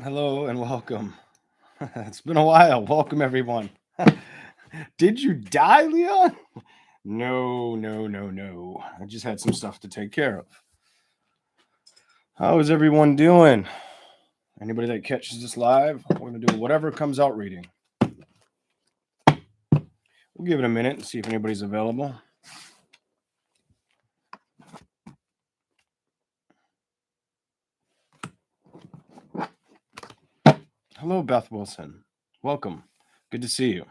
Hello and welcome. It's been a while. Welcome, everyone. Did you die, Leon? No, no, no, no. I just had some stuff to take care of. How is everyone doing? Anybody that catches this live, we're going to do whatever comes out reading. We'll give it a minute and see if anybody's available. Hello, Beth Wilson. Welcome. Good to see you.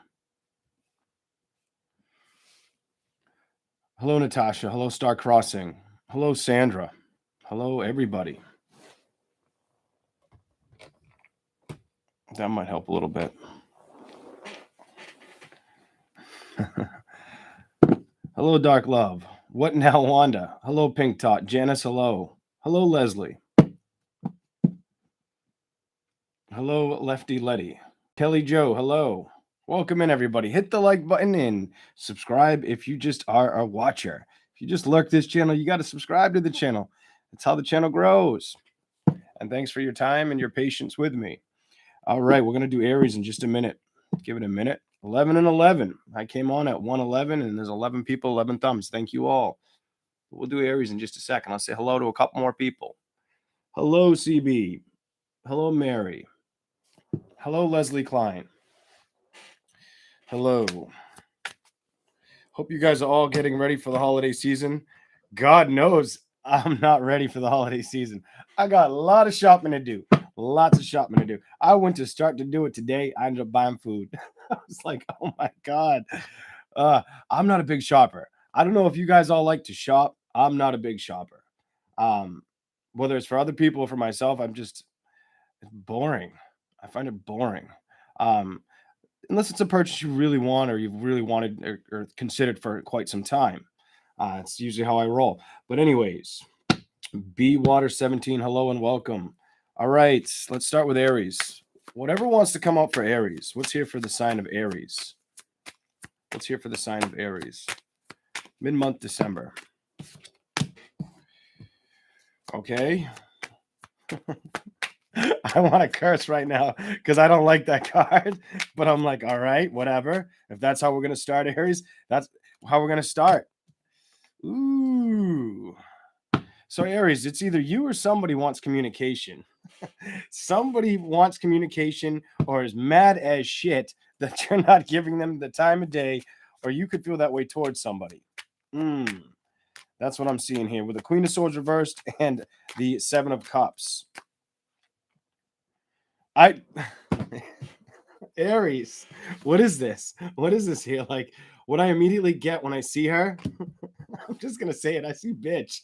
Hello, Natasha. Hello, Star Crossing. Hello, Sandra. Hello, everybody. That might help a little bit. Hello, Dark Love. What now, Wanda? Hello, Pink Tot. Janice, hello. Hello, Leslie. Hello, Lefty Letty. Kelly Joe, hello. Welcome in, everybody. Hit the like button and subscribe if you just are a watcher. If you just lurk this channel, you got to subscribe to the channel. That's how the channel grows. And thanks for your time and your patience with me. All right, we're going to do Aries in just a minute. Give it a minute. 11 and 11. I came on at 111, and there's 11 people, 11 thumbs. Thank you all. We'll do Aries in just a second. I'll say hello to a couple more people. Hello, CB. Hello, Mary. Hello, Leslie Klein. Hello. Hope you guys are all getting ready for the holiday season. God knows I'm not ready for the holiday season. I got a lot of shopping to do. Lots of shopping to do. I went to start to do it today. I ended up buying food. I was like, oh my God. I'm not a big shopper. I don't know if you guys all like to shop. I'm not a big shopper. Whether it's for other people or for myself, it's boring. I find it boring. Unless it's a purchase you really want or you've really wanted or considered for quite some time. It's usually how I roll. But anyways, B Water 17, hello and welcome. All right, let's start with Aries. Whatever wants to come up for Aries. What's here for the sign of Aries? What's here for the sign of Aries? Mid-month December. Okay. I want to curse right now because I don't like that card. But I'm like, all right, whatever. If that's how we're going to start Aries, that's how we're going to start. Ooh. So Aries, it's either you or somebody wants communication. Somebody wants communication or is mad as shit that you're not giving them the time of day, or you could feel that way towards somebody. That's what I'm seeing here with the Queen of Swords reversed and the Seven of Cups. Aries, what is this? What is this here? Like, what I immediately get when I see her, I'm just going to say it. I see bitch.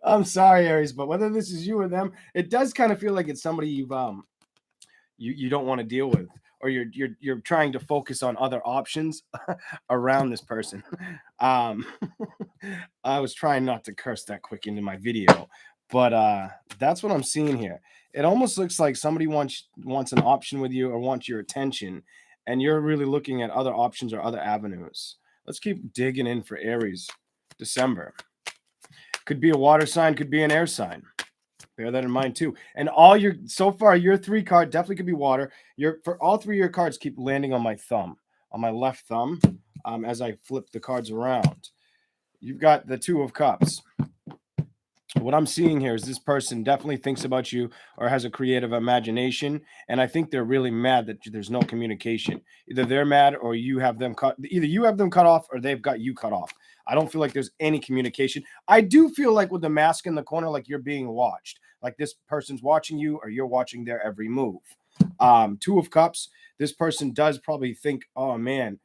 I'm sorry, Aries, but whether this is you or them, it does kind of feel like it's somebody you don't want to deal with, or you're trying to focus on other options around this person. I was trying not to curse that quick into my video, but that's what I'm seeing here. It almost looks like somebody wants an option with you or wants your attention, and you're really looking at other options or other avenues. Let's keep digging in for Aries. December. Could be a water sign, could be an air sign. Bear that in mind too. And so far, your 3 card definitely could be water. For all 3 of your cards keep landing on my thumb, on my left thumb, as I flip the cards around. You've got the 2 of Cups. What I'm seeing here is this person definitely thinks about you or has a creative imagination, and I think they're really mad that there's no communication. Either they're mad or you have them cut. Either you have them cut off or they've got you cut off. I don't feel like there's any communication. I do feel like with the mask in the corner, like you're being watched. Like this person's watching you or you're watching their every move. 2 of Cups. This person does probably think, oh man,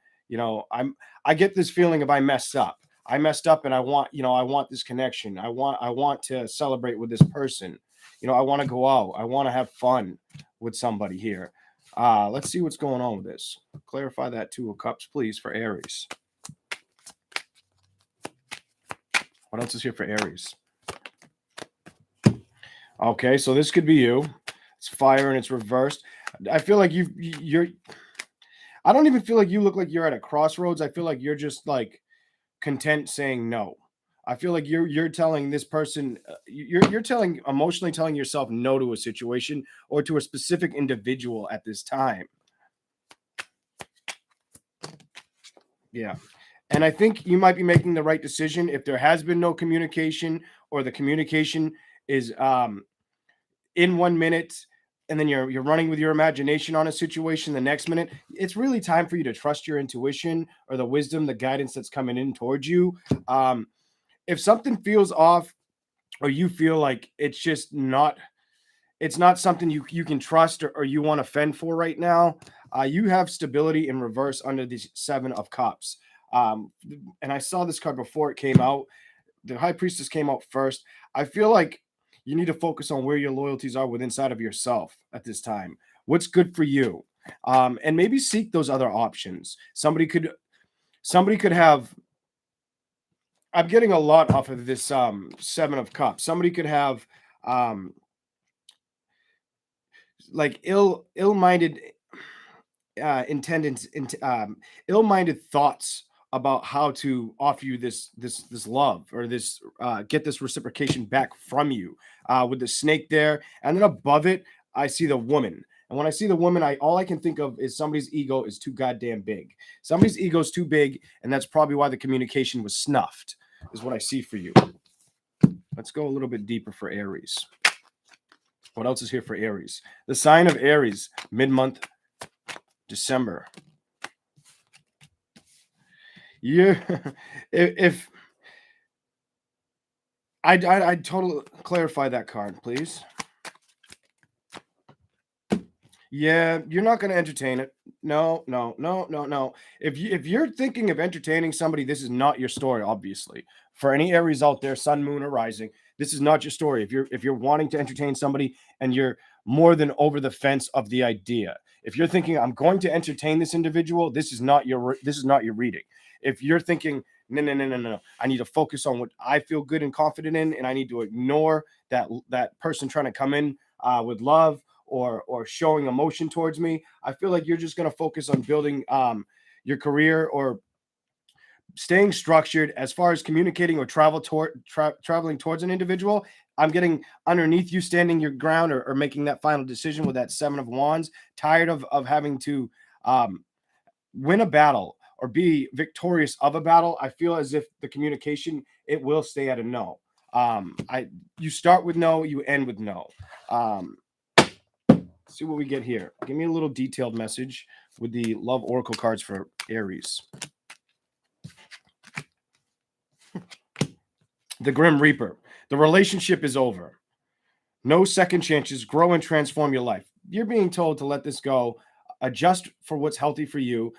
I get this feeling if I mess up. I messed up and I want this connection. I want to celebrate with this person. I want to go out. I want to have fun with somebody here. Let's see what's going on with this. Clarify that 2 of Cups, please, for Aries. What else is here for Aries? Okay, so this could be you. It's fire and it's reversed. I feel like you're I don't even feel like you look like you're at a crossroads. I feel like you're just like content saying no. I feel like you're telling this person, you're telling, emotionally telling yourself no to a situation or to a specific individual at this time. Yeah. And I think you might be making the right decision if there has been no communication, or the communication is in 1 minute, and then you're running with your imagination on a situation the next minute. It's really time for you to trust your intuition, or the wisdom, the guidance that's coming in towards you. If something feels off, or you feel like it's just not, it's not something you can trust, or you want to fend for right now, you have stability in reverse under the 7 of Cups. And I saw this card before it came out. The High Priestess came out first. I feel like you need to focus on where your loyalties are within inside of yourself at this time. What's good for you, and maybe seek those other options. Somebody could have. I'm getting a lot off of this 7 of Cups. Somebody could have um, like ill-minded intendants, ill-minded thoughts about how to offer you this love, or this get this reciprocation back from you, with the snake there. And then above it, I see the woman. And when I see the woman, all I can think of is somebody's ego is too goddamn big. Somebody's ego is too big, and that's probably why the communication was snuffed, is what I see for you. Let's go a little bit deeper for Aries. What else is here for Aries? The sign of Aries, mid-month December. Yeah, if I'd totally clarify that card, please. Yeah, you're not going to entertain it. No, no, no, no, no. If you're thinking of entertaining somebody, this is not your story. Obviously, for any Aries out there, Sun, Moon, or Rising, this is not your story. If you're wanting to entertain somebody, and you're more than over the fence of the idea, if you're thinking I'm going to entertain this individual, this is not your reading. If you're thinking no, no, no, no, no, I need to focus on what I feel good and confident in, and I need to ignore that person trying to come in with love, or showing emotion towards me. I feel like you're just going to focus on building your career, or staying structured as far as communicating, or traveling towards an individual. I'm getting underneath you, standing your ground, or making that final decision with that 7 of Wands. Tired of having to win a battle, or be victorious of a battle. I feel as if the communication, it will stay at a no. You start with no, you end with no. See what we get here. Give me a little detailed message with the love oracle cards for Aries. The Grim Reaper. The relationship is over. No second chances. Grow and transform your life. You're being told to let this go, adjust for what's healthy for you,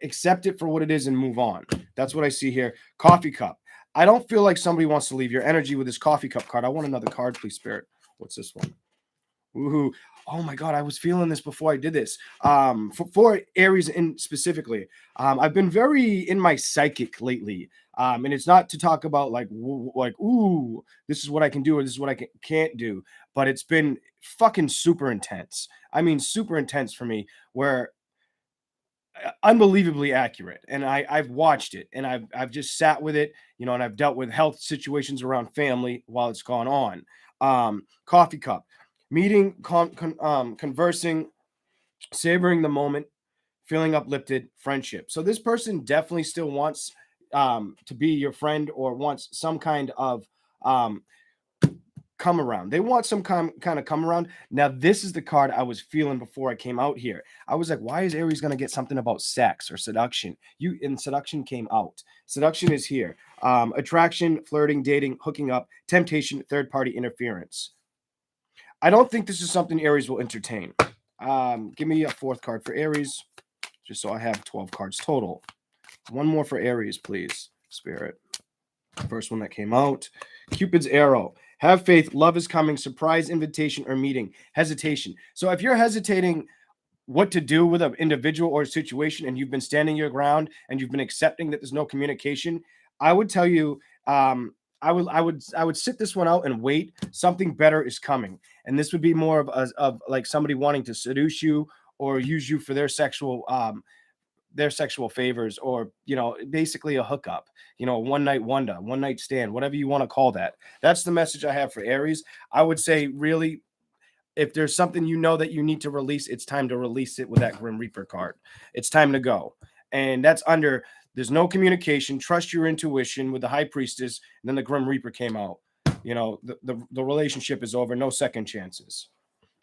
accept it for what it is, and move on. That's what I see here. Coffee cup. I don't feel like somebody wants to leave your energy with this coffee cup card. I want another card, please, Spirit. What's this one? Woohoo. Oh my God, I was feeling this before I did this. For Aries in specifically, I've been very in my psychic lately. And it's not to talk about like ooh, this is what I can do, or this is what I can't do, but it's been fucking super intense. I mean, super intense for me, where unbelievably accurate. And I've watched it, and I've just sat with it, and I've dealt with health situations around family while it's gone on. Coffee cup. Meeting, conversing, savoring the moment, feeling uplifted, friendship. So this person definitely still wants to be your friend, or wants some kind of come around. They want some kind of come around. Now, this is the card I was feeling before I came out here. I was like, why is Aries going to get something about sex or seduction? Seduction came out. Seduction is here. Attraction, flirting, dating, hooking up, temptation, third party interference. I don't think this is something Aries will entertain. Give me a 4th card for Aries, just so I have 12 cards total. One more for Aries, please, Spirit. First one that came out. Cupid's arrow. Have faith. Love is coming. Surprise invitation or meeting. Hesitation. So if you're hesitating what to do with an individual or situation, and you've been standing your ground, and you've been accepting that there's no communication, I would tell you, I would sit this one out and wait. Something better is coming, and this would be more of like somebody wanting to seduce you, or use you for their sexual their sexual favors, or, you know, basically a hookup, you know, one night wonder, one night stand, whatever you want to call that. That's the message I have for Aries. I would say, really, if there's something you know that you need to release, it's time to release it with that Grim Reaper card. It's time to go. And that's under, there's no communication, trust your intuition with the High Priestess, and then the Grim Reaper came out. You know, the relationship is over, no second chances.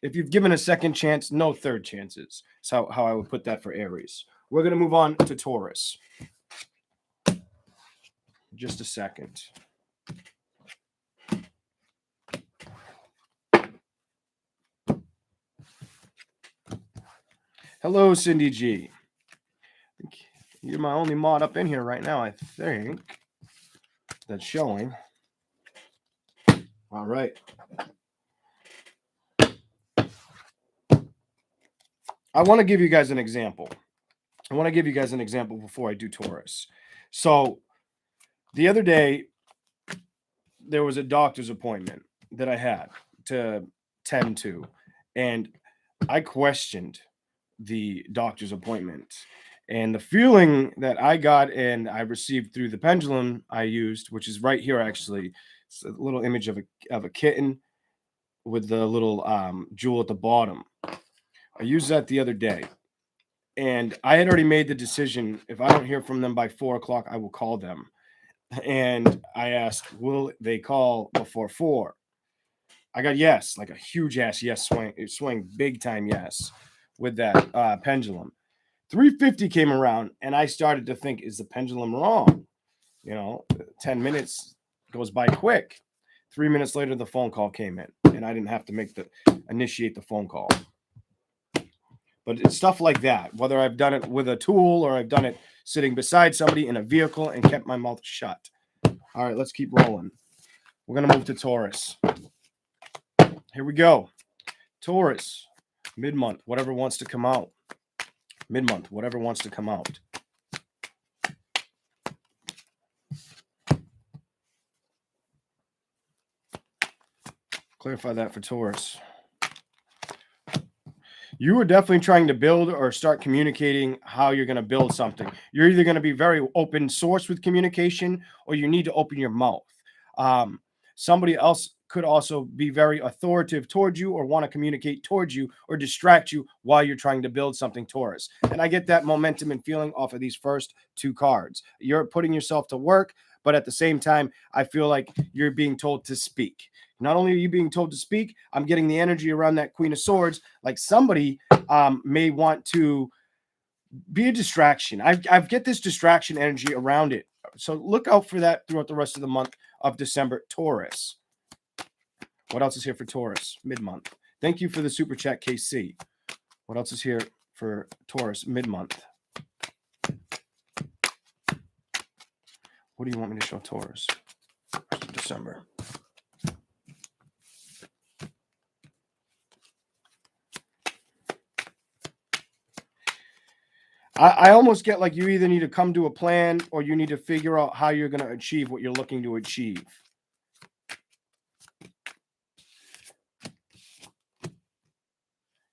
If you've given a second chance, no third chances. That's how I would put that for Aries. We're going to move on to Taurus. Just a second. Hello, Cindy G. I think you're my only mod up in here right now, I think. That's showing. All right. I want to give you guys an example. Before I do Taurus. So the other day, there was a doctor's appointment that I had to tend to, and I questioned the doctor's appointment. And the feeling that I got and I received through the pendulum I used, which is right here actually, it's a little image of a kitten with the little jewel at the bottom. I used that the other day, and I had already made the decision. If I don't hear from them by 4 o'clock, I will call them. And I asked, will they call before 4? I got yes, like a huge ass yes swing, big time yes with that pendulum. 3:50 came around, and I started to think, is the pendulum wrong? You know, 10 minutes goes by quick. 3 minutes later, the phone call came in, and I didn't have to initiate the phone call. But it's stuff like that, whether I've done it with a tool or I've done it sitting beside somebody in a vehicle and kept my mouth shut. All right, let's keep rolling. We're going to move to Taurus. Here we go. Taurus, mid-month, whatever wants to come out. Mid-month, whatever wants to come out. Clarify that for Taurus. You are definitely trying to build or start communicating how you're going to build something. You're either going to be very open source with communication, or you need to open your mouth. Somebody else could also be very authoritative towards you, or want to communicate towards you, or distract you while you're trying to build something, Taurus. And I get that momentum and feeling off of these first 2 cards. You're putting yourself to work, but at the same time, I feel like you're being told to speak. Not only are you being told to speak, I'm getting the energy around that Queen of Swords, like somebody may want to be a distraction. I get this distraction energy around it. So look out for that throughout the rest of the month of December, Taurus. What else is here for Taurus mid-month? Thank you for the super chat, KC. What else is here for Taurus mid-month? What do you want me to show Taurus December? I almost get like you either need to come to a plan, or you need to figure out how you're going to achieve what you're looking to achieve.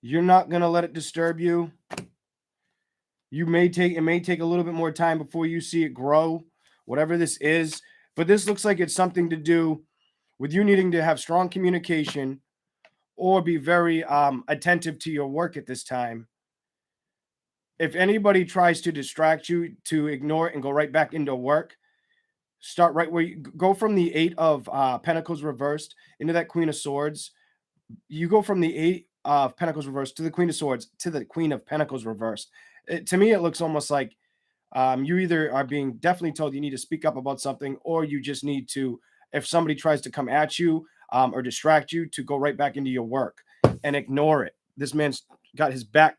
You're not going to let it disturb you. It may take a little bit more time before you see it grow, whatever this is. But this looks like it's something to do with you needing to have strong communication, or be very attentive to your work at this time. If anybody tries to distract you, to ignore it and go right back into work. Start right where you go, from the 8 of Pentacles reversed into that Queen of Swords. You go from the 8 of Pentacles reversed to the Queen of Swords to the Queen of Pentacles reversed. To me, it looks almost like you either are being definitely told you need to speak up about something, or you just need to, if somebody tries to come at you or distract you, to go right back into your work and ignore it. This man's got his back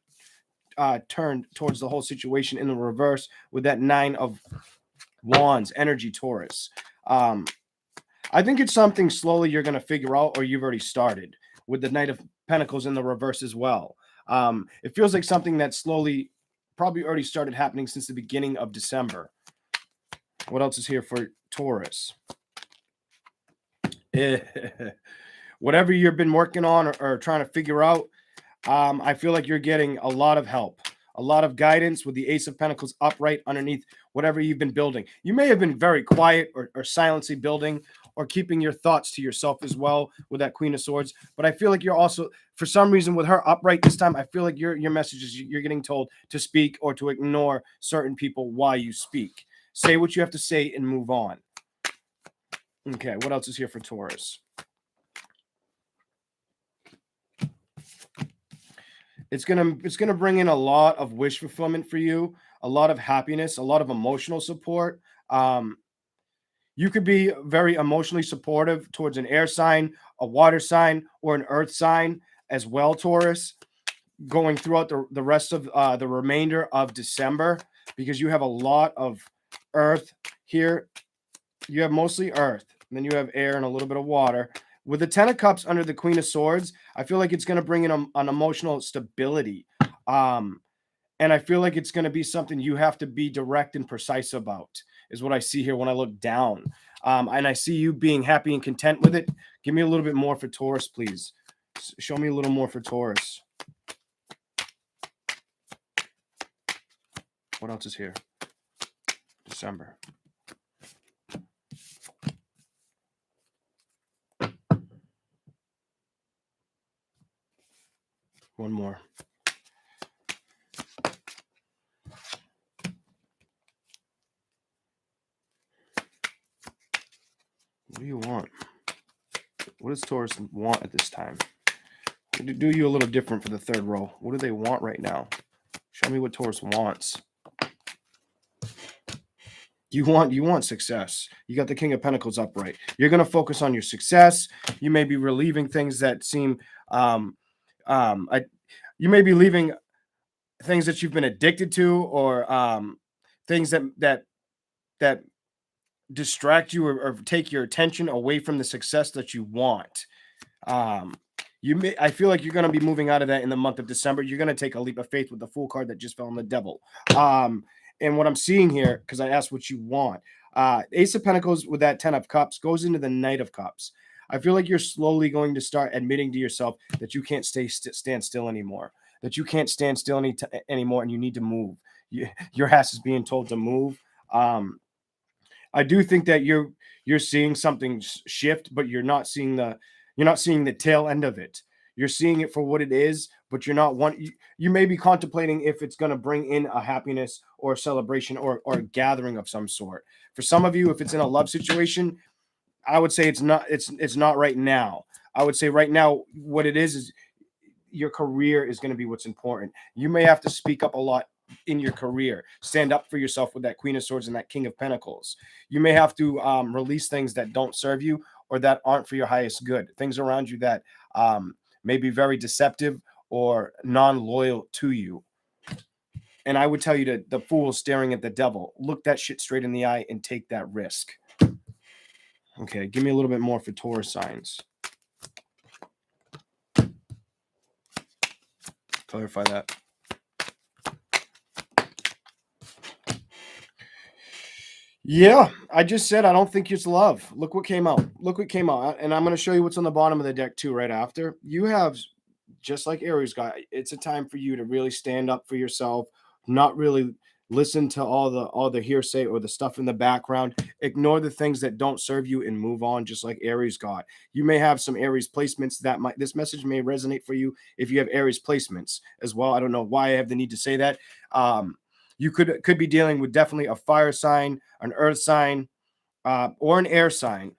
turned towards the whole situation in the reverse with that 9 of Wands energy, Taurus. I think it's something slowly you're going to figure out, or you've already started with the Knight of Pentacles in the reverse as well. It feels like something that slowly probably already started happening since the beginning of December. What else is here for Taurus? Whatever you've been working on or trying to figure out, I feel like you're getting a lot of help, a lot of guidance with the Ace of Pentacles upright underneath whatever you've been building. You may have been very quiet or silently building or keeping your thoughts to yourself as well with that Queen of Swords. But I feel like you're also, for some reason, with her upright this time, I feel like your message is you're getting told to speak or to ignore certain people while you speak. Say what you have to say and move on. Okay, what else is here for Taurus? It's gonna bring in a lot of wish fulfillment for you, a lot of happiness, a lot of emotional support. You could be very emotionally supportive towards an air sign, a water sign, or an earth sign as well, Taurus, going throughout the rest of the remainder of December, because you have a lot of earth here. You have mostly earth, and then you have air and a little bit of water. With the Ten of Cups under the Queen of Swords, I feel like it's going to bring in an emotional stability. And I feel like it's going to be something you have to be direct and precise about, is what I see here when I look down. And I see you being happy and content with it. Give me a little bit more for Taurus, please. Show me a little more for Taurus. What else is here? December. One more. What do you want? What does Taurus want at this time? Do you a little different for the third row. What do they want right now? Show me what Taurus wants. You want success. You got the King of Pentacles upright. You're going to focus on your success. You may be relieving things that seem you may be leaving things that you've been addicted to, or things that distract you or take your attention away from the success that you want. I feel like you're going to be moving out of that in the month of December. You're going to take a leap of faith with the Fool card that just fell on the Devil. And what I'm seeing here, because I asked what you want, Ace of Pentacles with that 10 of Cups goes into the Knight of Cups. I feel like you're slowly going to start admitting to yourself that you can't stand still anymore, that you can't stand still anymore, and you need to move. Your ass is being told to move. I do think that you're seeing something shift, but you're not seeing the tail end of it. You're seeing it for what it is, but you're not you may be contemplating if it's going to bring in a happiness or a celebration or a gathering of some sort. For some of you, if it's in a love situation, I would say it's not right now. I would say right now what it is your career is going to be what's important. You may have to speak up a lot in your career, stand up for yourself with that Queen of Swords and that King of Pentacles. You may have to release things that don't serve you or that aren't for your highest good, things around you that may be very deceptive or non-loyal to you. And I would tell you the Fool staring at the Devil, look that shit straight in the eye and take that risk. Okay, give me a little bit more for Taurus signs. Clarify that. Yeah, I just said I don't think it's love. Look what came out. Look what came out. And I'm going to show you what's on the bottom of the deck too right after. You have, just like Aries got, it's a time for you to really stand up for yourself, not really listen to all the hearsay or the stuff in the background. Ignore the things that don't serve you and move on, just like Aries got. You may have some Aries placements that this message may resonate for you if you have Aries placements as well. I don't know why I have the need to say that. You could be dealing with definitely a fire sign, an earth sign, or an air sign.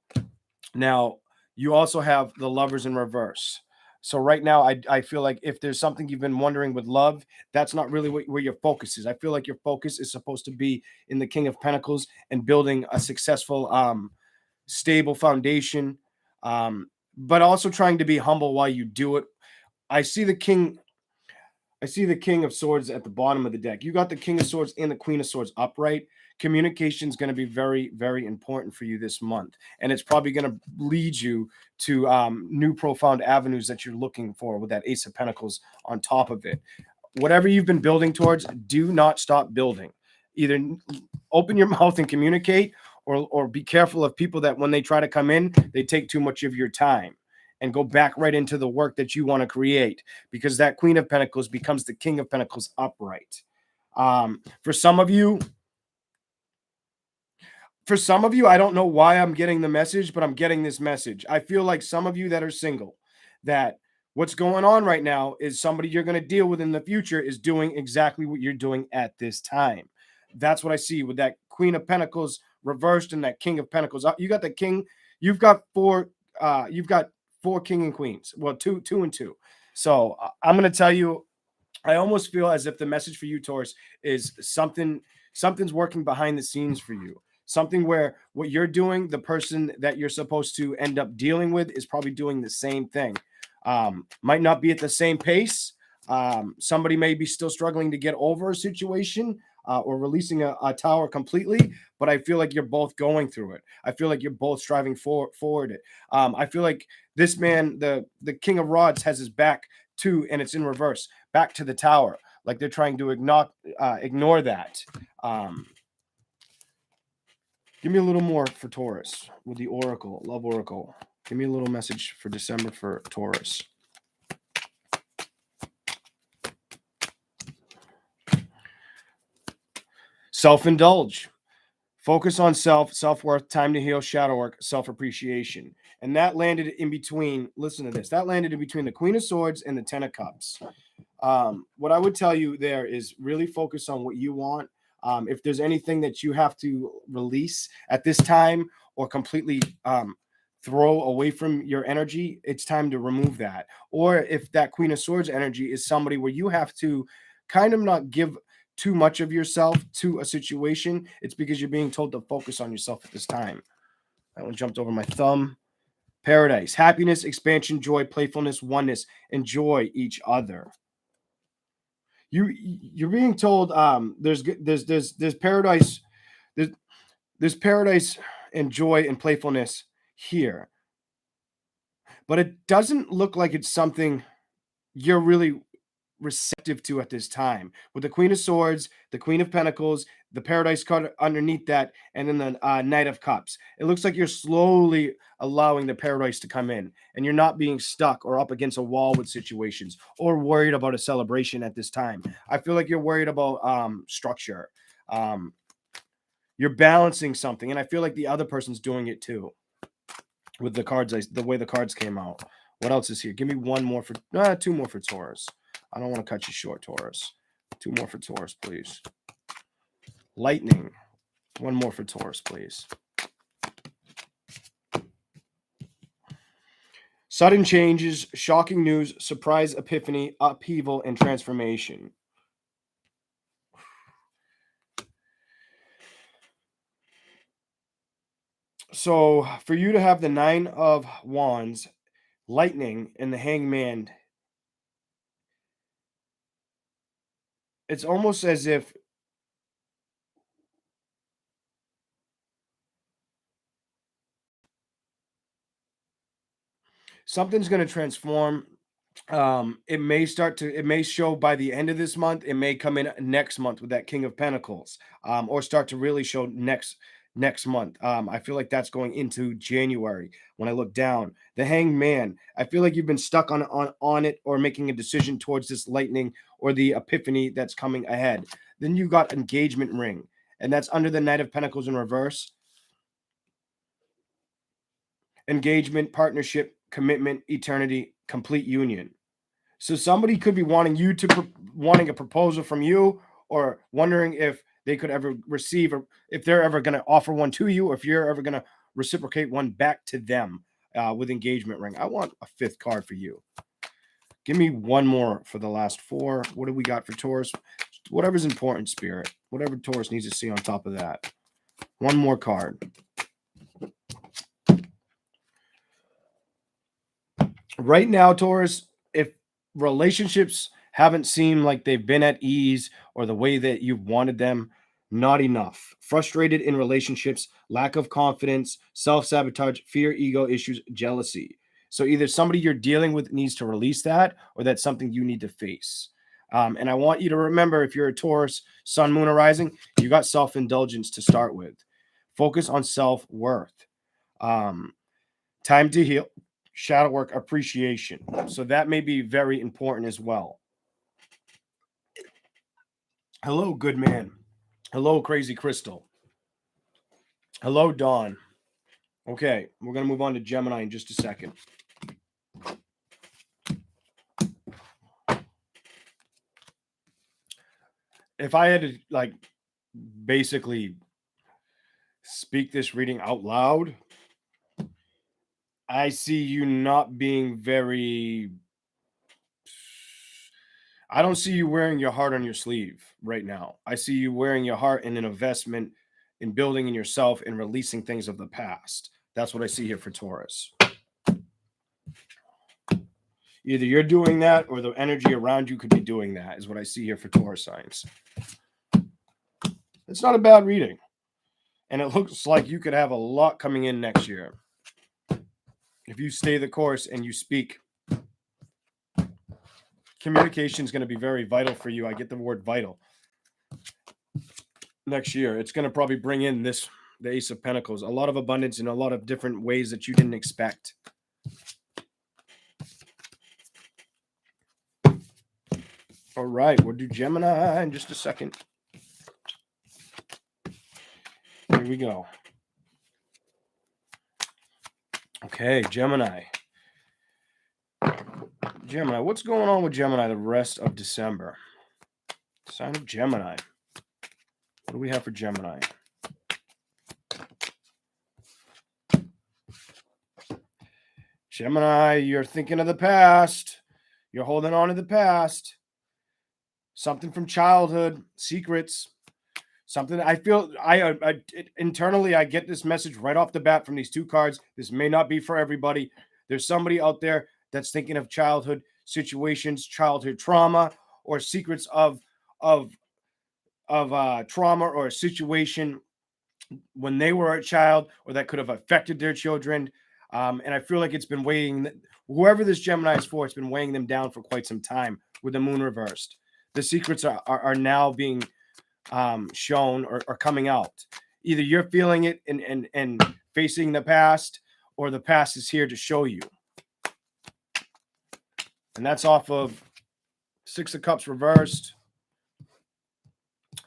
Now, you also have the Lovers in reverse. So right now, I feel like if there's something you've been wondering with love, that's not really where your focus is. I feel like your focus is supposed to be in the King of Pentacles and building a successful, stable foundation, but also trying to be humble while you do it. I see the King of Swords at the bottom of the deck. You got the King of Swords and the Queen of Swords upright. Communication is going to be very, very important for you this month. And it's probably going to lead you to new profound avenues that you're looking for with that Ace of Pentacles on top of it. Whatever you've been building towards, do not stop building. Either open your mouth and communicate, or be careful of people that when they try to come in, they take too much of your time. And go back right into the work that you want to create, because that Queen of Pentacles becomes the King of Pentacles upright. For some of you, I don't know why I'm getting the message, but I'm getting this message. I feel like some of you that are single, that what's going on right now is somebody you're going to deal with in the future is doing exactly what you're doing at this time. That's what I see with that Queen of Pentacles reversed and that King of Pentacles. You got the King. You've got four. You've got four King and Queens. Well, two and two. So I'm going to tell you, I almost feel as if the message for you, Taurus, is something's working behind the scenes for you. Something where what you're doing, the person that you're supposed to end up dealing with is probably doing the same thing. Might not be at the same pace. Somebody may be still struggling to get over a situation or releasing a tower completely, but I feel like you're both going through it. I feel like you're both striving forward it. I feel like this man, the King of Rods, has his back to, and it's in reverse, back to the tower. Like they're trying to ignore that. Give me a little more for Taurus with the Oracle, Love Oracle. Give me a little message for December for Taurus. Self-indulge. Focus on self-worth, time to heal, shadow work, self-appreciation. And that landed in between, listen to this, that landed in between the Queen of Swords and the Ten of Cups. What I would tell you there is really focus on what you want. If there's anything that you have to release at this time or completely throw away from your energy, it's time to remove that. Or if that Queen of Swords energy is somebody where you have to kind of not give too much of yourself to a situation, it's because you're being told to focus on yourself at this time. That one jumped over my thumb. Paradise, happiness, expansion, joy, playfulness, oneness, enjoy each other. You're being told there's paradise, there's paradise and joy and playfulness here, but it doesn't look like it's something you're really receptive to at this time. With the Queen of Swords, the Queen of Pentacles, the Paradise card underneath that, and then the Knight of Cups. It looks like you're slowly allowing the Paradise to come in, and you're not being stuck or up against a wall with situations or worried about a celebration at this time. I feel like you're worried about structure. You're balancing something, and I feel like the other person's doing it too. With the cards, the way the cards came out. What else is here? Give me one more for, two more for Taurus. I don't want to cut you short, Taurus. Two more for Taurus, please. Lightning. One more for Taurus, please. Sudden changes, shocking news, surprise epiphany, upheaval, and transformation. So for you to have the Nine of Wands, Lightning, and the Hangman, it's almost as if something's going to transform. It may show by the end of this month. It may come in next month with that King of Pentacles, or start to really show next month. I feel like that's going into January. When I look down, the Hanged Man, I feel like you've been stuck on it, or making a decision towards this Lightning or the Epiphany that's coming ahead. Then you got Engagement Ring, and that's under the Knight of Pentacles in reverse. Engagement, partnership, commitment, eternity, complete union. So somebody could be wanting a proposal from you, or wondering if they could ever receive, or if they're ever going to offer one to you, or if you're ever going to reciprocate one back to them with engagement ring. I want a fifth card for you. Give me one more for the last four. What do we got for Taurus? Whatever's important, Spirit. Whatever Taurus needs to see on top of that. One more card. Right now, Taurus, if relationships haven't seemed like they've been at ease or the way that you've wanted them, not enough. Frustrated in relationships, lack of confidence, self-sabotage, fear, ego issues, jealousy. So either somebody you're dealing with needs to release that, or that's something you need to face. And I want you to remember, if you're a Taurus, Sun, Moon, or Rising, you got self-indulgence to start with. Focus on self-worth. Time to heal, shadow work, appreciation. So that may be very important as well. Hello, good man. Hello, crazy crystal. Hello, Dawn. Okay, we're going to move on to Gemini in just a second. If I had to, like, basically speak this reading out loud, I see you not being very... I don't see you wearing your heart on your sleeve right now. I see you wearing your heart in an investment in building in yourself and releasing things of the past. That's what I see here for Taurus. Either you're doing that or the energy around you could be doing that, is what I see here for Taurus signs. It's not a bad reading. And it looks like you could have a lot coming in next year. If you stay the course and you speak, communication is going to be very vital for you. I get the word vital. Next year, it's going to probably bring in the Ace of Pentacles, a lot of abundance in a lot of different ways that you didn't expect. All right, we'll do Gemini in just a second. Here we go. Okay, Gemini. Gemini, what's going on with Gemini the rest of December? Sign of Gemini. What do we have for Gemini? Gemini, you're thinking of the past. You're holding on to the past. Something from childhood, secrets. Something I feel internally, I get this message right off the bat from these two cards. This may not be for everybody. There's somebody out there that's thinking of childhood situations, childhood trauma, or secrets of trauma or a situation when they were a child, or that could have affected their children. And I feel like it's been weighing, whoever this Gemini is for, it's been weighing them down for quite some time with the moon reversed. The secrets are now being shown or coming out. Either you're feeling it and facing the past, or the past is here to show you. And that's off of Six of Cups reversed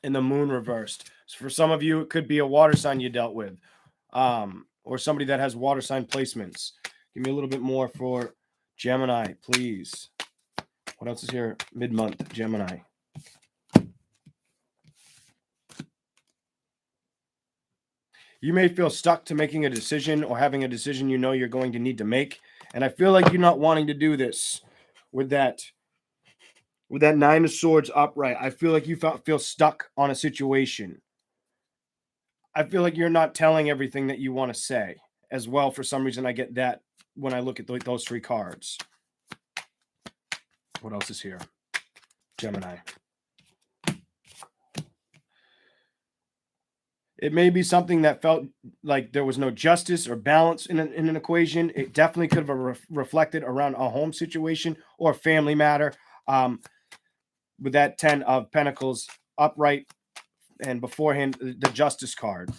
and the moon reversed. So for some of you, it could be a water sign you dealt with, or somebody that has water sign placements. Give me a little bit more for Gemini, please. What else is here? Mid-month, Gemini. You may feel stuck to making a decision or having a decision you know you're going to need to make. And I feel like you're not wanting to do this with that Nine of Swords upright. I feel like you feel stuck on a situation. I feel like you're not telling everything that you want to say as well. For some reason, I get that when I look at those three cards. What else is here? Gemini. It may be something that felt like there was no justice or balance in an equation. It definitely could have reflected around a home situation or a family matter. With that 10 of Pentacles upright, and beforehand, the Justice card.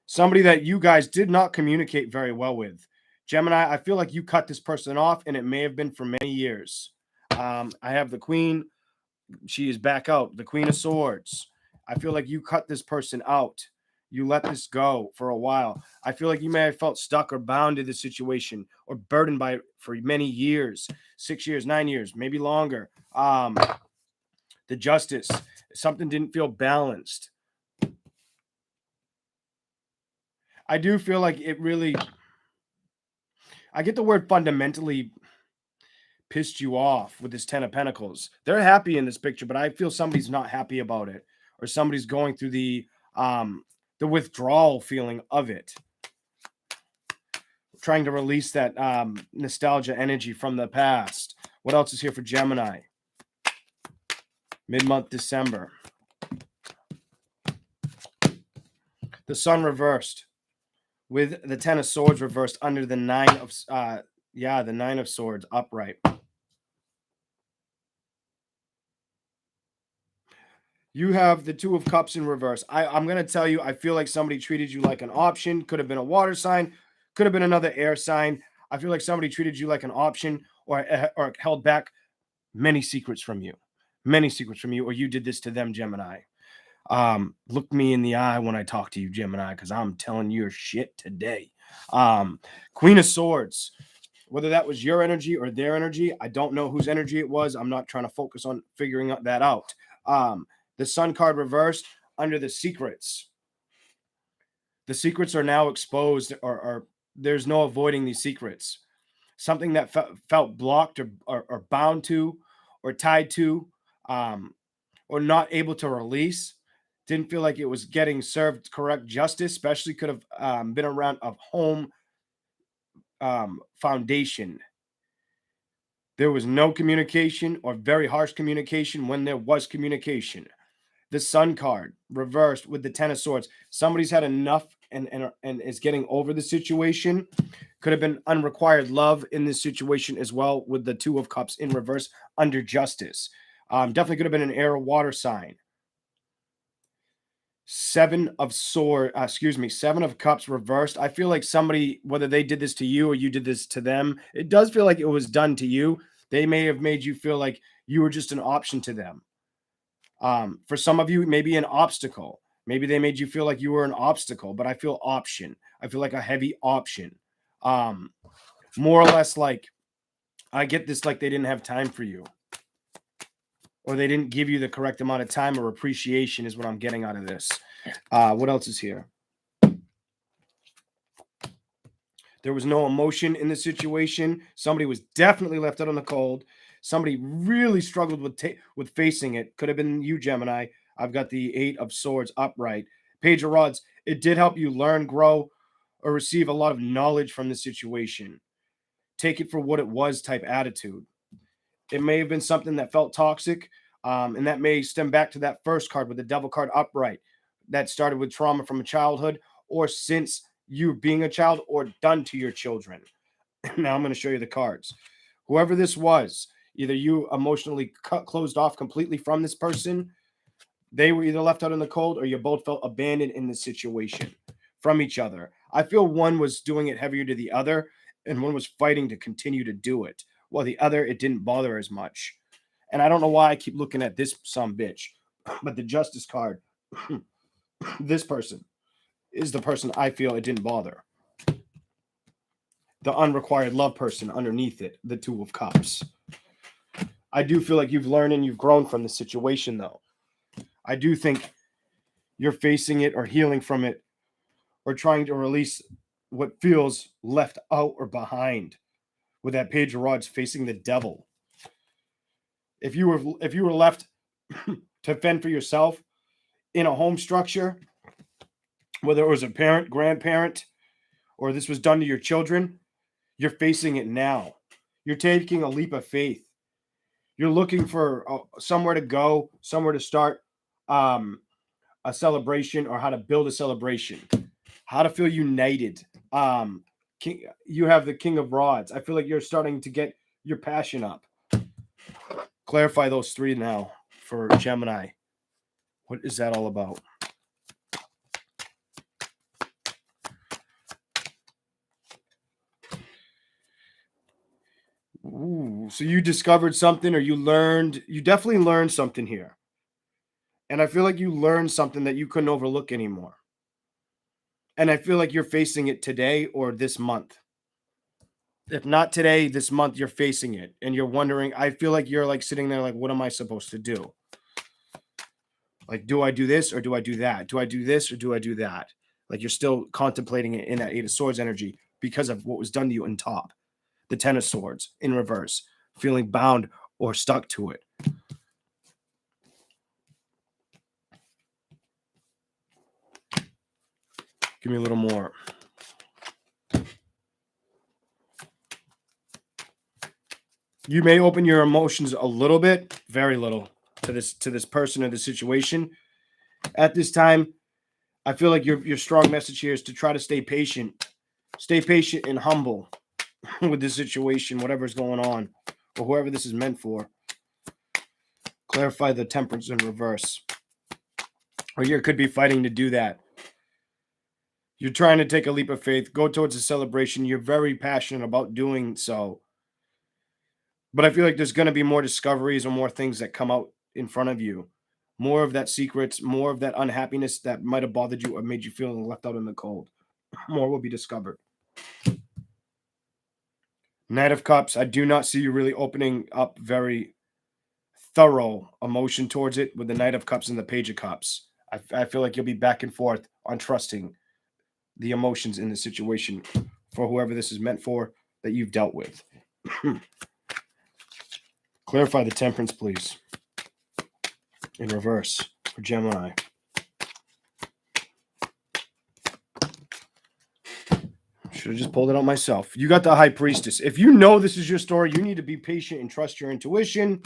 Somebody that you guys did not communicate very well with. Gemini, I feel like you cut this person off, and it may have been for many years. I have the Queen. She is back out. The Queen of Swords. I feel like you cut this person out. You let this go for a while. I feel like you may have felt stuck or bound to the situation or burdened by it for many years, 6 years, 9 years, maybe longer. The Justice, something didn't feel balanced. I do feel like it really, I get the word fundamentally pissed you off with this 10 of Pentacles. They're happy in this picture, but I feel somebody's not happy about it, or somebody's going through the withdrawal feeling of it. Trying to release that nostalgia energy from the past. What else is here for Gemini? Mid-month December. The Sun reversed with the 10 of Swords reversed under the 9 of the 9 of Swords upright. You have the 2 of Cups in reverse. I'm going to tell you, I feel like somebody treated you like an option. Could have been a water sign. Could have been another air sign. I feel like somebody treated you like an option, or held back many secrets from you. many secrets from you, or you did this to them, Gemini. Look me in the eye when I talk to you, Gemini, because I'm telling you your shit today. Queen of Swords, whether that was your energy or their energy, I don't know whose energy it was. I'm not trying to focus on figuring that out. The Sun card reversed under the secrets. The secrets are now exposed, or there's no avoiding these secrets. Something that felt blocked or bound to or tied to, or not able to release, didn't feel like it was getting served correct justice, especially could have been around a home foundation. There was no communication or very harsh communication when there was communication. The Sun card reversed with the Ten of Swords. Somebody's had enough and is getting over the situation. Could have been unrequired love in this situation as well, with the Two of Cups in reverse under justice. Definitely could have been an air or water sign. Seven of Cups reversed. I feel like somebody, whether they did this to you or you did this to them, it does feel like it was done to you. They may have made you feel like you were just an option to them. For some of you, maybe an obstacle. Maybe they made you feel like you were an obstacle, but I feel option. I feel like a heavy option. More or less like, I get this, like they didn't have time for you, or they didn't give you the correct amount of time or appreciation is what I'm getting out of this. What else is here? There was no emotion in the situation. Somebody was definitely left out on the cold. Somebody really struggled with facing it. Could have been you, Gemini. I've got the Eight of Swords upright. Page of Rods. It did help you learn, grow, or receive a lot of knowledge from the situation. Take it for what it was type attitude. It may have been something that felt toxic, and that may stem back to that first card with the Devil card upright. That started with trauma from a childhood, or since you being a child, or done to your children. Now I'm going to show you the cards. Whoever this was, either you emotionally closed off completely from this person, they were either left out in the cold, or you both felt abandoned in the situation from each other. I feel one was doing it heavier to the other, and one was fighting to continue to do it, while the other, it didn't bother as much. And I don't know why I keep looking at this some bitch, but the Justice card, this person is the person I feel it didn't bother. The unrequired love person underneath it, the Two of Cups. I do feel like you've learned and you've grown from the situation, though. I do think you're facing it or healing from it, or trying to release what feels left out or behind, with that Page of Rods facing the Devil. If you were left to fend for yourself in a home structure, whether it was a parent, grandparent, or this was done to your children, you're facing it now. You're taking a leap of faith. You're looking for somewhere to go, somewhere to start a celebration, or how to build a celebration, how to feel united. You have the King of Rods. I feel like you're starting to get your passion up. Clarify those three now for Gemini. What is that all about? Ooh, so you discovered something, or you definitely learned something here. And I feel like you learned something that you couldn't overlook anymore. And I feel like you're facing it today or this month. If not today, this month, you're facing it and you're wondering. I feel like you're like sitting there like, what am I supposed to do? Like, do I do this or do I do that? Do I do this or do I do that? Like, you're still contemplating it in that Eight of Swords energy because of what was done to you in top. The Ten of Swords in reverse, feeling bound or stuck to it. Give me a little more. You may open your emotions a little bit, very little, to this person or the situation. At this time, I feel like your strong message here is to try to stay patient and humble with this situation, whatever's going on, or whoever this is meant for. Clarify the Temperance in reverse. Or you could be fighting to do that. You're trying to take a leap of faith, go towards a celebration. You're very passionate about doing so. But I feel like there's going to be more discoveries or more things that come out in front of you. More of that secrets, more of that unhappiness that might have bothered you or made you feel left out in the cold. More will be discovered. Knight of Cups, I do not see you really opening up very thorough emotion towards it with the Knight of Cups and the Page of Cups. I feel like you'll be back and forth on trusting the emotions in the situation for whoever this is meant for that you've dealt with. Clarify the Temperance, please. In reverse for Gemini. Should have just pulled it out myself. You got the High Priestess. If you know this is your story, you need to be patient and trust your intuition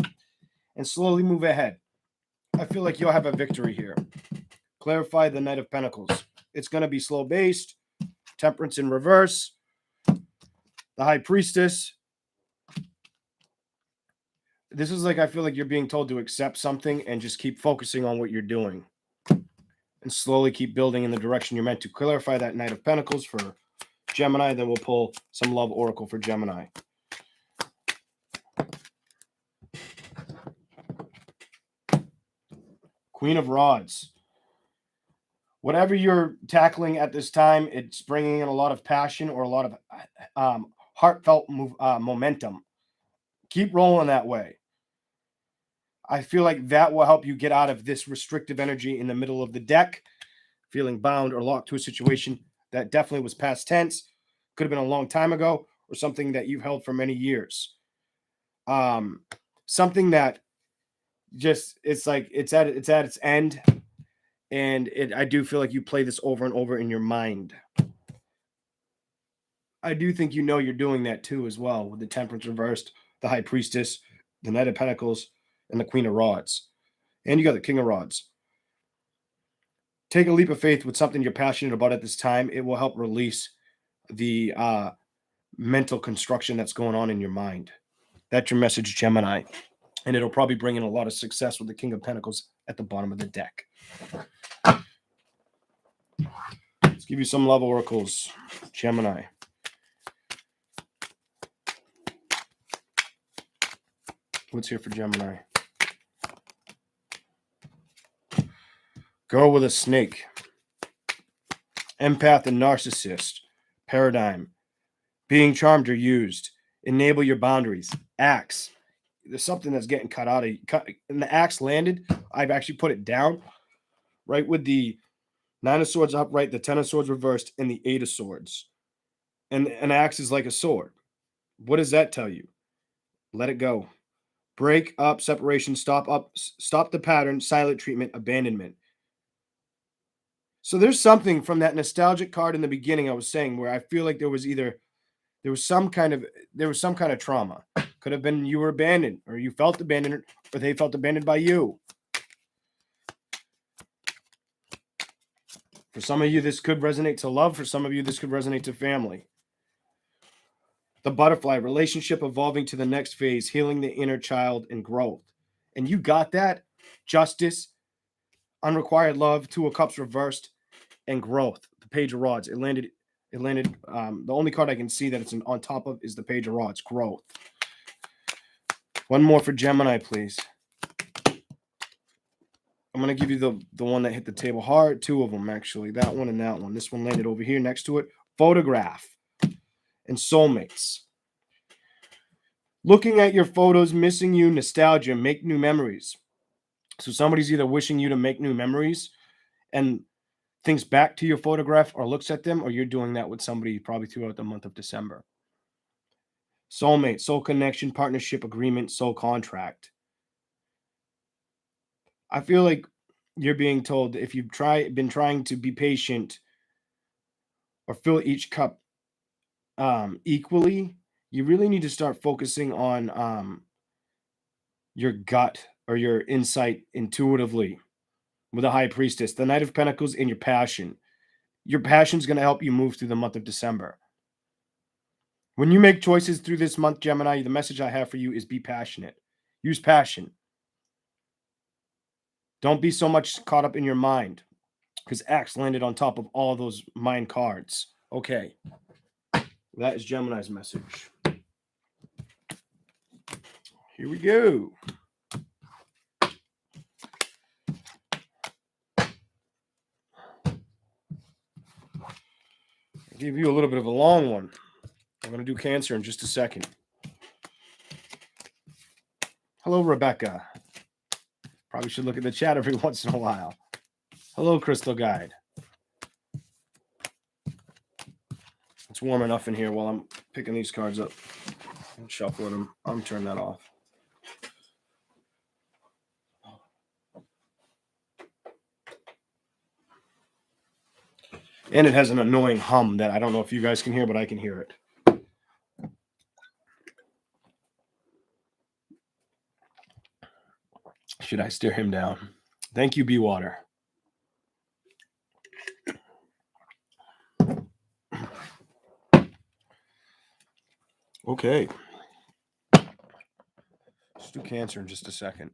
and slowly move ahead. I feel like you'll have a victory here. Clarify the Knight of Pentacles. It's going to be slow-based. Temperance in reverse. The High Priestess. This is like, I feel like you're being told to accept something and just keep focusing on what you're doing. And slowly keep building in the direction you're meant to. Clarify that Knight of Pentacles for Gemini. Then we'll pull some Love Oracle for Gemini. Queen of Rods. Whatever you're tackling at this time, it's bringing in a lot of passion or a lot of heartfelt momentum. Keep rolling that way. I feel like that will help you get out of this restrictive energy in the middle of the deck, feeling bound or locked to a situation that definitely was past tense, could have been a long time ago, or something that you've held for many years. Something that just, it's like it's at its end, and I do feel like you play this over and over in your mind. I do think you know you're doing that too as well, with the Temperance reversed, the High Priestess, the Knight of Pentacles, and the Queen of Rods. And you got the King of Rods. Take a leap of faith with something you're passionate about at this time. It will help release the mental construction that's going on in your mind. That's your message, Gemini. And it'll probably bring in a lot of success with the King of Pentacles at the bottom of the deck. Let's give you some love oracles, Gemini. What's here for Gemini? Girl with a snake. Empath and narcissist. Paradigm. Being charmed or used. Enable your boundaries. Axe. There's something that's getting cut out of you. And the axe landed. I've actually put it down. Right with the Nine of Swords upright, the Ten of Swords reversed, and the Eight of Swords. And an axe is like a sword. What does that tell you? Let it go. Break up, separation, stop the pattern, silent treatment, abandonment. So there's something from that nostalgic card in the beginning I was saying where I feel like there was some kind of trauma. Could have been you were abandoned, or you felt abandoned, or they felt abandoned by you. For some of you, this could resonate to love. For some of you, this could resonate to family. The Butterfly, relationship evolving to the next phase, healing the inner child and growth. And you got that. Justice, unrequired love, Two of Cups reversed, and growth. The Page of Rods. It landed. The only card I can see that it's on top of is the Page of Rods. Growth. One more for Gemini, please. I'm going to give you the one that hit the table hard. Two of them, actually. That one and that one. This one landed over here next to it. Photograph and soulmates. Looking at your photos, missing you, nostalgia, make new memories. So somebody's either wishing you to make new memories and thinks back to your photograph or looks at them, or you're doing that with somebody probably throughout the month of December. Soulmate, soul connection, partnership, agreement, soul contract. I feel like you're being told that if you've been trying to be patient or fill each cup equally, you really need to start focusing on your gut or your insight intuitively with a High Priestess, the Knight of Pentacles, and your passion. Your passion is going to help you move through the month of December. When you make choices through this month, Gemini, the message I have for you is be passionate. Use passion. Don't be so much caught up in your mind, because Axe landed on top of all those mind cards. Okay. That is Gemini's message. Here we go. Give you a little bit of a long one. I'm going to do Cancer in just a second. Hello, Rebecca. Probably should look at the chat every once in a while. Hello, Crystal Guide. It's warm enough in here while I'm picking these cards up and shuffling them. I'm turning that off. And it has an annoying hum that I don't know if you guys can hear, but I can hear it. Should I stare him down? Thank you, Bee Water. Okay. Let's do Cancer in just a second.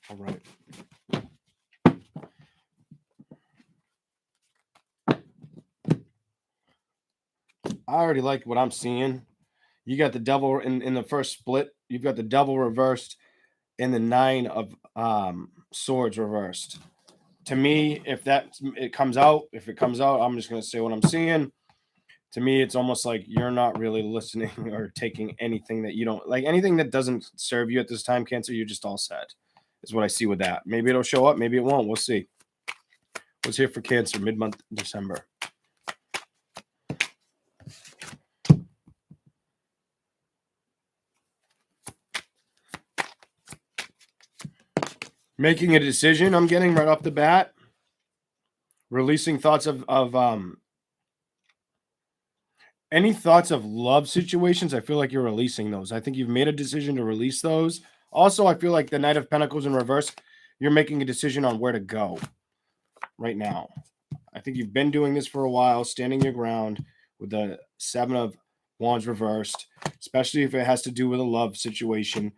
All right. I already like what I'm seeing. You got the Devil in the first split. You've got the Devil reversed and the 9 of Swords reversed. To me, if it comes out, I'm just going to say what I'm seeing. To me, it's almost like you're not really listening or taking anything that you don't like, anything that doesn't serve you at this time, Cancer. You're just all set, is what I see with that. Maybe it'll show up, maybe it won't. We'll see. What's here for Cancer mid-month December? Making a decision, I'm getting right off the bat. Releasing thoughts of any thoughts of love situations. I feel like you're releasing those. I think you've made a decision to release those. Also, I feel like the Knight of Pentacles in reverse, you're making a decision on where to go right now. I think you've been doing this for a while, standing your ground with the 7 of Wands reversed, especially if it has to do with a love situation.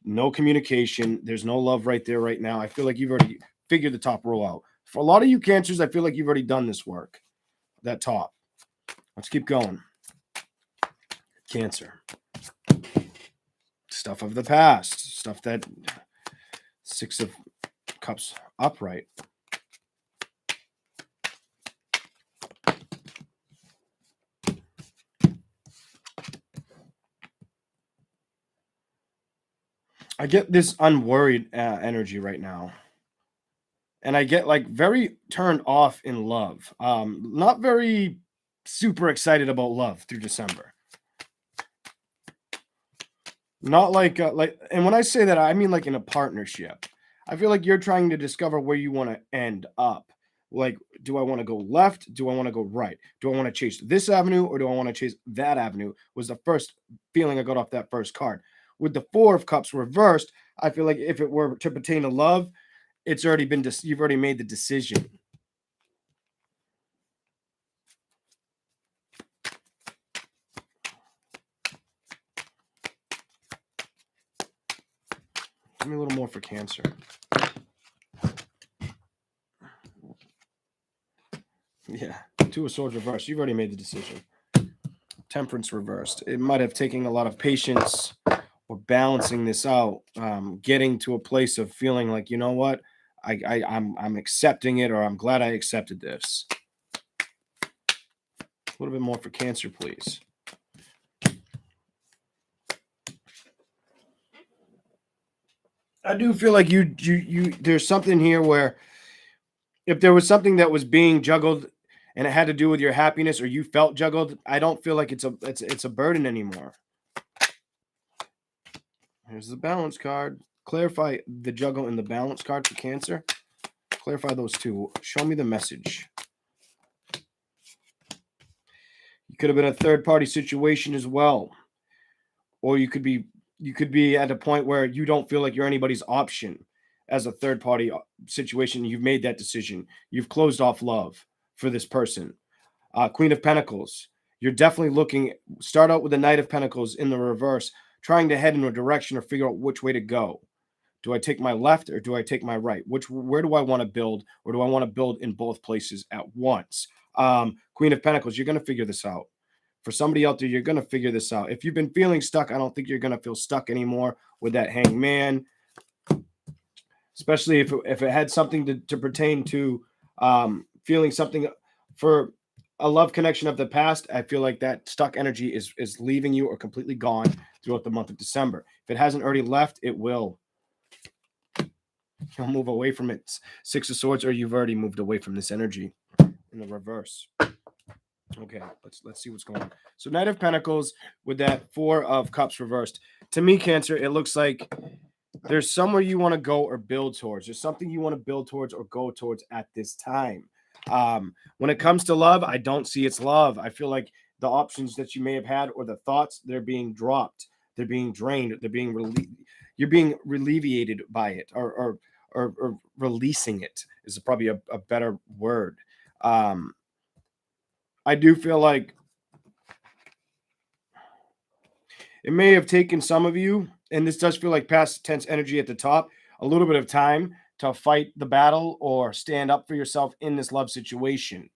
No communication. There's no love right there right now. I feel like you've already figured the top row out. For a lot of you Cancers, I feel like you've already done this work. That top. Let's keep going. Cancer. Stuff of the past. Stuff that 6 of Cups upright. I get this unworried energy right now. And I get like very turned off in love. Not very super excited about love through December. Not like, and when I say that, I mean like in a partnership. I feel like you're trying to discover where you want to end up. Like, do I want to go left? Do I want to go right? Do I want to chase this avenue or do I want to chase that avenue? Was the first feeling I got off that first card. With the 4 of Cups reversed, I feel like if it were to pertain to love, it's already been, you've already made the decision. Give me a little more for Cancer. Yeah, 2 of Swords reversed. You've already made the decision. Temperance reversed. It might have taken a lot of patience or balancing this out, getting to a place of feeling like, you know what, I'm accepting it, or I'm glad I accepted this. A little bit more for Cancer, please. I do feel like you there's something here where if there was something that was being juggled and it had to do with your happiness, or you felt juggled, I don't feel like it's a burden anymore. Here's the balance card. Clarify the juggle and the balance card for Cancer. Clarify those two. Show me the message. You could have been a third-party situation as well. Or you could be at a point where you don't feel like you're anybody's option as a third-party situation. You've made that decision. You've closed off love for this person. Queen of Pentacles. You're definitely looking, start out with the Knight of Pentacles in the reverse, trying to head in a direction or figure out which way to go. Do I take my left or do I take my right? Where do I want to build, or do I want to build in both places at once? Queen of Pentacles, you're going to figure this out. For somebody out there, you're going to figure this out. If you've been feeling stuck, I don't think you're going to feel stuck anymore with that hangman, especially if it had something to pertain to feeling something for a love connection of the past. I feel like that stuck energy is leaving you or completely gone throughout the month of December. If it hasn't already left, it will. You'll move away from it. Six of Swords, or you've already moved away from this energy in the reverse. Okay, let's see what's going on. So Knight of Pentacles with that Four of Cups reversed. To me, Cancer, it looks like there's somewhere you want to go or build towards. There's something you want to build towards or go towards at this time. When it comes to love, I don't see it's love. I feel like the options that you may have had or the thoughts, they're being dropped. They're being drained. They're being you're being alleviated by it, or releasing it is probably a better word. I do feel like it may have taken some of you, and this does feel like past tense energy at the top, a little bit of time to fight the battle or stand up for yourself in this love situation.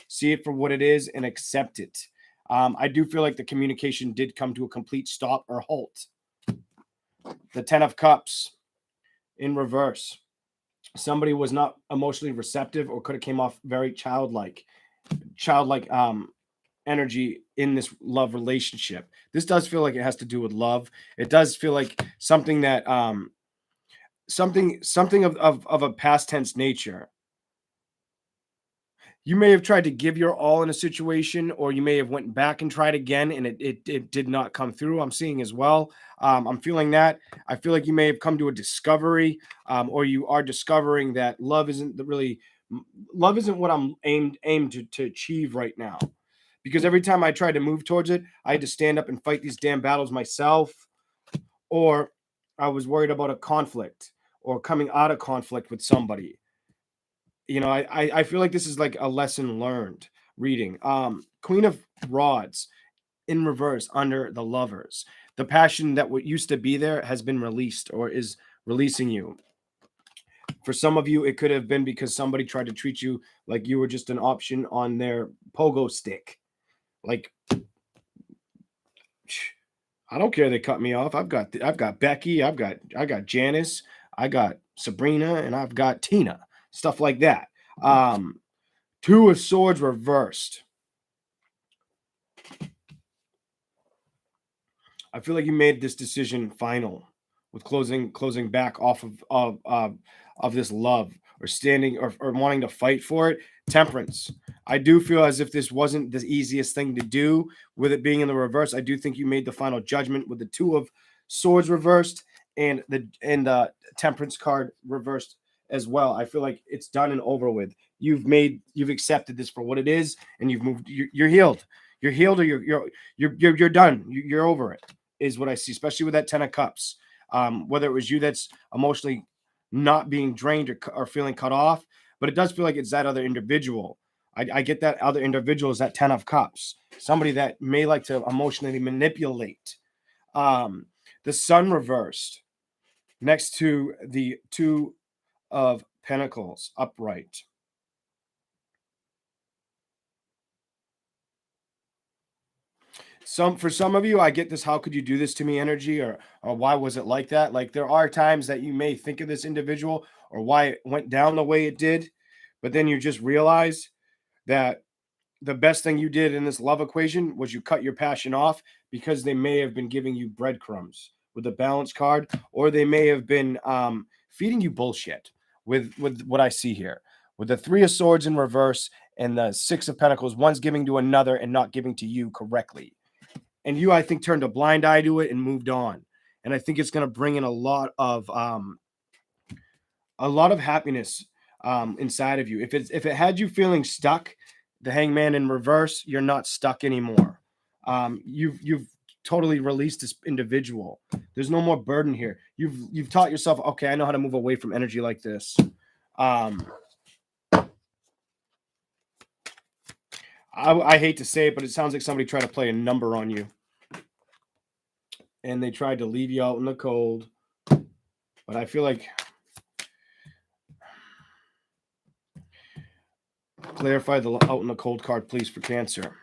See it for what it is and accept it. I do feel like the communication did come to a complete stop or halt. The Ten of Cups in reverse. Somebody was not emotionally receptive or could have came off very childlike energy in this love relationship. This does feel like it has to do with love. It does feel like something that something of a past tense nature. You may have tried to give your all in a situation, or you may have went back and tried again and it did not come through. I'm seeing as well. I'm feeling that. I feel like you may have come to a discovery, or you are discovering that love isn't what I'm aimed to achieve right now. Because every time I tried to move towards it, I had to stand up and fight these damn battles myself, or I was worried about a conflict or coming out of conflict with somebody. You know, I feel like this is like a lesson learned reading. Queen of Rods in reverse under the Lovers. The passion that what used to be there has been released or is releasing you. For some of you, it could have been because somebody tried to treat you like you were just an option on their pogo stick. Like, I don't care they cut me off. I've got Becky, I got Janice, I got Sabrina, and I've got Tina. Stuff like that. Two of Swords reversed. I feel like you made this decision final with closing back off of this love or standing or wanting to fight for it. Temperance. I do feel as if this wasn't the easiest thing to do with it being in the reverse. I do think you made the final judgment with the Two of Swords reversed and the Temperance card reversed as well. I feel like it's done and over with. You've accepted this for what it is, and you've moved. You're healed. You're healed, or you're done. You're over it. Is what I see, especially with that Ten of Cups. Whether it was you that's emotionally not being drained or feeling cut off, but it does feel like it's that other individual. I get that other individual is that Ten of Cups, somebody that may like to emotionally manipulate. The Sun reversed next to the Two of Pentacles upright. For some of you, I get this, how could you do this to me energy, or why was it like that? Like, there are times that you may think of this individual or why it went down the way it did, but then you just realize that the best thing you did in this love equation was you cut your passion off, because they may have been giving you breadcrumbs with the balance card, or they may have been feeding you bullshit with what I see here. With the Three of Swords in reverse and the Six of Pentacles, one's giving to another and not giving to you correctly. And you, I think, turned a blind eye to it and moved on. And I think it's going to bring in a lot of happiness inside of you. If it had you feeling stuck, the Hangman in reverse, you're not stuck anymore. You've totally released this individual. There's no more burden here. You've taught yourself, okay, I know how to move away from energy like this. I hate to say it, but it sounds like somebody tried to play a number on you. And they tried to leave you out in the cold. But I feel like, clarify the out in the cold card, please, for Cancer.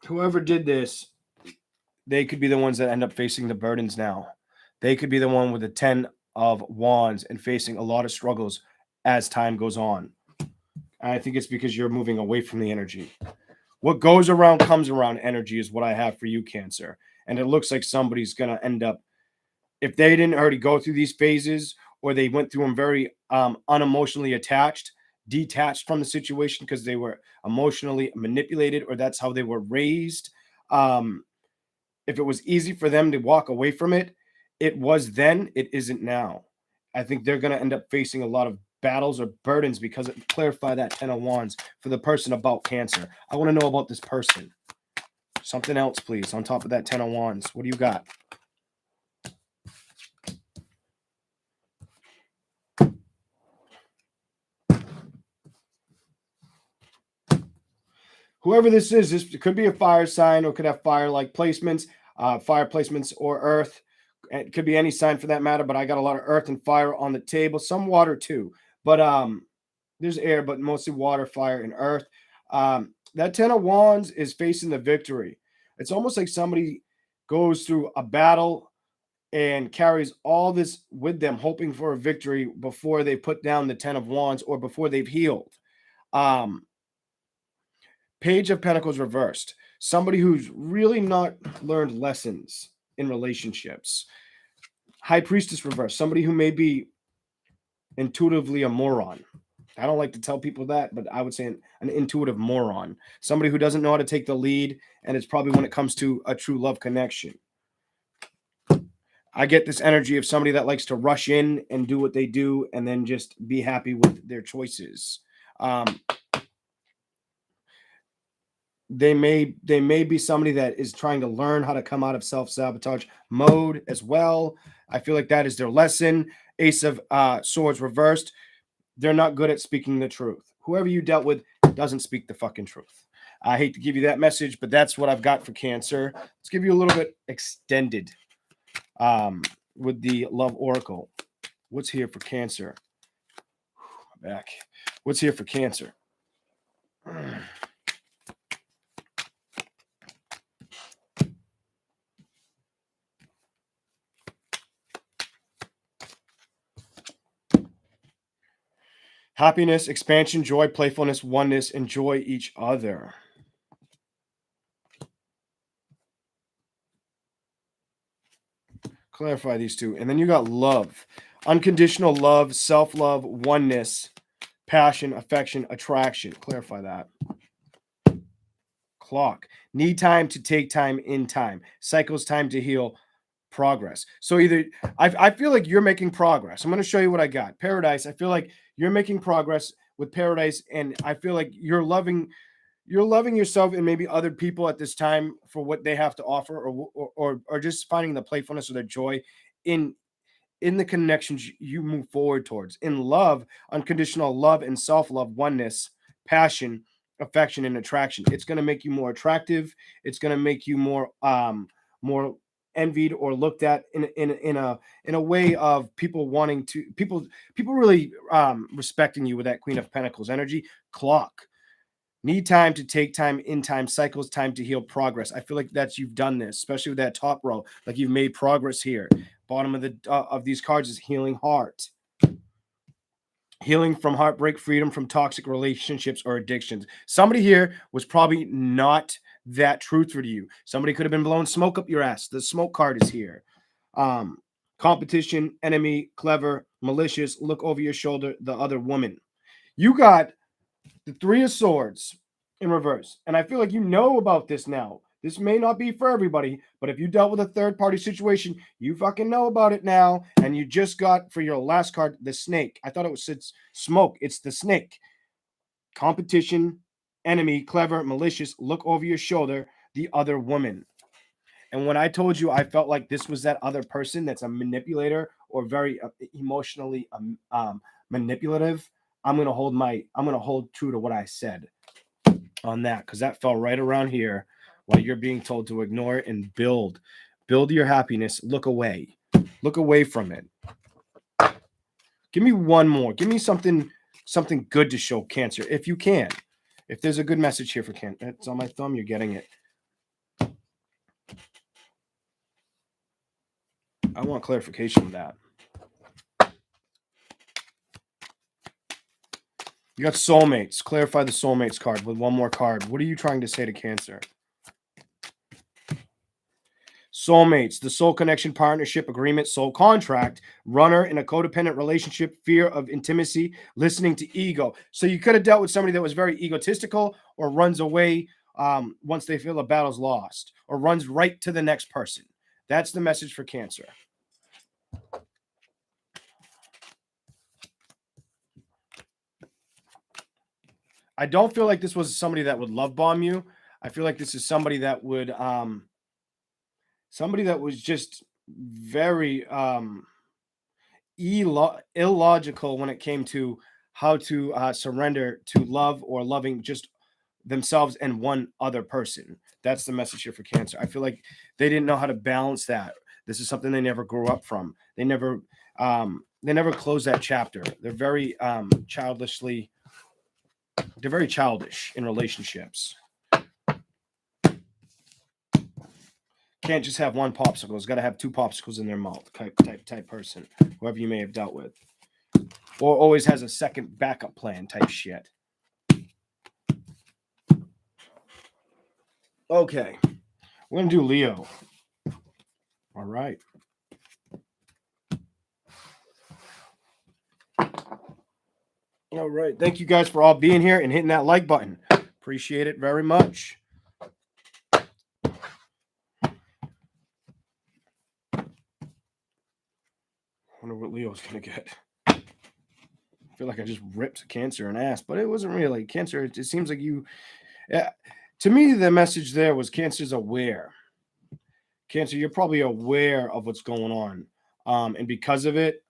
Whoever did this, they could be the ones that end up facing the burdens now. They could be the one with the 10 of Wands and facing a lot of struggles as time goes on. And I think it's because you're moving away from the energy. What goes around comes around energy is what I have for you, Cancer. And it looks like somebody's going to end up, if they didn't already go through these phases or they went through them very unemotionally attached, detached from the situation because they were emotionally manipulated or that's how they were raised. If it was easy for them to walk away from it, it was then, it isn't now. I think they're going to end up facing a lot of battles or burdens because it clarify that 10 of Wands for the person about Cancer. I want to know about this person. Something else, please, on top of that 10 of Wands. What do you got? Whoever this is, this could be a fire sign or could have fire-like placements, fire placements or earth. It could be any sign for that matter, but I got a lot of earth and fire on the table. Some water too, but there's air, but mostly water, fire, and earth. That 10 of Wands is facing the victory. It's almost like somebody goes through a battle and carries all this with them, hoping for a victory before they put down the 10 of Wands or before they've healed. Page of Pentacles reversed. Somebody who's really not learned lessons in relationships. High Priestess reversed. Somebody who may be intuitively a moron. I don't like to tell people that, but I would say an intuitive moron. Somebody who doesn't know how to take the lead, and it's probably when it comes to a true love connection. I get this energy of somebody that likes to rush in and do what they do and then just be happy with their choices. They may be somebody that is trying to learn how to come out of self-sabotage mode as well. I feel like that is their lesson. Ace of Swords reversed. They're not good at speaking the truth. Whoever you dealt with doesn't speak the fucking truth. I hate to give you that message, but that's what I've got for Cancer. Let's give you a little bit extended with the Love Oracle. What's here for Cancer? My back. What's here for Cancer? Happiness, expansion, joy, playfulness, oneness, enjoy each other. Clarify these two. And then you got love. Unconditional love, self-love, oneness, passion, affection, attraction. Clarify that. Clock. Need time to take time in time. Cycles time to heal. Progress. So either I feel like you're making progress. I'm going to show you what I got. Paradise. I feel like you're making progress with Paradise, and I feel like you're loving yourself and maybe other people at this time for what they have to offer, or just finding the playfulness or the joy in the connections you move forward towards. In love, unconditional love and self-love, oneness, passion, affection, and attraction. It's going to make you more attractive. It's going to make you more more envied or looked at in a way of people wanting to people really respecting you with that Queen of Pentacles energy. Clock. Need time to take time in time. Cycles time to heal. Progress. I feel like you've done this, especially with that top row. Like you've made progress here. Bottom of the of these cards is healing heart. Healing from heartbreak, freedom from toxic relationships or addictions. Somebody here was probably not that truthful to you. Somebody could have been blowing smoke up your ass. The smoke card is here. Competition, enemy, clever, malicious, look over your shoulder, the other woman. You got the Three of Swords in reverse. And I feel like you know about this now. This may not be for everybody, but if you dealt with a third-party situation, you fucking know about it now. And you just got, for your last card, the snake. I thought it was smoke. It's the snake. Competition, enemy, clever, malicious, look over your shoulder, the other woman. And when I told you I felt like this was that other person that's a manipulator or very emotionally manipulative, I'm going to hold true to what I said on that, because that fell right around here while you're being told to ignore it and build your happiness. Look away from it. Give me one more. Give me something good to show Cancer if you can. If there's a good message here for Cancer, it's on my thumb. You're getting it. I want clarification of that. You got soulmates. Clarify the soulmates card with one more card. What are you trying to say to Cancer? Soulmates, the soul connection, partnership, agreement, soul contract, runner in a codependent relationship, fear of intimacy, listening to ego. So you could have dealt with somebody that was very egotistical or runs away once they feel the battle's lost, or runs right to the next person. That's the message for Cancer. I don't feel like this was somebody that would love bomb you. I feel like this is somebody that would somebody that was just very illogical when it came to how to surrender to love or loving just themselves and one other person. That's the message here for Cancer. I feel like they didn't know how to balance that. This is something they never grew up from. They never closed that chapter. They're very they're very childish in relationships. Can't just have one popsicle. It's got to have two popsicles in their mouth type person, whoever you may have dealt with. Or always has a second backup plan type shit. Okay. We're going to do Leo. All right. All right. Thank you guys for all being here and hitting that like button. Appreciate it very much. I wonder what Leo's going to get. I feel like I just ripped Cancer an ass, but it wasn't really. Cancer, it seems like you... to me, the message there was Cancer's aware. Cancer, you're probably aware of what's going on. And because of it,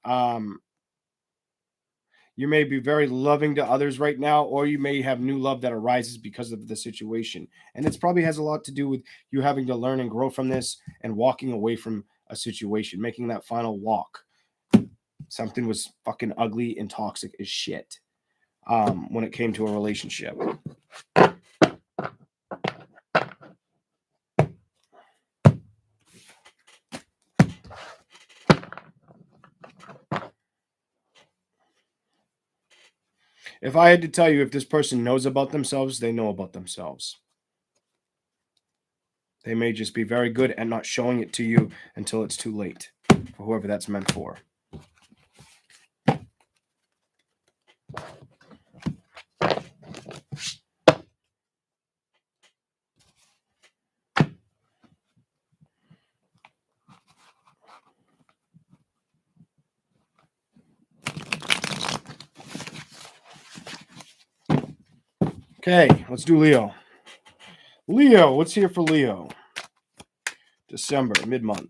you may be very loving to others right now, or you may have new love that arises because of the situation. And it probably has a lot to do with you having to learn and grow from this and walking away from a situation, making that final walk. Something was fucking ugly and toxic as shit when it came to a relationship. If I had to tell you if this person knows about themselves, they know about themselves. They may just be very good at not showing it to you until it's too late, for whoever that's meant for. Okay, let's do Leo. Leo, what's here for Leo? December, mid-month.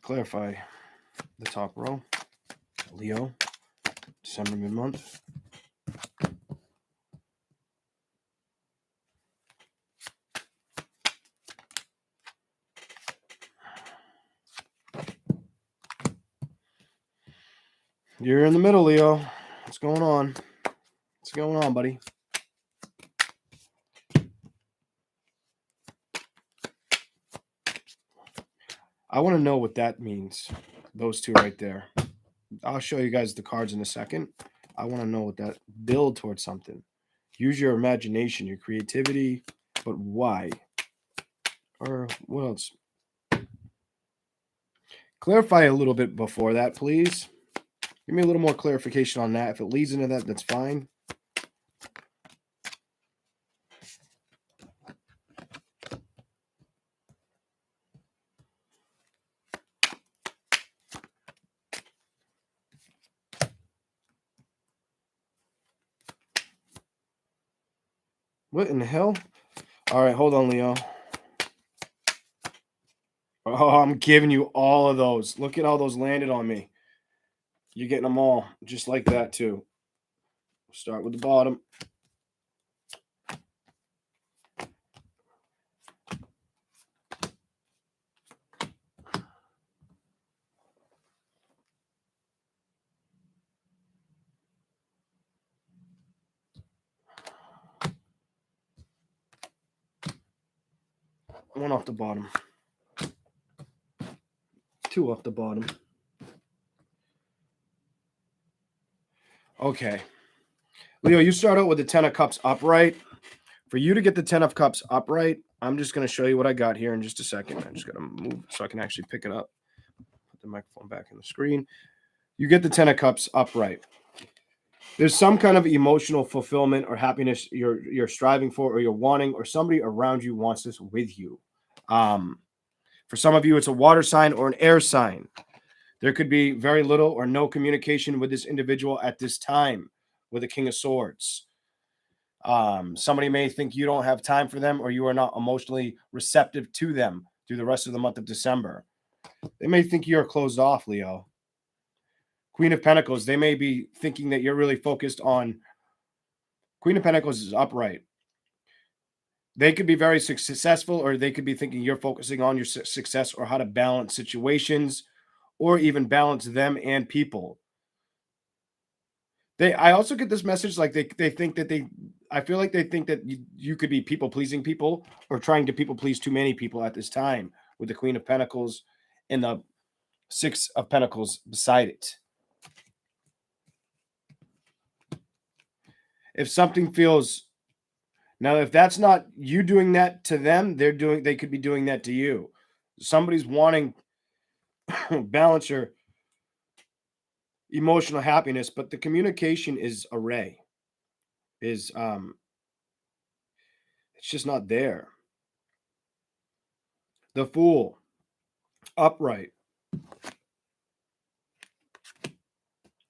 Clarify the top row. Leo, December, mid-month. You're in the middle, Leo. What's going on? What's going on, buddy? I want to know what that means. Those two right there. I'll show you guys the cards in a second. I want to know what that... Build towards something. Use your imagination, your creativity. But why? Or what else? Clarify a little bit before that, please. Give me a little more clarification on that. If it leads into that, that's fine. What in the hell? All right, hold on, Leo. Oh, I'm giving you all of those. Look at how those landed on me. You're getting them all just like that, too. Start with the bottom. One off the bottom. Two off the bottom. Okay. Leo, you start out with the 10 of Cups upright. For you to get the 10 of Cups upright, I'm just going to show you what I got here in just a second. I'm just going to move so I can actually pick it up. Put the microphone back in the screen. You get the 10 of Cups upright. There's some kind of emotional fulfillment or happiness you're striving for, or you're wanting, or somebody around you wants this with you. For some of you, it's a water sign or an air sign. There could be very little or no communication with this individual at this time with the King of Swords. Somebody may think you don't have time for them, or you are not emotionally receptive to them through the rest of the month of December. They may think you're closed off, Leo. Queen of Pentacles, they may be thinking that you're really focused on. Queen of Pentacles is upright. They could be very successful, or they could be thinking you're focusing on your success or how to balance situations, or even balance them and people. I also get this message like they think that I feel like they think that you could be people pleasing people, or trying to people please too many people at this time with the Queen of Pentacles and the 6 of Pentacles beside it. If something feels, now if that's not you doing that to them, they could be doing that to you. Somebody's wanting balance your emotional happiness, but the communication is array. It's just not there. The Fool, upright.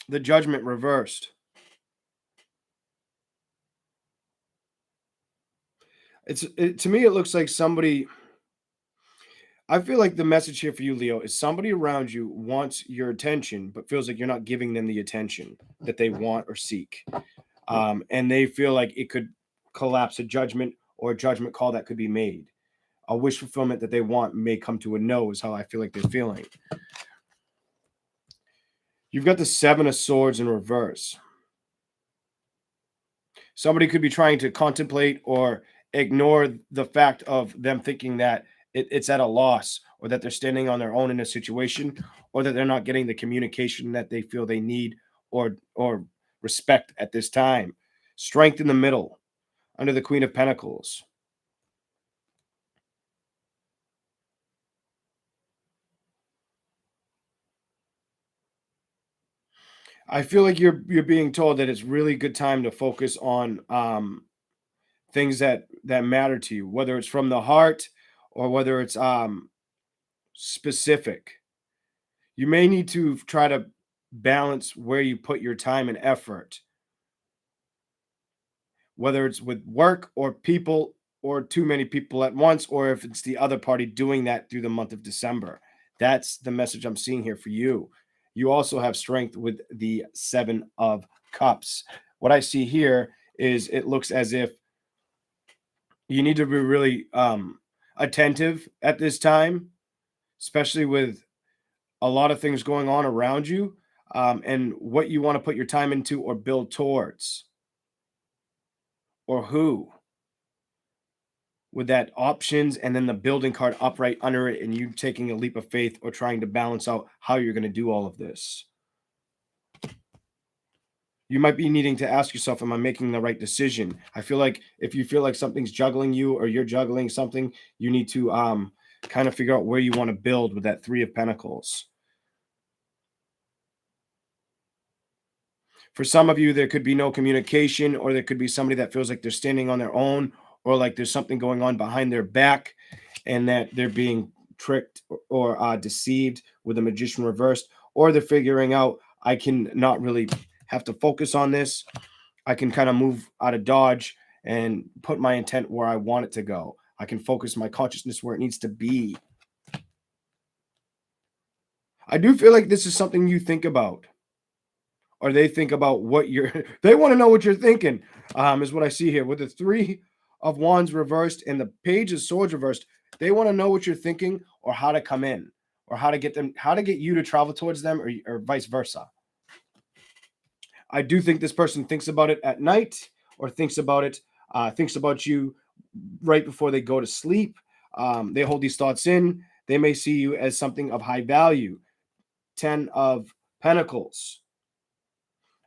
The Judgment reversed. To me, it looks like somebody. I feel like the message here for you, Leo, is somebody around you wants your attention, but feels like you're not giving them the attention that they want or seek. And they feel like it could collapse a judgment or a judgment call that could be made. A wish fulfillment that they want may come to a no, is how I feel like they're feeling. You've got the 7 of Swords in reverse. Somebody could be trying to contemplate or ignore the fact of them thinking that it's at a loss, or that they're standing on their own in a situation, or that they're not getting the communication that they feel they need or respect at this time. Strength in the middle under the Queen of Pentacles. I feel like you're being told that it's really good time to focus on things that matter to you, whether it's from the heart or whether it's specific. You may need to try to balance where you put your time and effort, whether it's with work or people, or too many people at once, or if it's the other party doing that through the month of December. That's the message I'm seeing here for you. You also have strength with the 7 of Cups. What I see here is it looks as if you need to be really attentive at this time, especially with a lot of things going on around you, and what you want to put your time into or build towards, or who, with that options and then the building card upright under it, and you taking a leap of faith or trying to balance out how you're going to do all of this. You might be needing to ask yourself, am I making the right decision? I feel like if you feel like something's juggling you, or you're juggling something, you need to kind of figure out where you want to build with that 3 of Pentacles. For some of you, there could be no communication, or there could be somebody that feels like they're standing on their own, or like there's something going on behind their back, and that they're being tricked or deceived with the Magician reversed, or they're figuring out, I can not really have to focus on this. I can kind of move out of dodge and put my intent where I want it to go. I can focus my consciousness where it needs to be. I do feel like this is something you think about, or they think about what they want to know what you're thinking, is what I see here with the 3 of Wands reversed and the Page of Swords reversed. They want to know what you're thinking, or how to come in, or how to get you to travel towards them, or vice versa. I do think this person thinks about it at night, or thinks about you right before they go to sleep. They hold these thoughts in. They may see you as something of high value. 10 of Pentacles.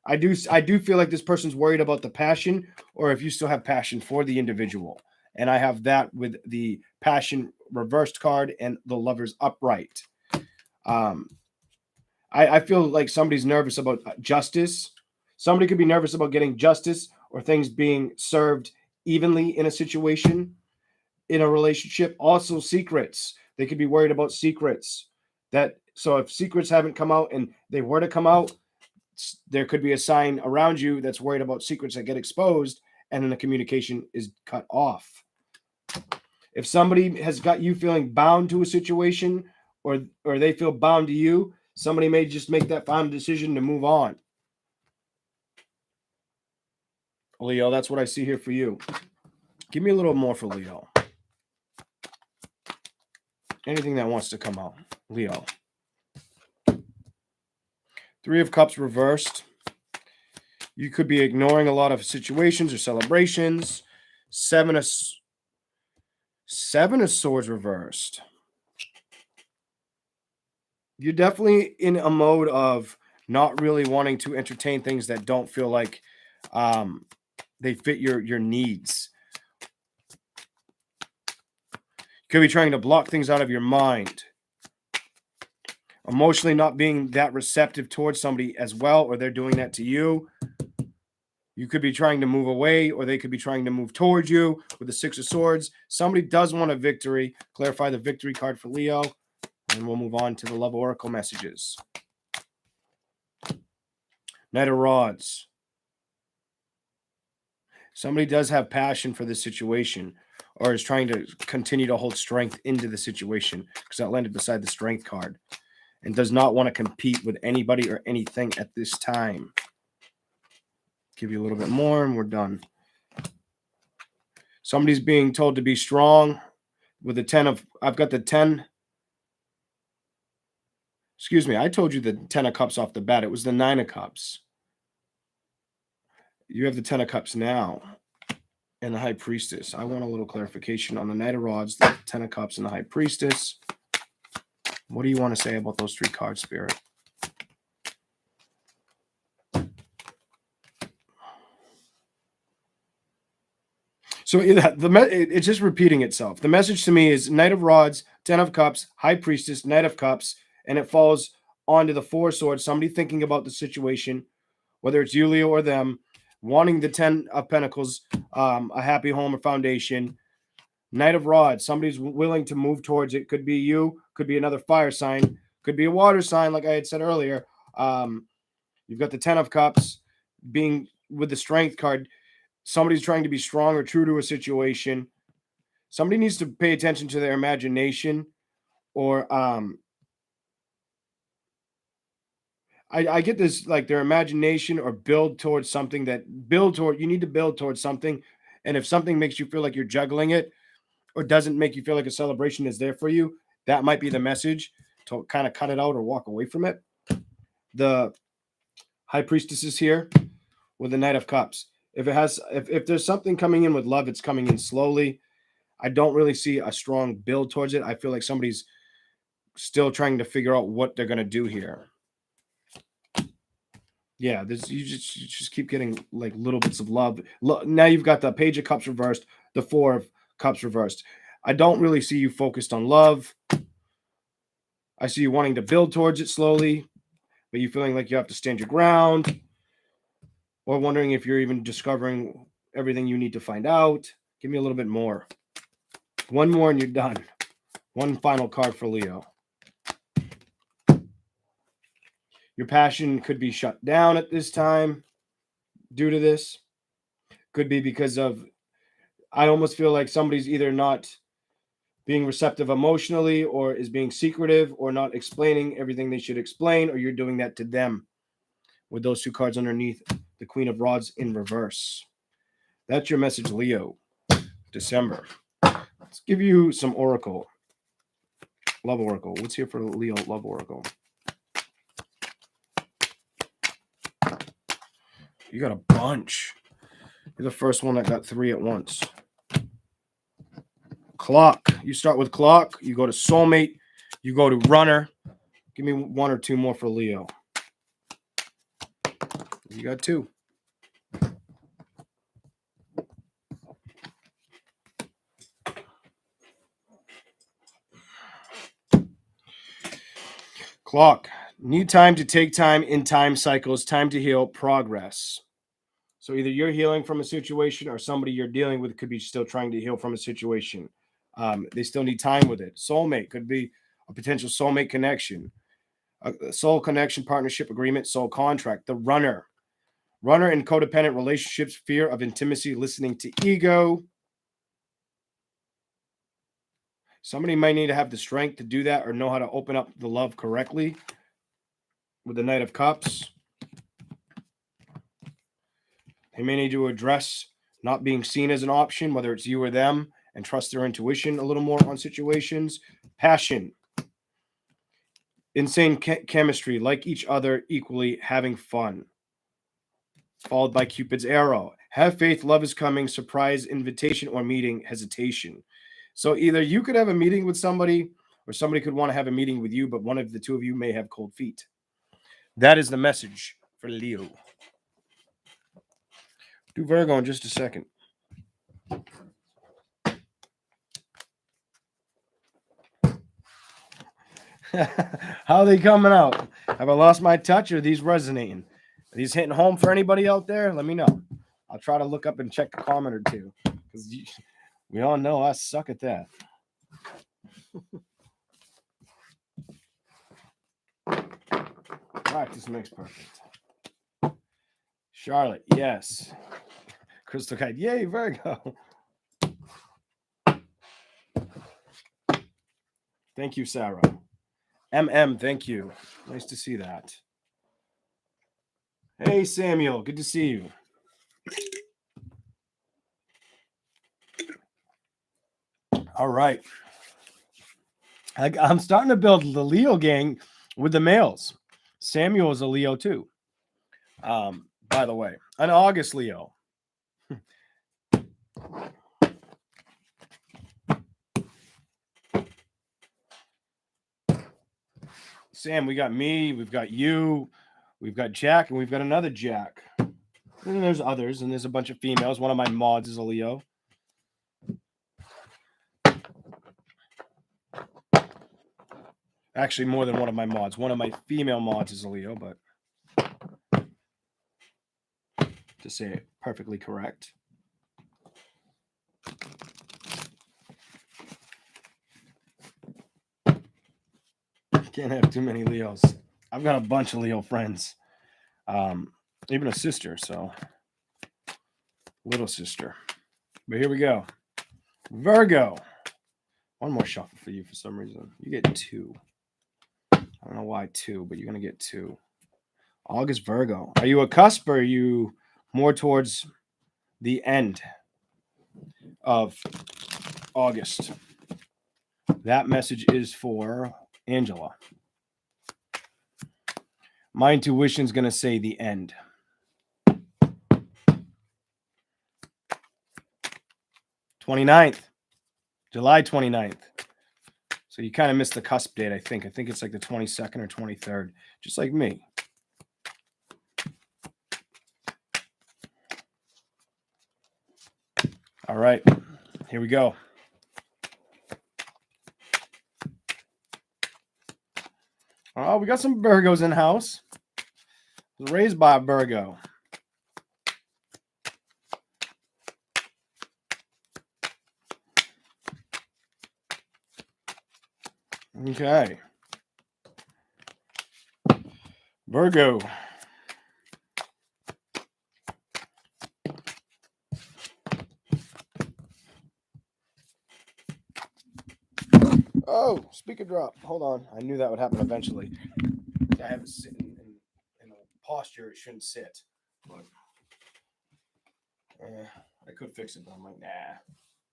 I do feel like this person's worried about the passion, or if you still have passion for the individual. And I have that with the passion reversed card and the Lovers upright. I feel like somebody's nervous about justice. Somebody could be nervous about getting justice or things being served evenly in a situation, in a relationship. Also secrets. They could be worried about secrets. So if secrets haven't come out and they were to come out, there could be a sign around you that's worried about secrets that get exposed, and then the communication is cut off. If somebody has got you feeling bound to a situation, or they feel bound to you, somebody may just make that final decision to move on. Leo, that's what I see here for you. Give me a little more for Leo. Anything that wants to come out. Leo. 3 of Cups reversed. You could be ignoring a lot of situations or celebrations. 7 of Swords reversed. You're definitely in a mode of not really wanting to entertain things that don't feel like they fit your needs. You could be trying to block things out of your mind. Emotionally not being that receptive towards somebody as well, or they're doing that to you. You could be trying to move away, or they could be trying to move towards you with the 6 of Swords. Somebody does want a victory. Clarify the victory card for Leo, and we'll move on to the Love Oracle messages. Knight of Rods. Somebody does have passion for this situation, or is trying to continue to hold strength into the situation, because that landed beside the Strength card, and does not want to compete with anybody or anything at this time. Give you a little bit more and we're done. Somebody's being told to be strong with the 10 of, I've got the 10. Excuse me, I told you the 10 of Cups off the bat. It was the 9 of Cups. You have the 10 of Cups now and the High Priestess. I want a little clarification on the Knight of Rods, the 10 of Cups, and the High Priestess. What do you want to say about those 3 cards, Spirit? So it's just repeating itself. The message to me is Knight of Rods, 10 of Cups, High Priestess, Knight of Cups, and it falls onto the 4 of Swords. Somebody thinking about the situation, whether it's you, Leo, or them, wanting the 10 of Pentacles, a happy home or foundation. Knight of Rods, somebody's willing to move towards it. Could be you, could be another fire sign, could be a water sign, like I had said earlier. You've got the 10 of Cups being with the Strength card. Somebody's trying to be strong or true to a situation. Somebody needs to pay attention to their imagination, or I get this, like their imagination, or build towards something you need to build towards something. And if something makes you feel like you're juggling it, or doesn't make you feel like a celebration is there for you, that might be the message to kind of cut it out or walk away from it. The High Priestess is here with the Knight of Cups. If there's something coming in with love, it's coming in slowly. I don't really see a strong build towards it. I feel like somebody's still trying to figure out what they're going to do here. Yeah, you just keep getting like little bits of love. Now you've got the Page of Cups reversed, the 4 of Cups reversed. I don't really see you focused on love. I see you wanting to build towards it slowly, but you feeling like you have to stand your ground, or wondering if you're even discovering everything you need to find out. Give me a little bit more. One more and you're done. One final card for Leo. Your passion could be shut down at this time due to this. Could be because of, I almost feel like somebody's either not being receptive emotionally, or is being secretive, or not explaining everything they should explain, or you're doing that to them with those 2 cards underneath, the Queen of Rods in reverse. That's your message, Leo. December. Let's give you some Oracle. Love Oracle. What's here for Leo Love Oracle? You got a bunch. You're the first one that got 3 at once. Clock. You start with clock. You go to soulmate. You go to runner. Give me one or two more for Leo. You got two. Clock. Need time to take time in time cycles. Time to heal. Progress. So either you're healing from a situation or somebody you're dealing with could be still trying to heal from a situation. They still need time with it. Soulmate could be a potential soulmate connection. A soul connection, partnership agreement, soul contract. The runner. Runner in codependent relationships, fear of intimacy, listening to ego. Somebody might need to have the strength to do that or know how to open up the love correctly with the Knight of Cups. They may need to address not being seen as an option, whether it's you or them, and trust their intuition a little more on situations. Passion. Insane chemistry, like each other, equally having fun. Followed by Cupid's arrow. Have faith, love is coming, surprise, invitation, or meeting, hesitation. So either you could have a meeting with somebody or somebody could want to have a meeting with you, but one of the two of you may have cold feet. That is the message for Leo. Do Virgo in just a second. How are they coming out? Have I lost my touch or are these resonating? Are these hitting home for anybody out there? Let me know. I'll try to look up and check a comment or two because we all know I suck at that. Practice makes perfect. Charlotte, yes. Crystal Kite, yay, Virgo. Thank you, Sarah. Thank you. Nice to see that. Hey, Samuel, good to see you. All right. I'm starting to build the Leo gang with the males. Samuel is a Leo too. By the way, an August Leo. Sam, we got me, we've got you, we've got Jack, and we've got another Jack. And there's others, and there's a bunch of females. One of my mods is a Leo. Actually, more than one of my mods. One of my female mods is a Leo, but to say it perfectly correct. Can't have too many Leos. I've got a bunch of Leo friends. Even a sister, so little sister. But here we go. Virgo. One more shuffle for you for some reason. You get two. I don't know why two, but you're going to get two. August Virgo. Are you a cusp or are you more towards the end of August? That message is for Angela. My intuition is going to say the end. July 29th. So you kind of missed the cusp date, I think. I think it's like the 22nd or 23rd, just like me. All right, here we go. Oh, we got some Virgos in house. I was raised by a Virgo. Okay. Virgo. Oh, speaker drop. Hold on. I knew that would happen eventually. I have it sitting in a posture it shouldn't sit. But I could fix it, but I'm like, nah.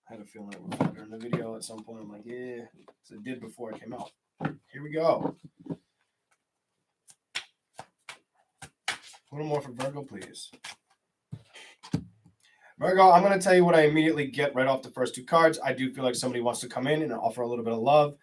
I had a feeling it would flutter in the video at some point. I'm like, yeah. So it did before it came out. Here we go. A little more for Virgo, please. Virgo, I'm going to tell you what I immediately get right off the first 2 cards. I do feel like somebody wants to come in and offer a little bit of love.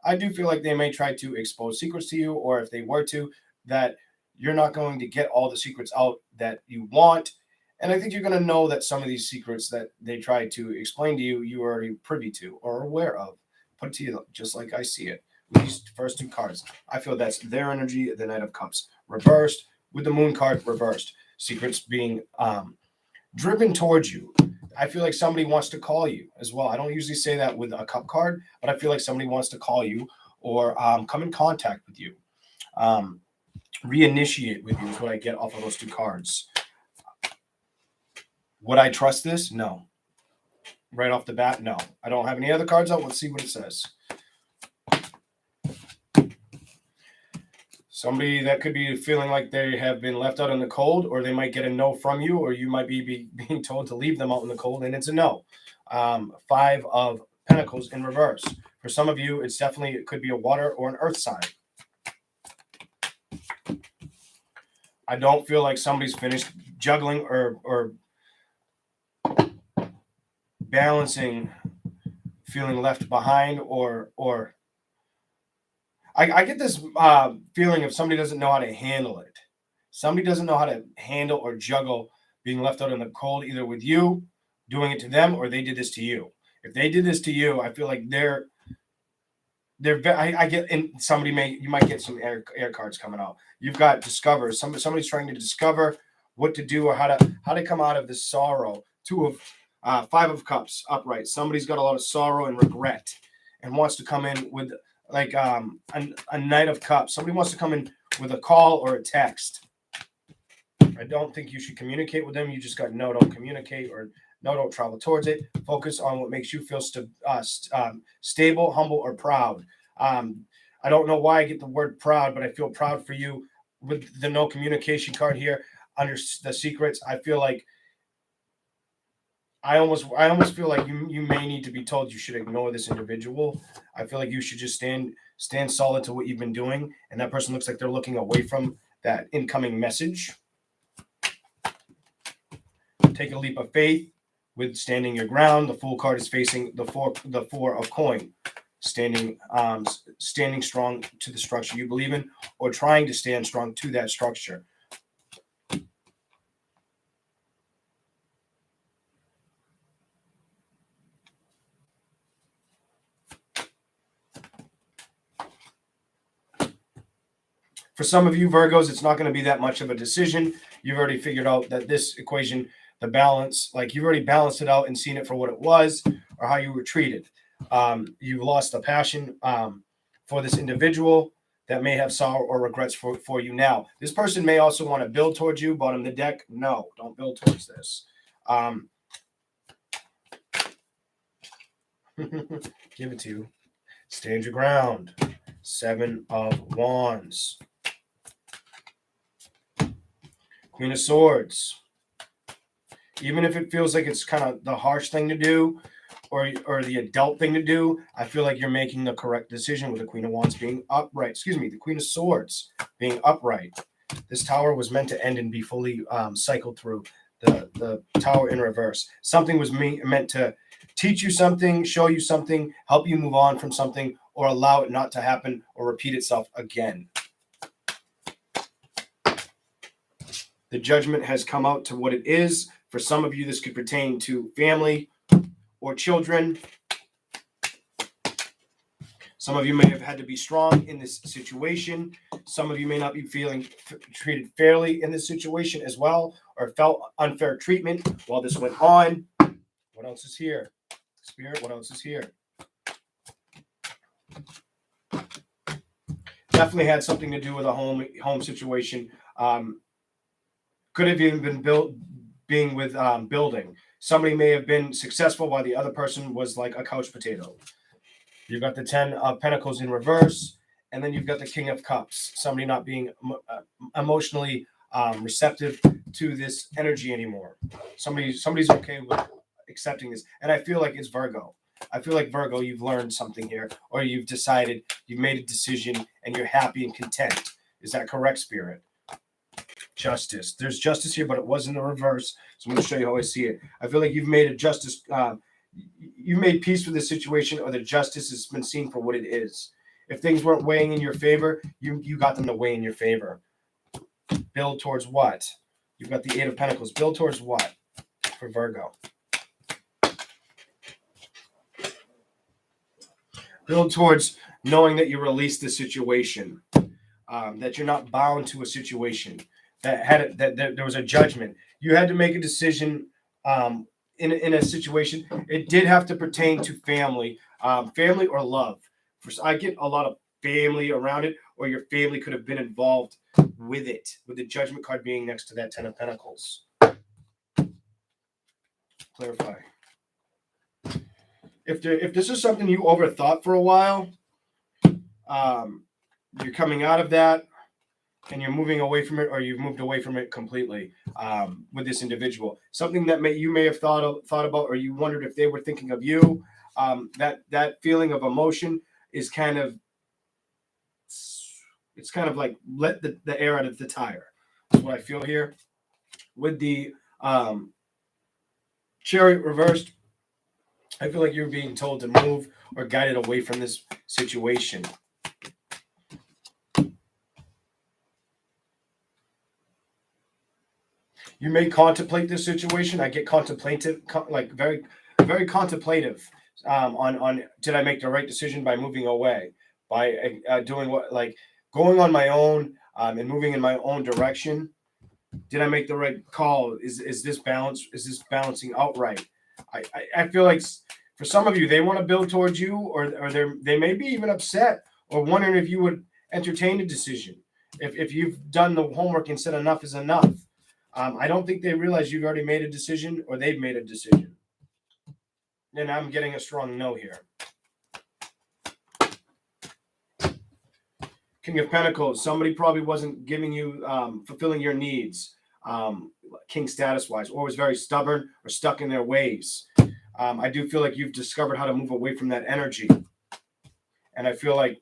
I do feel like they may try to expose secrets to you, or if they were to, that you're not going to get all the secrets out that you want. And I think you're going to know that some of these secrets that they try to explain to you, you are already privy to or aware of. Put it to you just like I see it with these first 2 cards. I feel that's their energy, the Knight of Cups reversed, with the Moon card reversed. Secrets being driven towards you. I feel like somebody wants to call you as well. I don't usually say that with a cup card, but I feel like somebody wants to call you or come in contact with you. Reinitiate with you is what I get off of those 2 cards. Would I trust this? No. Right off the bat, no. I don't have any other cards out. Let's see what it says. Somebody that could be feeling like they have been left out in the cold, or they might get a no from you, or you might be being told to leave them out in the cold, and it's a no. 5 of Pentacles in reverse. For some of you, it could be a water or an earth sign. I don't feel like somebody's finished juggling or balancing, feeling left behind, or I get this feeling if somebody doesn't know how to handle it. Somebody doesn't know how to handle or juggle being left out in the cold, either with you doing it to them, or they did this to you. If they did this to you, I feel like I get in. You might get some air cards coming out. You've got discover. Somebody's trying to discover what to do or how to come out of this sorrow. 5 of Cups upright. Somebody's got a lot of sorrow and regret and wants to come in with like a Knight of Cups. Somebody wants to come in with a call or a text. I don't think you should communicate with them. You just got no, don't communicate, or no, don't travel towards it. Focus on what makes you feel stable, humble, or proud. I don't know why I get the word proud, but I feel proud for you with the no communication card here under the secrets. I feel like I almost feel like you may need to be told you should ignore this individual. I feel like you should just stand solid to what you've been doing, and that person looks like they're looking away from that incoming message. Take a leap of faith with standing your ground. The Fool card is facing the four of coin, standing strong to the structure you believe in, or trying to stand strong to that structure. For some of you Virgos, it's not going to be that much of a decision. You've already figured out that this equation, the balance, like you've already balanced it out and seen it for what it was or how you were treated. You've lost the passion for this individual that may have sorrow or regrets for you now. This person may also want to build towards you. Bottom of the deck, no, don't build towards this. Give it to you. Stand your ground. 7 of Wands. Queen of Swords. Even if it feels like it's kind of the harsh thing to do or the adult thing to do, I feel like you're making the correct decision with the Queen of Wands being upright. Excuse me, the Queen of Swords being upright. This tower was meant to end and be fully cycled through. The tower in reverse. Something was meant to teach you something, show you something, help you move on from something, or allow it not to happen or repeat itself again. The Judgment has come out to what it is. For some of you, this could pertain to family or children. Some of you may have had to be strong in this situation. Some of you may not be feeling treated fairly in this situation as well, or felt unfair treatment while this went on. What else is here? Spirit, what else is here? Definitely had something to do with a home situation. Could have even been being with building. Somebody may have been successful while the other person was like a couch potato. You've got the 10 of Pentacles in reverse, and then you've got the King of Cups. Somebody not being emotionally receptive to this energy anymore. Somebody's okay with accepting this, and I feel like it's Virgo. I feel like Virgo, you've learned something here, or you've decided, you've made a decision, and you're happy and content. Is that correct, Spirit? Justice. There's justice here, but it was in the reverse. So I'm going to show you how I see it. I feel like you've made a justice. You've made peace with the situation, or the justice has been seen for what it is. If things weren't weighing in your favor, you got them to weigh in your favor. Build towards what? You've got the Eight of Pentacles. Build towards what for Virgo? Build towards knowing that you released the situation, that you're not bound to a situation, that there was a judgment. You had to make a decision in a situation. It did have to pertain to family, family or love. I get a lot of family around it, or your family could have been involved with it, with the Judgment card being next to that Ten of Pentacles. Clarify. If this is something you overthought for a while, you're coming out of that and you're moving away from it, or you've moved away from it completely with this individual. Something that you may have thought about, or you wondered if they were thinking of you. That feeling of emotion is kind of like let the air out of the tire. That's what I feel here. With the Chariot reversed, I feel like you're being told to move or guided away from this situation. You may contemplate this situation. I get contemplative, like very, very contemplative on did I make the right decision by moving away, by doing what, like going on my own and moving in my own direction. Did I make the right call? Is this balance? Is this balancing out right? I feel like for some of you, they want to build towards you, or they may be even upset or wondering if you would entertain a decision. If you've done the homework and said enough is enough. I don't think they realize you've already made a decision, or they've made a decision. And I'm getting a strong no here. King of Pentacles, somebody probably wasn't giving you, fulfilling your needs, king status-wise, or was very stubborn or stuck in their ways. I do feel like you've discovered how to move away from that energy. And I feel like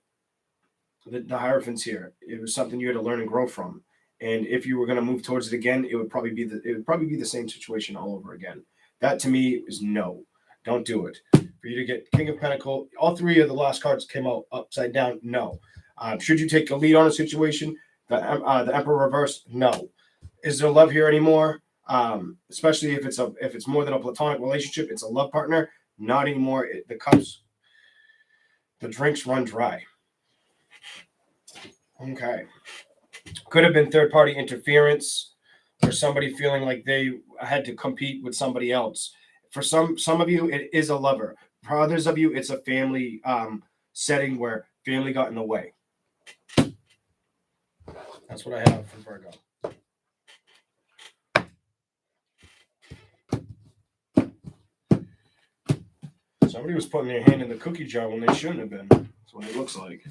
the Hierophants here, it was something you had to learn and grow from. And if you were going to move towards it again, it would probably be the same situation all over again. That to me is no. Don't do it. For you to get King of Pentacles, all three of the last cards came out upside down. No. Should you take the lead on a situation? The Emperor reverse? No. Is there love here anymore? Especially if it's more than a platonic relationship, it's a love partner. Not anymore. The drinks run dry. Okay. Could have been third-party interference, or somebody feeling like they had to compete with somebody else. For some of you, it is a lover. For others of you, it's a family setting where family got in the way. That's what I have for Virgo. Somebody was putting their hand in the cookie jar when they shouldn't have been. That's what it looks like.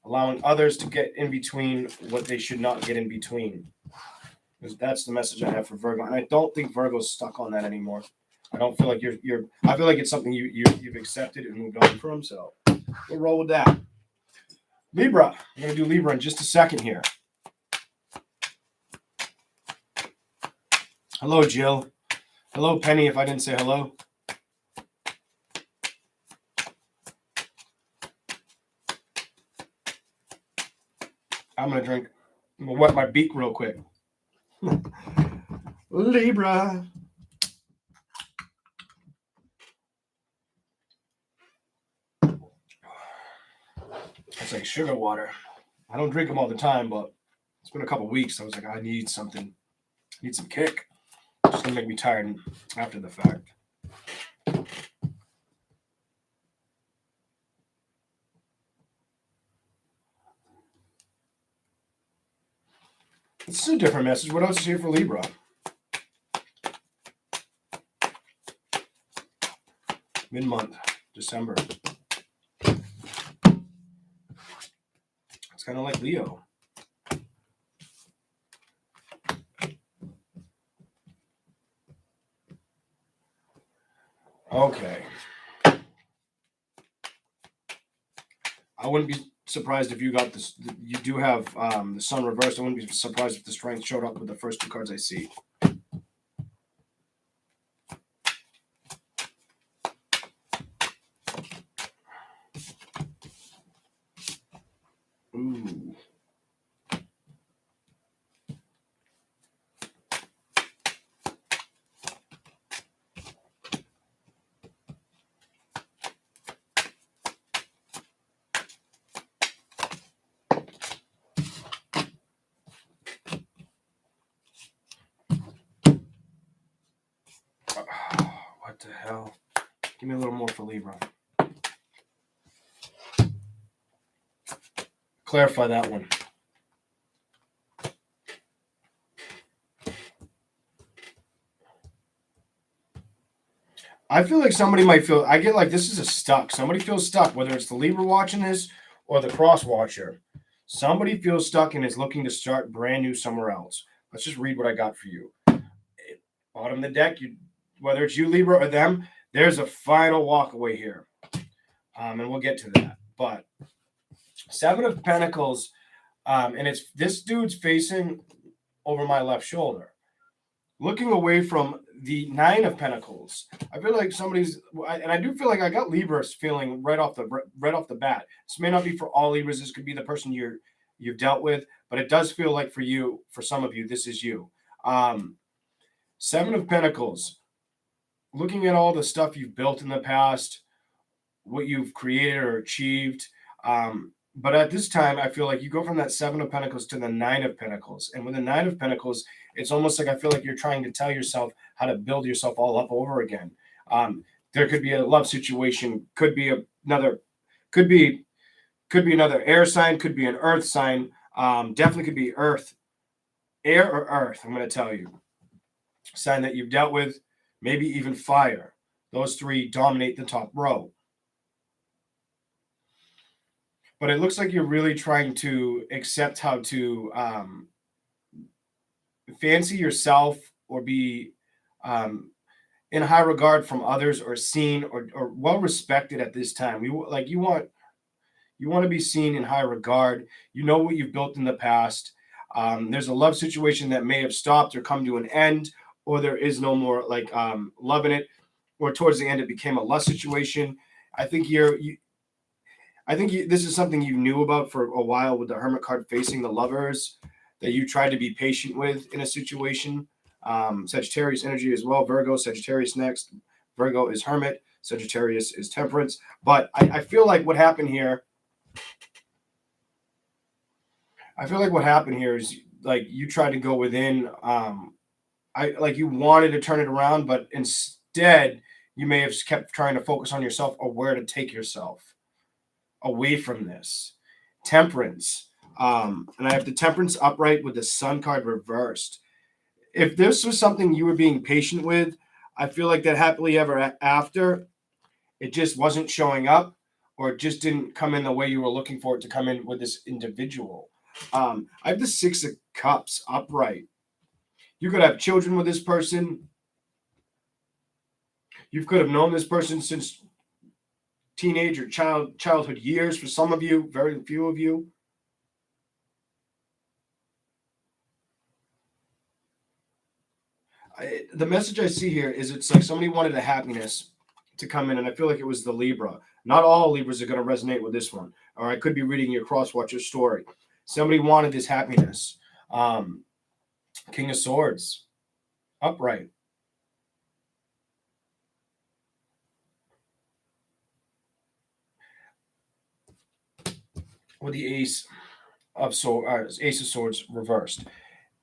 Allowing others to get in between what they should not get in between. Because that's the message I have for Virgo. And I don't think Virgo's stuck on that anymore. I don't feel like I feel like it's something you've accepted and moved on from. So we'll roll with that. Libra. I'm going to do Libra in just a second here. Hello, Jill. Hello, Penny, if I didn't say hello. I'm going to wet my beak real quick. Libra. It's like sugar water. I don't drink them all the time, but it's been a couple weeks. I was like, I need something. I need some kick. It's just going to make me tired after the fact. This is a different message. What else is here for Libra? Mid-month, December. It's kind of like Leo. Okay. I wouldn't be surprised if you got this. You do have the sun reversed. I wouldn't be surprised if the strength showed up with the first two cards I see. Ooh. What the hell? Give me a little more for Libra. Clarify that one. I feel like somebody might feel, I get like this is a stuck. Somebody feels stuck, whether it's the Libra watching this or the cross watcher. Somebody feels stuck and is looking to start brand new somewhere else. Let's just read what I got for you. Bottom of the deck, whether it's you, Libra, or them, there's a final walkaway here. And we'll get to that. But Seven of Pentacles, and it's this dude's facing over my left shoulder. Looking away from the Nine of Pentacles, I feel like somebody's, and I do feel like I got Libras feeling right off the bat. This may not be for all Libras. This could be the person you've dealt with, but it does feel like for you, for some of you, this is you. Seven of Pentacles, looking at all the stuff you've built in the past, what you've created or achieved. But at this time, I feel like you go from that Seven of Pentacles to the Nine of Pentacles. And with the Nine of Pentacles, it's almost like I feel like you're trying to tell yourself how to build yourself all up over again. There could be a love situation, could be another air sign, could be an earth sign. Definitely could be earth, air or earth, I'm going to tell you. Sign that you've dealt with, maybe even fire. Those three dominate the top row. But it looks like you're really trying to accept how to fancy yourself or be in high regard from others or seen or well respected at this time. You want to be seen in high regard. You know what you've built in the past. There's a love situation that may have stopped or come to an end, or there is no more love in it, or towards the end it became a lust situation. I think this is something you knew about for a while with the Hermit card facing the Lovers, that you tried to be patient with in a situation. Sagittarius energy as well. Virgo, Sagittarius next. Virgo is Hermit. Sagittarius is Temperance. But I feel like what happened here. Is like you tried to go within. You wanted to turn it around, but instead you may have kept trying to focus on yourself or where to take yourself away from this. Temperance. And I have the Temperance upright with the Sun card reversed. If this was something you were being patient with, I feel like that happily ever after, it just wasn't showing up, or it just didn't come in the way you were looking for it to come in with this individual. I have the Six of Cups upright. You could have children with this person. You could have known this person since teenage or childhood years for some of you, very few of you. The message I see here is it's like somebody wanted a happiness to come in, and I feel like it was the Libra. Not all Libras are going to resonate with this one, or I could be reading your cross-watcher story. Somebody wanted this happiness. King of Swords, upright. With the Ace of Swords reversed.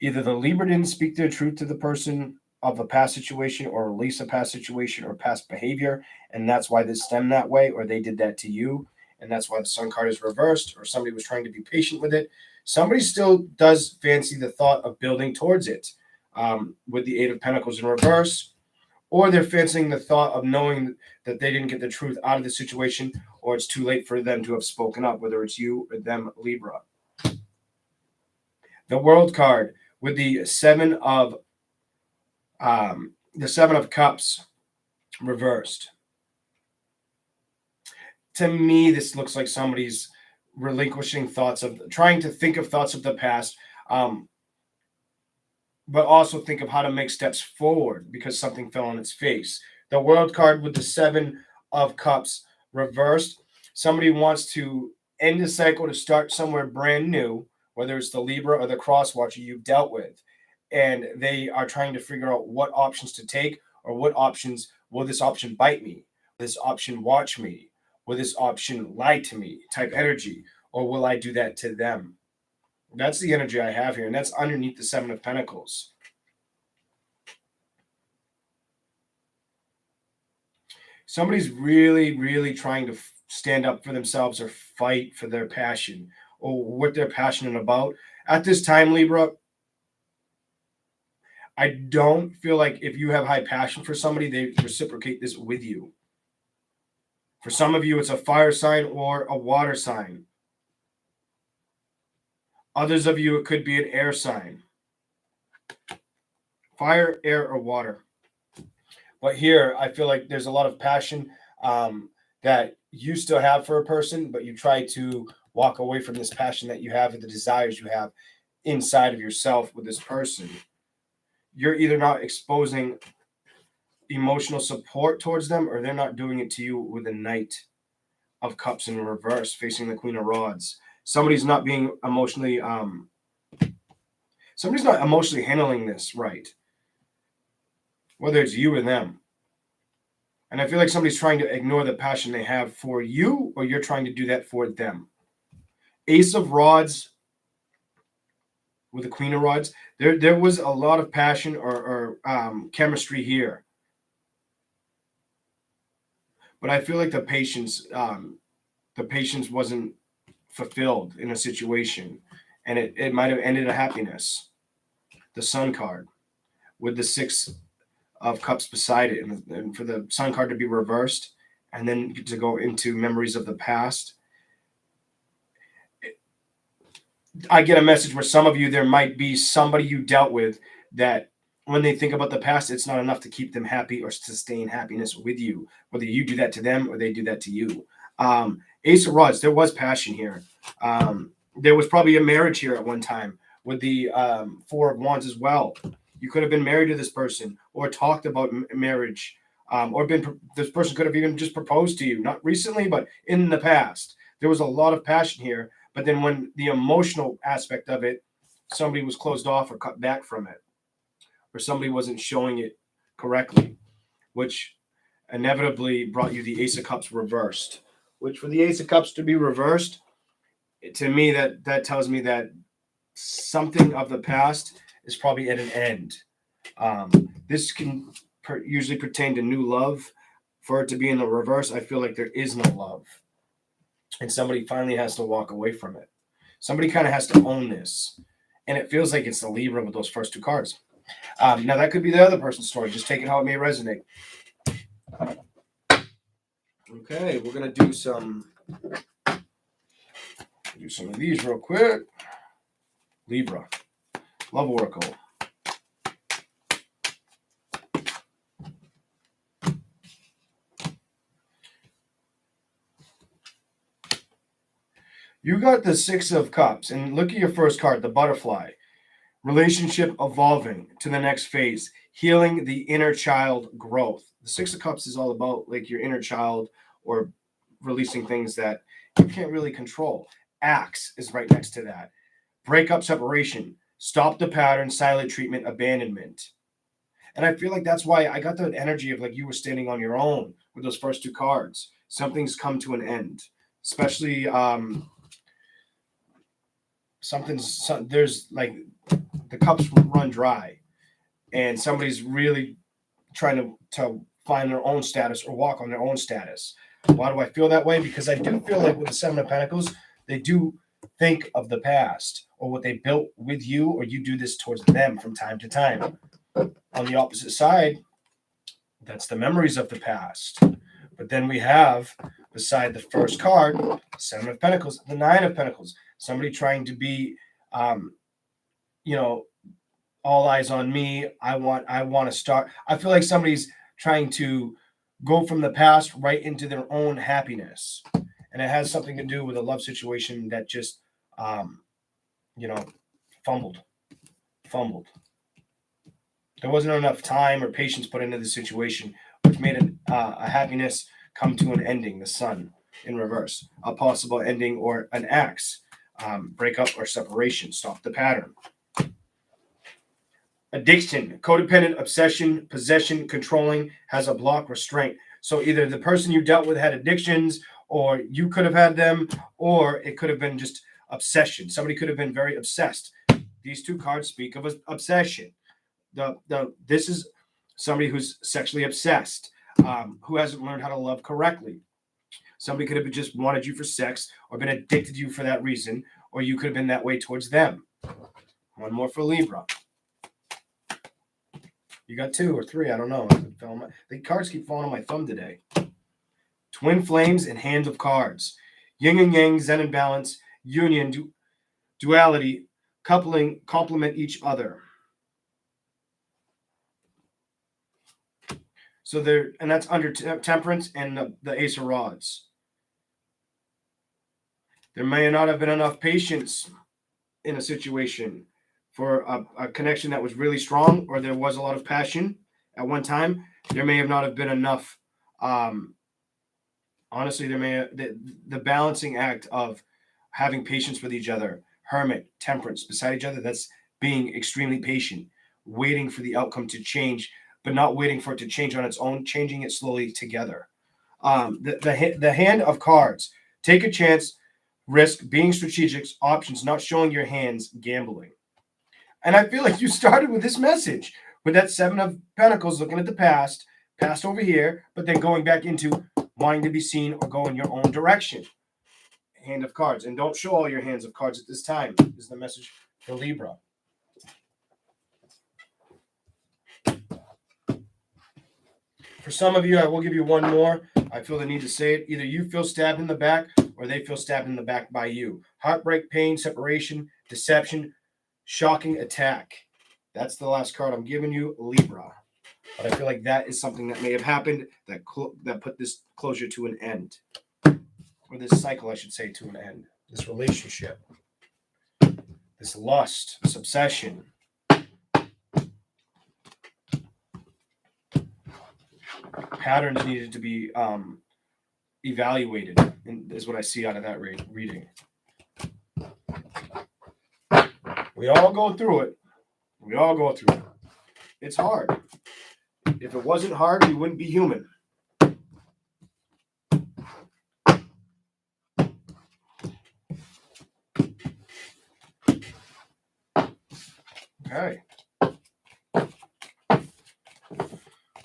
Either the Libra didn't speak their truth to the person of a past situation, or release a past situation or past behavior, and that's why this stemmed that way, or they did that to you, and that's why the Sun card is reversed, or somebody was trying to be patient with it. Somebody still does fancy the thought of building towards it, with the Eight of Pentacles in reverse, or they're fancying the thought of knowing that they didn't get the truth out of the situation, or it's too late for them to have spoken up, whether it's you or them, Libra. The World card with the Seven of Cups reversed. To me, this looks like somebody's relinquishing thoughts of, trying to think of thoughts of the past, but also think of how to make steps forward because something fell on its face. The World card with the 7 of Cups reversed. Somebody wants to end a cycle to start somewhere brand new, whether it's the Libra or the cross-watcher you've dealt with. And they are trying to figure out what options to take, or what options, will this option bite me? Will this option watch me? Will this option lie to me? Type energy. Or will I do that to them? That's the energy I have here, and that's underneath the 7 of Pentacles. Somebody's really, really trying to stand up for themselves or fight for their passion or what they're passionate about. At this time, Libra, I don't feel like if you have high passion for somebody, they reciprocate this with you. For some of you, it's a fire sign or a water sign. Others of you, it could be an air sign. Fire, air, or water. But here, I feel like there's a lot of passion that you still have for a person, but you try to walk away from this passion that you have and the desires you have inside of yourself with this person. You're either not exposing emotional support towards them, or they're not doing it to you with the Knight of Cups in reverse, facing the Queen of Rods. Somebody's not being emotionally, somebody's not emotionally handling this right, whether it's you or them. And I feel like somebody's trying to ignore the passion they have for you, or you're trying to do that for them. Ace of Rods with the Queen of Rods. There was a lot of passion or chemistry here. But I feel like the patience wasn't fulfilled in a situation, and it might have ended a happiness. The Sun card with the 6 of Cups beside it, and for the Sun card to be reversed and then to go into memories of the past. I get a message where some of you, there might be somebody you dealt with that when they think about the past, it's not enough to keep them happy or sustain happiness with you, whether you do that to them or they do that to you. Ace of Rods, there was passion here. There was probably a marriage here at one time with the 4 of Wands as well. You could have been married to this person or talked about marriage, or this person could have even just proposed to you, not recently, but in the past. There was a lot of passion here, but then when the emotional aspect of it, somebody was closed off or cut back from it, or somebody wasn't showing it correctly, which inevitably brought you the Ace of Cups reversed. Which, for the Ace of Cups to be reversed, to me, that tells me that something of the past is probably at an end. This can usually pertain to new love. For it to be in the reverse, I feel like there is no love. And somebody finally has to walk away from it. Somebody kind of has to own this. And it feels like it's the Libra with those first 2 cards. Now, that could be the other person's story. Just take it how it may resonate. Okay, we're going to do some of these real quick. Libra. Love Oracle. You got the 6 of Cups, and look at your first card, the Butterfly. Relationship evolving to the next phase, healing the inner child growth. The 6 of Cups is all about like your inner child or releasing things that you can't really control. Axe is right next to that. Breakup, separation, stop the pattern, silent treatment, abandonment. And I feel like that's why I got that energy of like you were standing on your own with those first 2 cards. Something's come to an end, especially there's like the cups run dry, and somebody's really trying to find their own status or walk on their own status. Why do I feel that way? Because I do feel like with the 7 of Pentacles, they do think of the past or what they built with you, or you do this towards them from time to time. On the opposite side, that's the memories of the past. But then we have, beside the first card, 7 of Pentacles, the 9 of Pentacles. Somebody trying to be, all eyes on me. I want to start. I feel like somebody's trying to go from the past right into their own happiness. And it has something to do with a love situation that just, you know, fumbled. There wasn't enough time or patience put into the situation, which made a happiness come to an ending. The Sun in reverse, a possible ending or an axe, breakup or separation. Stop the pattern. Addiction, codependent, obsession, possession, controlling, has a block, restraint. So either the person you dealt with had addictions, or you could have had them, or it could have been just obsession. Somebody could have been very obsessed. These two cards speak of obsession. This is somebody who's sexually obsessed, who hasn't learned how to love correctly. Somebody could have just wanted you for sex or been addicted to you for that reason, or you could have been that way towards them. One more for Libra. You got 2 or 3, I don't know. The cards keep falling on my thumb today. Twin flames and hand of cards. Yin and yang, zen and balance, union, duality, coupling, complement each other. So there, and that's under temperance and the ace of rods. There may not have been enough patience in a situation for a connection that was really strong, or there was a lot of passion at one time. There may have not have been enough. Honestly, there may the balancing act of having patience with each other, hermit, temperance beside each other. That's being extremely patient, waiting for the outcome to change, but not waiting for it to change on its own, changing it slowly together. The hand of cards. Take a chance, risk, being strategic, options, not showing your hands, gambling. And I feel like you started with this message, with that 7 of Pentacles, looking at the past over here, but then going back into wanting to be seen or go in your own direction. Hand of cards. And don't show all your hands of cards at this time, is the message for Libra. For some of you, I will give you one more. I feel the need to say it. Either you feel stabbed in the back or they feel stabbed in the back by you. Heartbreak, pain, separation, deception, shocking attack. That's the last card I'm giving you, Libra. But I feel like that is something that may have happened that put this closure to an end. Or this cycle, I should say, to an end. This relationship. This lust, this obsession. Patterns needed to be evaluated, is what I see out of that reading. We all go through it. It's hard. If it wasn't hard, we wouldn't be human. Okay.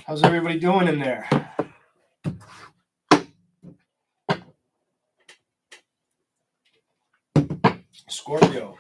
How's everybody doing in there? Scorpio.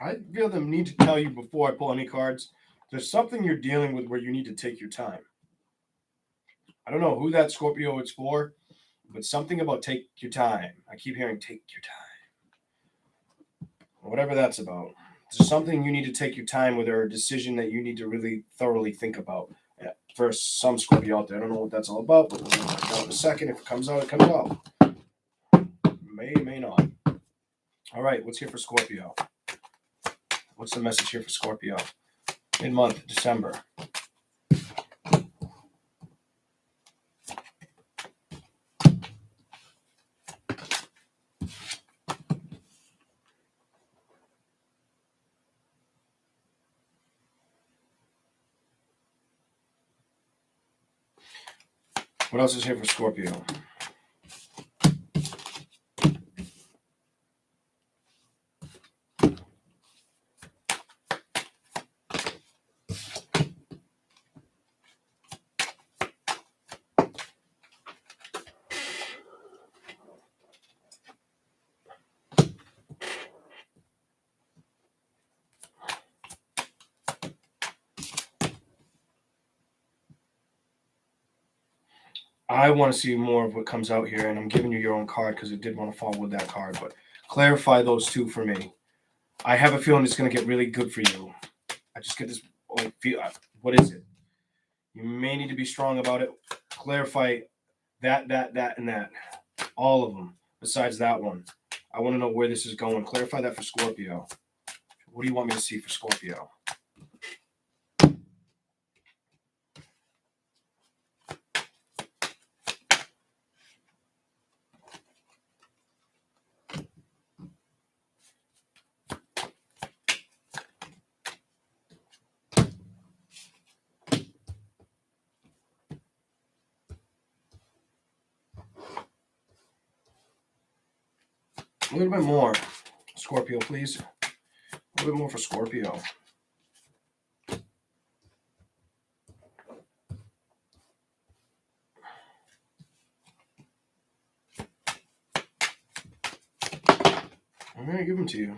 I feel the need to tell you before I pull any cards, there's something you're dealing with where you need to take your time. I don't know who that Scorpio is for, but something about take your time. I keep hearing take your time. Whatever that's about. There's something you need to take your time with, or a decision that you need to really thoroughly think about. For some Scorpio out there, I don't know what that's all about, but we'll find out in a second. If it comes out, it comes out. May not. All right, what's here for Scorpio? What's the message here for Scorpio? Mid-month, December. What else is here for Scorpio? I want to see more of what comes out here, and I'm giving you your own card because it did want to fall with that card, but clarify those two for me. I have a feeling it's going to get really good for you. I just get this, like, feel. What is it? You may need to be strong about it. Clarify that, and that. All of them, besides that one. I want to know where this is going. Clarify that for Scorpio. What do you want me to see for Scorpio? A little bit more, Scorpio, please. A little bit more for Scorpio. I'm going to give them to you.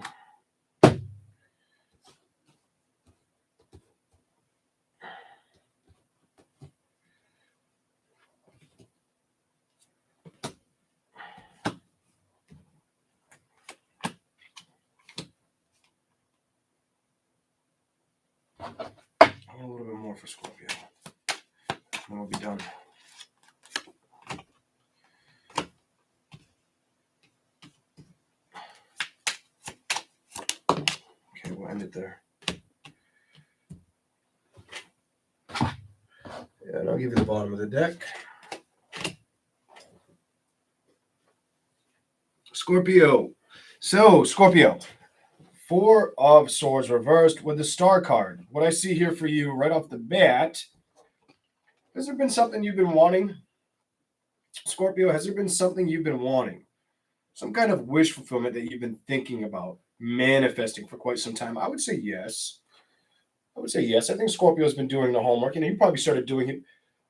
A little bit more for Scorpio. And we'll be done. Okay, we'll end it there. Yeah, and I'll give you the bottom of the deck. Scorpio. So, Scorpio. 4 of Swords reversed with the Star card. What I see here for you right off the bat, has there been something you've been wanting? Scorpio, has there been something you've been wanting? Some kind of wish fulfillment that you've been thinking about, manifesting for quite some time? I would say yes. I think Scorpio has been doing the homework, and he probably started doing it.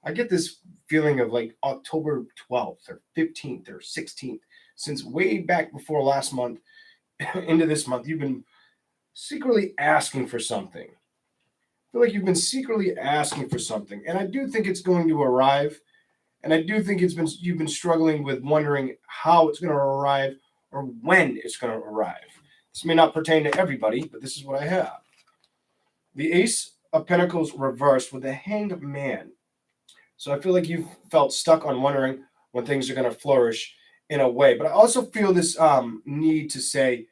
I get this feeling of like October 12th or 15th or 16th, since way back before last month into this month, you've been secretly asking for something. I feel like you've been secretly asking for something, and I do think it's going to arrive. And I do think you've been struggling with wondering how it's going to arrive or when it's going to arrive. This may not pertain to everybody, but this is what I have. The Ace of Pentacles reversed with the Hanged Man. So I feel like you've felt stuck on wondering when things are going to flourish in a way. But I also feel this need to say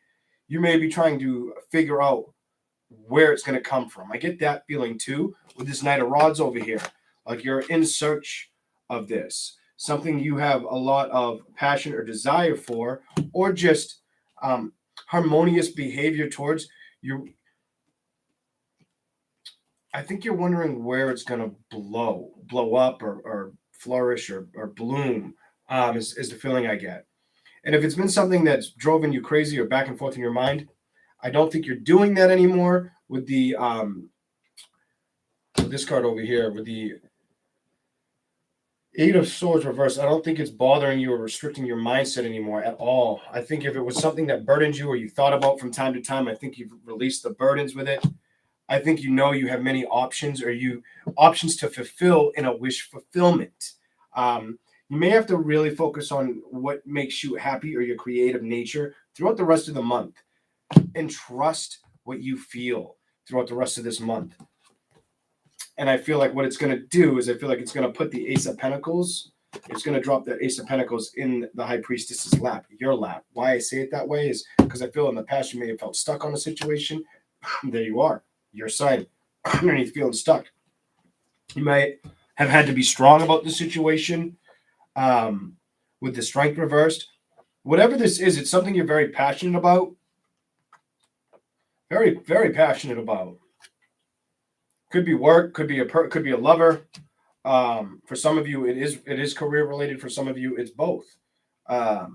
you may be trying to figure out where it's going to come from. I get that feeling too with this Knight of Rods over here. Like you're in search of this. Something you have a lot of passion or desire for, or just harmonious behavior towards. I think you're wondering where it's going to blow up or flourish or bloom is the feeling I get. And if it's been something that's driven you crazy or back and forth in your mind, I don't think you're doing that anymore with the with this card over here, with the Eight of Swords reversed. I don't think it's bothering you or restricting your mindset anymore at all. I think if it was something that burdened you or you thought about from time to time, I think you've released the burdens with it. I think you know you have many options options to fulfill in a wish fulfillment. You may have to really focus on what makes you happy or your creative nature throughout the rest of the month, and trust what you feel throughout the rest of this month. And I feel like what it's going to do is I feel like it's going to put the Ace of Pentacles, it's going to drop the Ace of Pentacles in the High Priestess's lap, your lap. Why I say it that way is because I feel in the past you may have felt stuck on a situation. There you are, your sign, underneath feeling stuck. You might have had to be strong about the situation with the Strength reversed. Whatever this is, it's something you're very passionate about. Very, very passionate about. Could be work, could be a lover. For some of you, it is career related. For some of you, it's both. I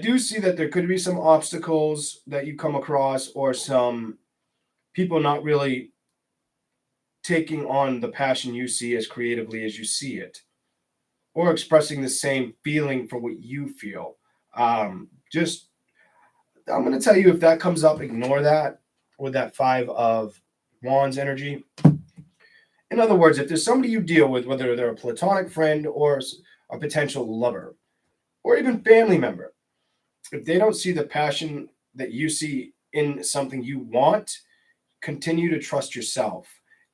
do see that there could be some obstacles that you come across, or some people not really taking on the passion you see as creatively as you see it, or expressing the same feeling for what you feel. I'm going to tell you, if that comes up, ignore that with that 5 of Wands energy. In other words, if there's somebody you deal with, whether they're a platonic friend or a potential lover or even family member, if they don't see the passion that you see in something you want, continue to trust yourself.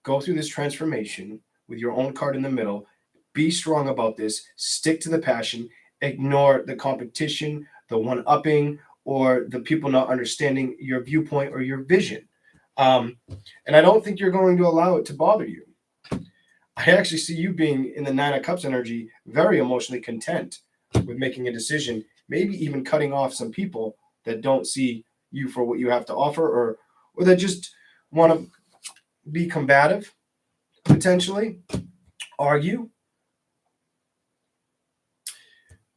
Go through this transformation with your own card in the middle. Be strong about this. Stick to the passion. Ignore the competition, the one upping, or the people not understanding your viewpoint or your vision. And I don't think you're going to allow it to bother you. I actually see you being in the Nine of Cups energy, very emotionally content with making a decision, maybe even cutting off some people that don't see you for what you have to offer, or that just want to be combative, potentially argue.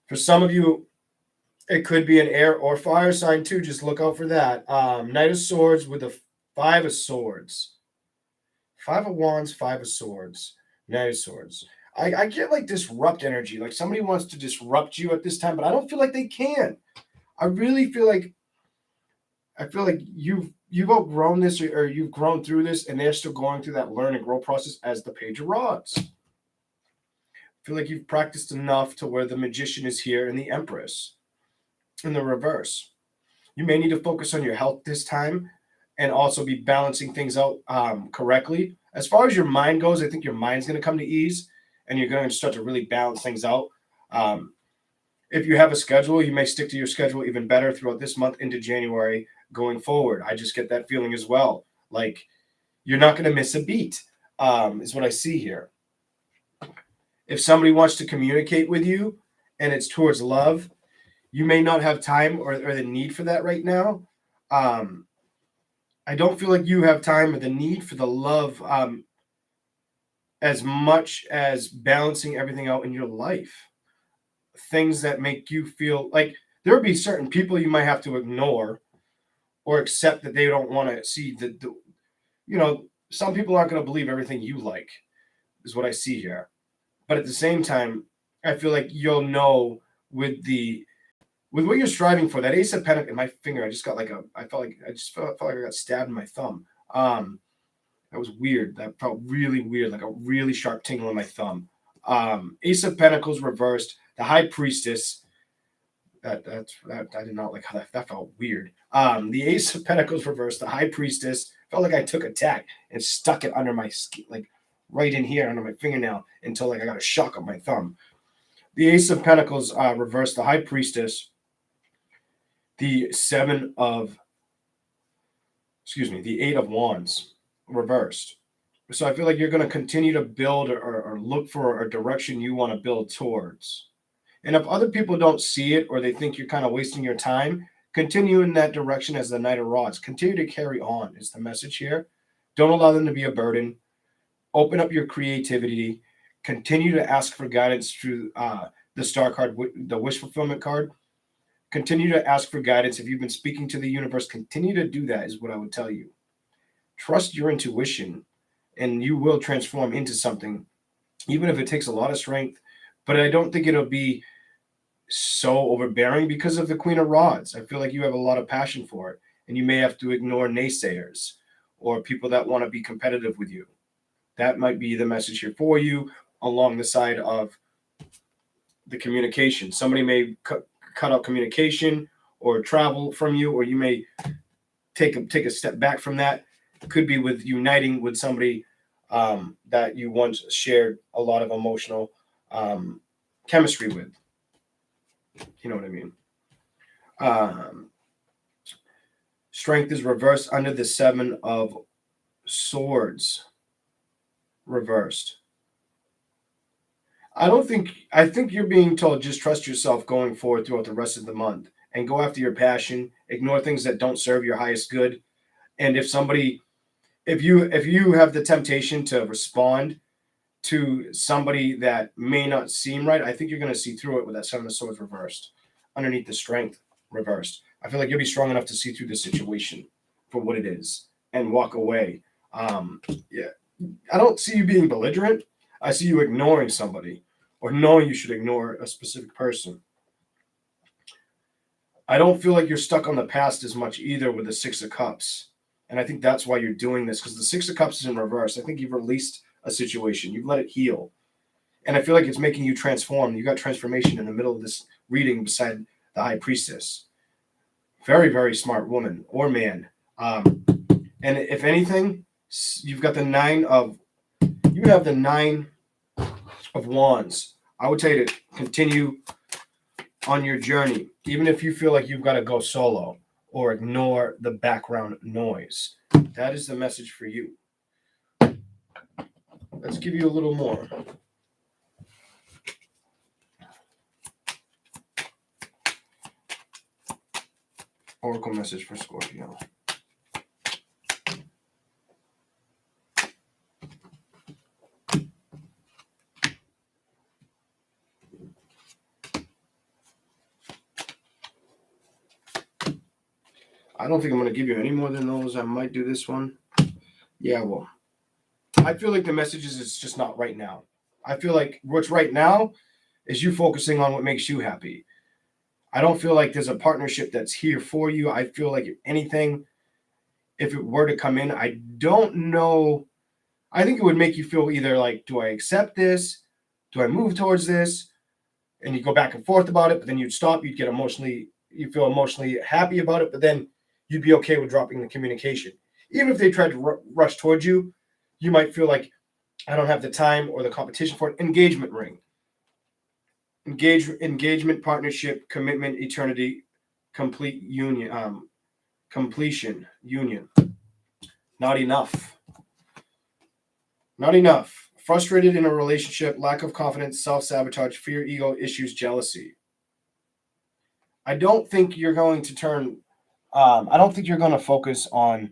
For some of you, it could be an air or fire sign too. Just look out for that. Knight of Swords with a Five of Swords. Five of Wands, Five of Swords, Knight of Swords. I get like disrupt energy. Like somebody wants to disrupt you at this time, but I don't feel like they can. I really feel like you've outgrown this, or you've grown through this, and they're still going through that learn and grow process as the Page of Rods. I feel like you've practiced enough to where the Magician is here and the Empress in the reverse. You may need to focus on your health this time and also be balancing things out correctly. As far as your mind goes, I think your mind's going to come to ease and you're going to start to really balance things out. If you have a schedule, you may stick to your schedule even better throughout this month into January going forward. I just get that feeling as well. Like you're not going to miss a beat, is what I see here. If somebody wants to communicate with you and it's towards love, you may not have time or the need for that right now. I don't feel like you have time or the need for the love as much as balancing everything out in your life. Things that make you feel like there would be certain people you might have to ignore or accept that they don't want to see some people aren't going to believe everything you like, is what I see here. But at the same time, I feel like you'll know with what you're striving for. That Ace of Pentacles in my finger, I felt like I got stabbed in my thumb. That was weird. That felt really weird, like a really sharp tingle in my thumb. Ace of Pentacles reversed, the High Priestess. I did not like how that felt weird. The Ace of Pentacles reversed, the High Priestess. Felt like I took a tack and stuck it under my skin, like right in here under my fingernail, until like I got a shock on my thumb. The Ace of Pentacles reversed, the High Priestess. The Eight of Wands reversed. So I feel like you're going to continue to build or look for a direction you want to build towards. And if other people don't see it or they think you're kind of wasting your time, continue in that direction as the Knight of Rods. Continue to carry on is the message here. Don't allow them to be a burden. Open up your creativity. Continue to ask for guidance through the Star card, the Wish Fulfillment card. Continue to ask for guidance. If you've been speaking to the universe, continue to do that is what I would tell you. Trust your intuition and you will transform into something, even if it takes a lot of strength. But I don't think it'll be so overbearing because of the Queen of Rods. I feel like you have a lot of passion for it, and you may have to ignore naysayers or people that want to be competitive with you. That might be the message here for you along the side of the communication. Somebody may cut out communication or travel from you, or you may take a step back from that. It could be with uniting with somebody that you once shared a lot of emotional chemistry with. You know what I mean? Strength is reversed under the Seven of Swords. Reversed. I think you're being told just trust yourself going forward throughout the rest of the month and go after your passion. Ignore things that don't serve your highest good. And if you have the temptation to respond to somebody that may not seem right, I think you're going to see through it with that Seven of Swords reversed underneath the Strength reversed. I feel like you'll be strong enough to see through the situation for what it is and walk away. Yeah, I don't see you being belligerent. I see you ignoring somebody or knowing you should ignore a specific person. I don't feel like you're stuck on the past as much either with the Six of Cups. And I think that's why you're doing this, because the Six of Cups is in reverse. I think you've released a situation. You've let it heal. And I feel like it's making you transform. You got transformation in the middle of this reading beside the High Priestess. Very, very smart woman or man. And if anything, you've got the you have the 9 of Wands. I would tell you to continue on your journey, even if you feel like you've got to go solo or ignore the background noise. That is the message for you. Let's give you a little more. Oracle message for Scorpio. I don't think I'm going to give you any more than those. I might do this one. Yeah, well, I feel like the message is it's just not right now. I feel like what's right now is you focusing on what makes you happy. I don't feel like there's a partnership that's here for you. I feel like if anything, if it were to come in, I don't know. I think it would make you feel either like, do I accept this? Do I move towards this? And you go back and forth about it, but then you'd stop. You'd get you feel emotionally happy about it, but then you'd be okay with dropping the communication. Even if they tried to rush towards you, you might feel like, I don't have the time or the competition for it. Engagement ring. Engagement, partnership, commitment, eternity, complete union, completion, union. Not enough. Not enough. Frustrated in a relationship, lack of confidence, self-sabotage, fear, ego, issues, jealousy. I don't think you're going to turn, I don't think you're going to focus on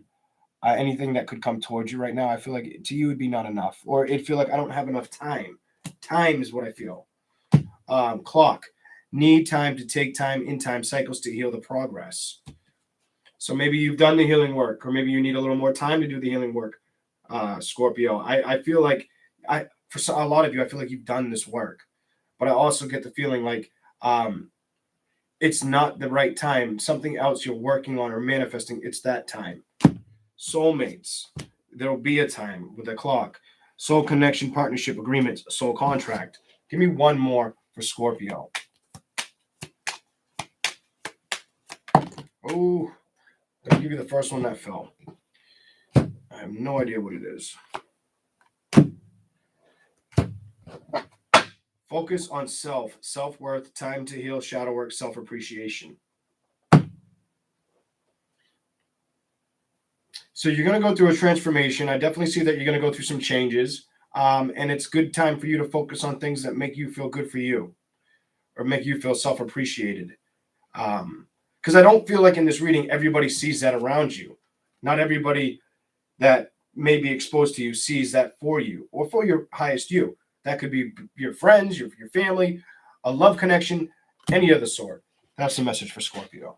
anything that could come towards you right now. I feel like to you would be not enough, or it'd feel like I don't have enough time. Time is what I feel. Clock. Need time to take time in time cycles to heal the progress. So maybe you've done the healing work, or maybe you need a little more time to do the healing work, Scorpio. I feel like for a lot of you, I feel like you've done this work, but I also get the feeling like it's not the right time. Something else you're working on or manifesting, it's that time. Soulmates. There'll be a time with a clock. Soul connection, partnership, agreements, soul contract. Give me one more for Scorpio. Oh, I'll give you the first one that fell. I have no idea what it is. Focus on self, self-worth, time to heal, shadow work, self-appreciation. So you're going to go through a transformation. I definitely see that you're going to go through some changes. And it's good time for you to focus on things that make you feel good for you or make you feel self-appreciated. Because I don't feel like in this reading, everybody sees that around you. Not everybody that may be exposed to you sees that for you or for your highest you. That could be your friends, your family, a love connection, any of the sort. That's the message for Scorpio.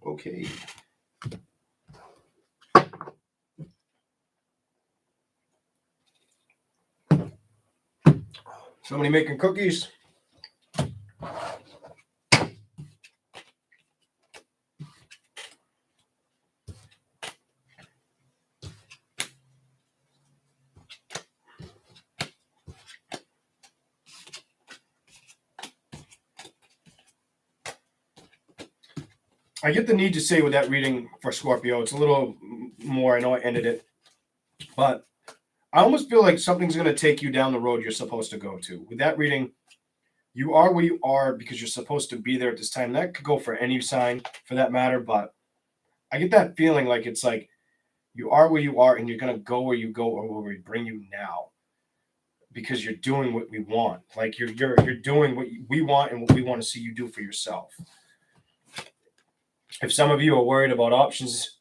Okay. Somebody making cookies? I get the need to say with that reading for Scorpio, it's a little more, I know I ended it, but I almost feel like something's going to take you down the road you're supposed to go to. With that reading, you are where you are because you're supposed to be there at this time. That could go for any sign for that matter, but I get that feeling like it's like you are where you are and you're going to go where you go or where we bring you now because you're doing what we want. Like you're doing what we want and what we want to see you do for yourself. If some of you are worried about options,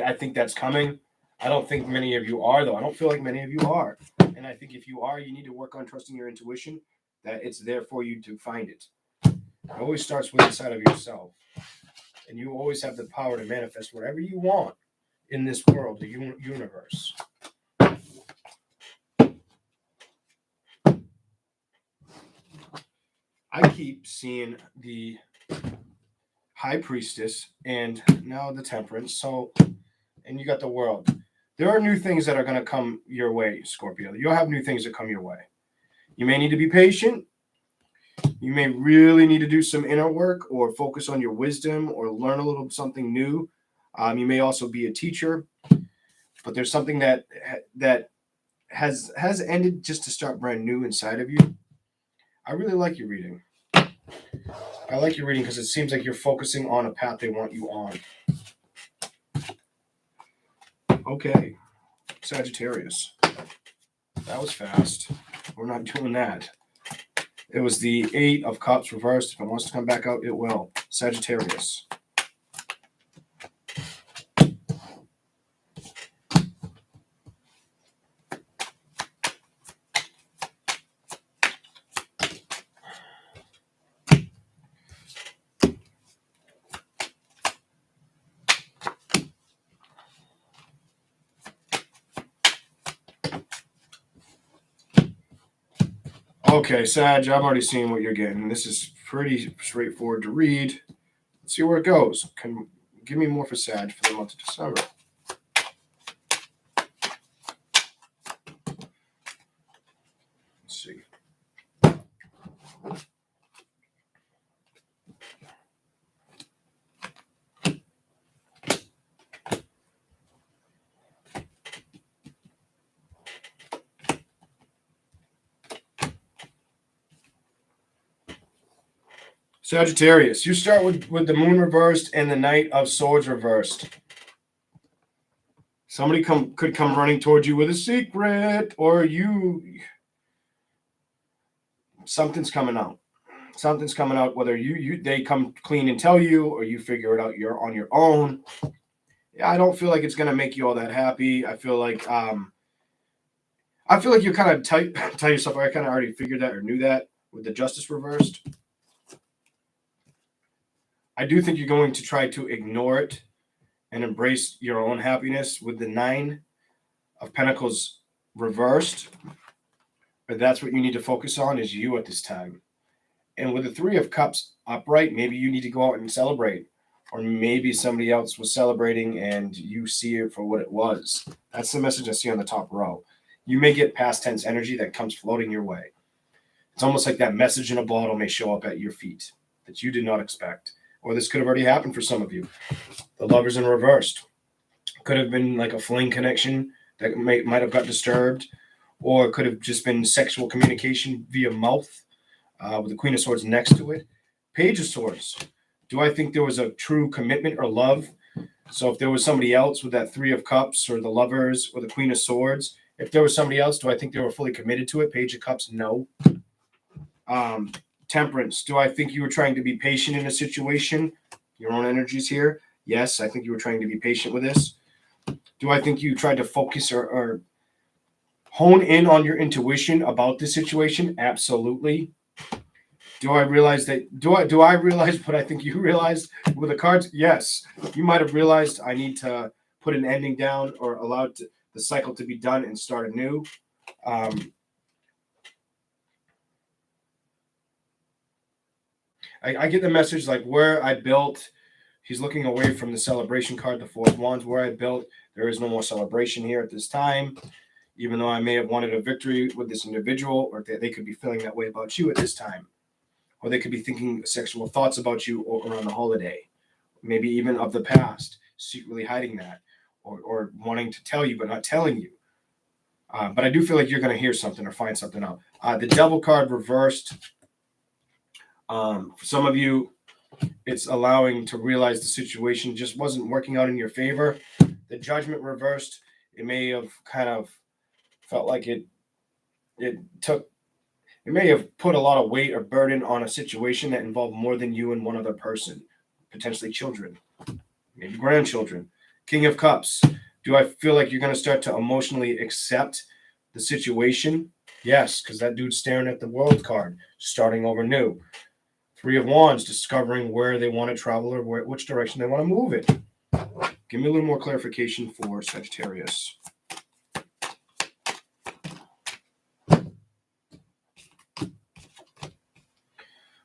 I think that's coming. I don't think many of you are, though. I don't feel like many of you are. And I think if you are, you need to work on trusting your intuition, that it's there for you to find it. It always starts with inside of yourself. And you always have the power to manifest whatever you want in this world, the universe. I keep seeing the High Priestess, and now the Temperance. So, and you got the World. There are new things that are going to come your way, Scorpio. You'll have new things that come your way. You may need to be patient. You may really need to do some inner work or focus on your wisdom or learn a little something new. You may also be a teacher, but there's something that has ended just to start brand new inside of you. I really like your reading. I like your reading because it seems like you're focusing on a path they want you on. Okay, Sagittarius. That was fast. We're not doing that. It was the 8 of Cups reversed. If it wants to come back out, it will. Sagittarius. Okay, Sag, I've already seen what you're getting. This is pretty straightforward to read. Let's see where it goes. Give me more for Sag for the month of December. Let's see. Sagittarius, you start with the Moon reversed and the Knight of Swords reversed. Somebody could come running towards you with a secret, or something's coming out. Something's coming out, whether they come clean and tell you, or you figure it out you're on your own. Yeah, I don't feel like it's gonna make you all that happy. I feel like you kind of tell yourself, I kind of already figured that or knew that with the Justice reversed. I do think you're going to try to ignore it and embrace your own happiness with the 9 of Pentacles reversed. But that's what you need to focus on, is you at this time. And with the 3 of Cups upright, maybe you need to go out and celebrate. Or maybe somebody else was celebrating and you see it for what it was. That's the message I see on the top row. You may get past tense energy that comes floating your way. It's almost like that message in a bottle may show up at your feet that you did not expect. Or this could have already happened for some of you. The Lovers in reversed. Could have been like a fling connection that might have got disturbed. Or it could have just been sexual communication via mouth with the Queen of Swords next to it. Page of Swords. Do I think there was a true commitment or love? So if there was somebody else with that 3 of Cups or the Lovers or the Queen of Swords, if there was somebody else, do I think they were fully committed to it? Page of Cups, no. Temperance. Do I think you were trying to be patient in a situation? Your own energies here. Yes, I think you were trying to be patient with this. Do I think you tried to focus or hone in on your intuition about the situation? Absolutely. Do I realize what I think you realized with the cards? Yes. You might have realized I need to put an ending down or allow the cycle to be done and start anew. I get the message like where I built, he's looking away from the celebration card, the 4 of Wands, where I built, there is no more celebration here at this time, even though I may have wanted a victory with this individual, or they could be feeling that way about you at this time, or they could be thinking sexual thoughts about you around the holiday, maybe even of the past, secretly hiding that, or wanting to tell you but not telling you. But I do feel like you're going to hear something or find something out. The Devil card reversed. For some of you, it's allowing to realize the situation just wasn't working out in your favor. The Judgment reversed. It may have kind of felt like it may have put a lot of weight or burden on a situation that involved more than you and one other person, potentially children, maybe grandchildren. King of Cups. Do I feel like you're going to start to emotionally accept the situation? Yes, because that dude's staring at the World card, starting over new. 3 of Wands, discovering where they want to travel or which direction they want to move it. Give me a little more clarification for Sagittarius.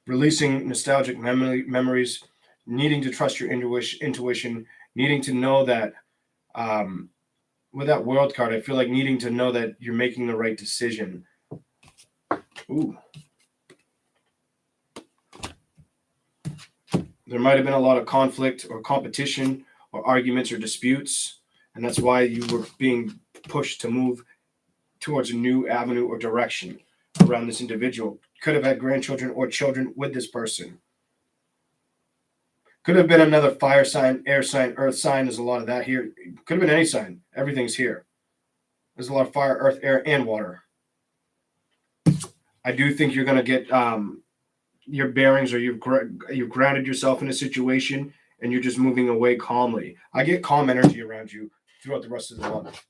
Releasing nostalgic memories. needing to trust your intuition, needing to know that with that World card, I feel like needing to know that you're making the right decision. Ooh. There might have been a lot of conflict or competition or arguments or disputes, and that's why you were being pushed to move towards a new avenue or direction around this individual. Could have had grandchildren or children with this person. Could have been another fire sign, air sign, earth sign. There's a lot of that here. Could have been any sign. Everything's here. There's a lot of fire, earth, air, and water. I do think you're going to get your bearings, or you've grounded yourself in a situation and you're just moving away calmly. I get calm energy around you throughout the rest of the month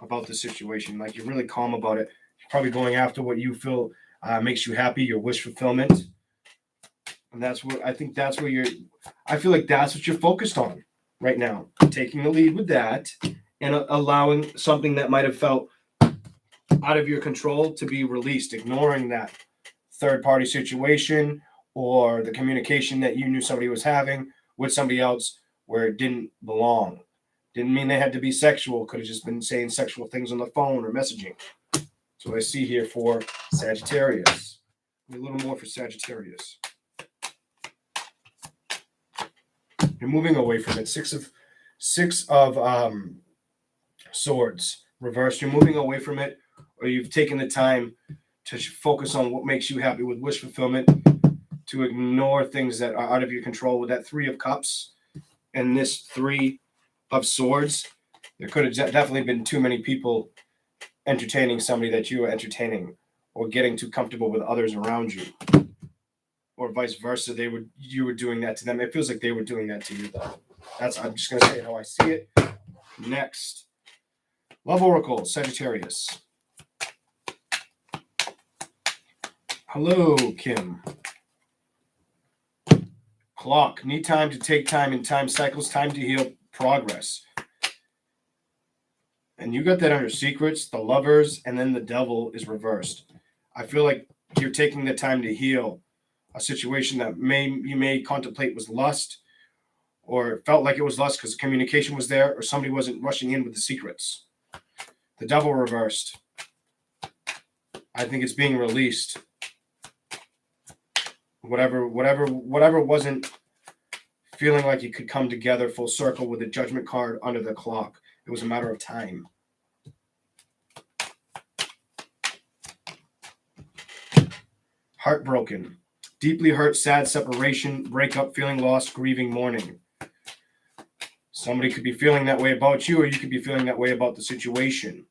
about the situation. Like, you're really calm about it. You're probably going after what you feel makes you happy, your wish fulfillment. And that's what I think that's where I feel like that's what you're focused on right now. Taking the lead with that and allowing something that might have felt out of your control to be released, ignoring that third-party situation or the communication that you knew somebody was having with somebody else where it didn't belong. Didn't mean they had to be sexual. Could have just been saying sexual things on the phone or messaging. So I see here for Sagittarius. A little more for Sagittarius. You're moving away from it. Six of Swords reversed. You're moving away from it, or you've taken the time to focus on what makes you happy with wish fulfillment, to ignore things that are out of your control. With that Three of Cups and this Three of Swords, there could have definitely been too many people entertaining somebody that you were entertaining, or getting too comfortable with others around you, or vice versa. You were doing that to them. It feels like they were doing that to you, though. I'm just going to say how I see it. Next, Love Oracle, Sagittarius. Hello, Kim. Clock. Need time to take time in time cycles. Time to heal. Progress. And you got that under Secrets, the Lovers, and then the Devil is reversed. I feel like you're taking the time to heal a situation that you may contemplate was lust, or felt like it was lust because communication was there, or somebody wasn't rushing in with the secrets. The Devil reversed. I think it's being released. Whatever wasn't feeling like you could come together full circle with the Judgment card under the Clock. It was a matter of time. Heartbroken. Deeply hurt, sad, separation, breakup, feeling lost, grieving, mourning. Somebody could be feeling that way about you, or you could be feeling that way about the situation.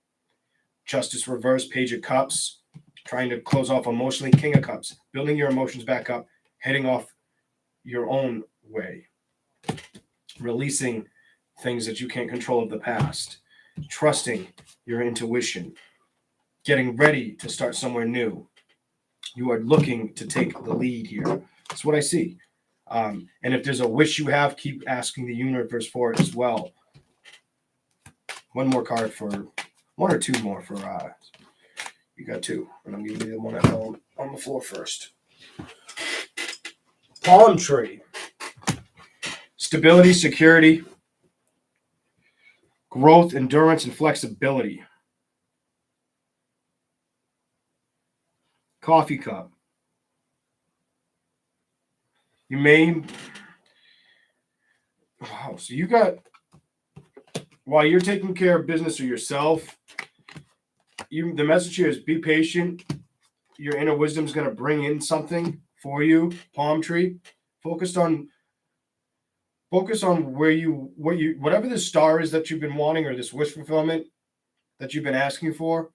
Justice reversed, Page of Cups. Trying to close off emotionally, King of Cups. Building your emotions back up, heading off your own way. Releasing things that you can't control of the past. Trusting your intuition. Getting ready to start somewhere new. You are looking to take the lead here. That's what I see. And if there's a wish you have, keep asking the universe for it as well. One more card for, one or two more for, you got two. And I'm giving you the one I found on the floor first. Palm tree. Stability, security, growth, endurance, and flexibility. Coffee cup. You may, wow, so you got, while you're taking care of business or yourself, the message here is be patient. Your inner wisdom is going to bring in something for you. Palm tree. Focus on whatever this star is that you've been wanting, or this wish fulfillment that you've been asking for.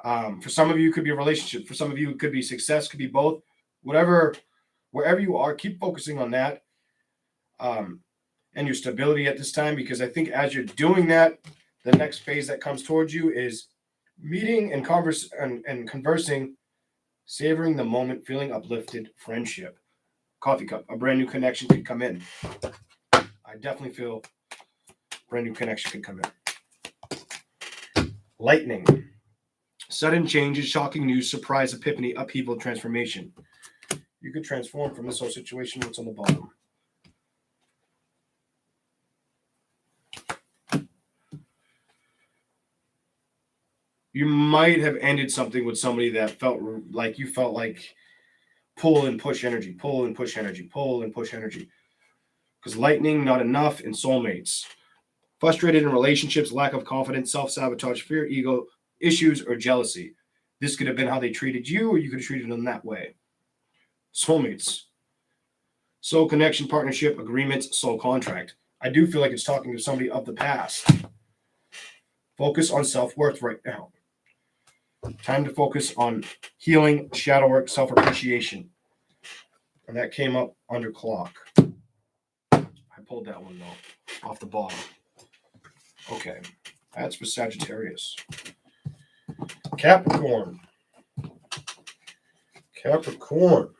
For some of you, it could be a relationship. For some of you, it could be success, could be both. Wherever you are, keep focusing on that, and your stability at this time, because I think as you're doing that, the next phase that comes towards you is meeting and conversing, savoring the moment, feeling uplifted, friendship. Coffee cup, a brand new connection could come in. I definitely feel brand new connection could come in. Lightning. Sudden changes, shocking news, surprise, epiphany, upheaval, transformation. you could transform from this whole situation. What's on the bottom? You might have ended something with somebody that felt like you felt like pull and push energy, pull and push energy, pull and push energy. Because lightning, not enough, and soulmates. Frustrated in relationships, lack of confidence, self-sabotage, fear, ego, issues, or jealousy. This could have been how they treated you, or you could have treated them that way. Soulmates. Soul connection, partnership, agreements, soul contract. I do feel like it's talking to somebody of the past. Focus on self-worth right now. Time to focus on healing, shadow work, self-appreciation. And that came up under clock. I pulled that one though, off the bottom. Okay, that's for Sagittarius. Capricorn. Capricorn.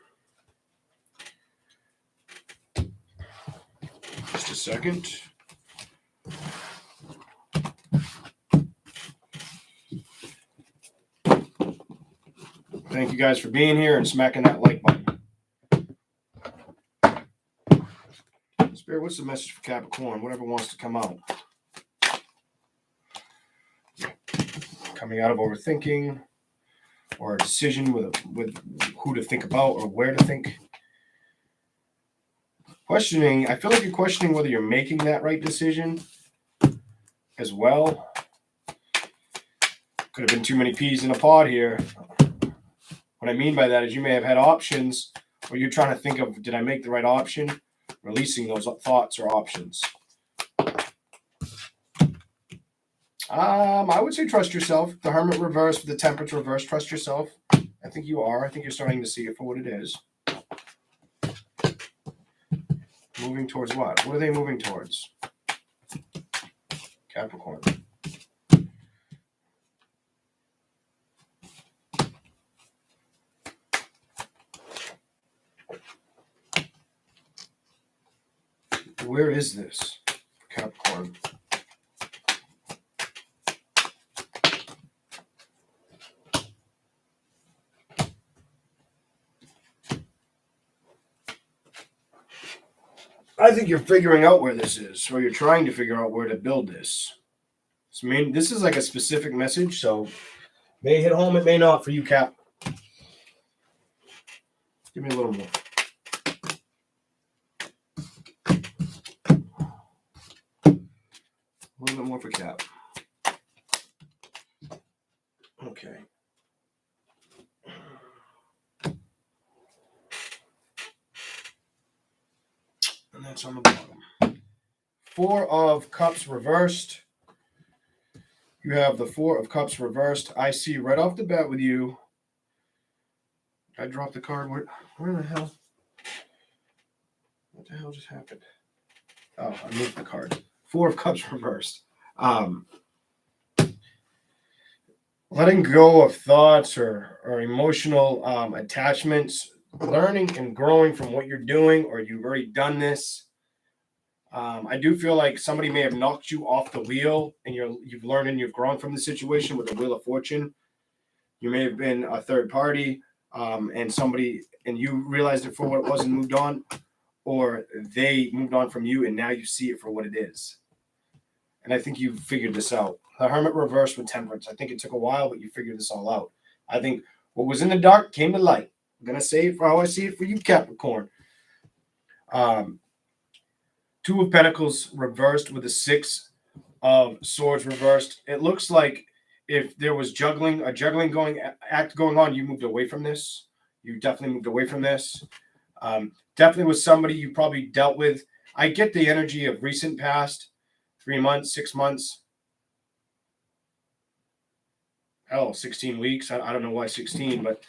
Just a second. Thank you guys for being here and smacking that like button. Spirit, what's the message for Capricorn? Whatever wants to come out. Coming out of overthinking, or a decision with who to think about or where to think. Questioning, I feel like you're questioning whether you're making that right decision as well. Could have been too many peas in a pod here. What I mean by that is you may have had options, or you're trying to think of, did I make the right option? Releasing those thoughts or options. I would say trust yourself. The Hermit reverse with the Temperance reverse. Trust yourself. I think you are. I think you're starting to see it for what it is. Moving towards what? What are they moving towards? Capricorn. Where is this? Capricorn. I think you're figuring out where this is, or you're trying to figure out where to build this. So, I mean, this is like a specific message, so may hit home, it may not for you, Cap. Give me a little more. A little bit more for Cap. Okay. And that's on the bottom. Four of Cups reversed. You have the Four of Cups reversed. I see right off the bat with you. I dropped the card. Where the hell? What the hell just happened? Oh, I moved the card. Four of Cups reversed. Letting go of thoughts or emotional attachments, learning and growing from what you're doing, or you've already done this. I do feel like somebody may have knocked you off the wheel, and you've learned and you've grown from the situation with the Wheel of Fortune. You may have been a third party, and you realized it for what it was and moved on, or they moved on from you and now you see it for what it is. And I think you've figured this out. The Hermit reversed with Temperance. I think it took a while, but you figured this all out. I think what was in the dark came to light. I'm going to say it for how I see it for you, Capricorn. Two of Pentacles reversed with the Six of Swords reversed. It looks like if there was a juggling act going on, you moved away from this. You definitely moved away from this. Definitely was somebody you probably dealt with. I get the energy of recent past, 3 months, 6 months. Hell, 16 weeks. I don't know why 16, but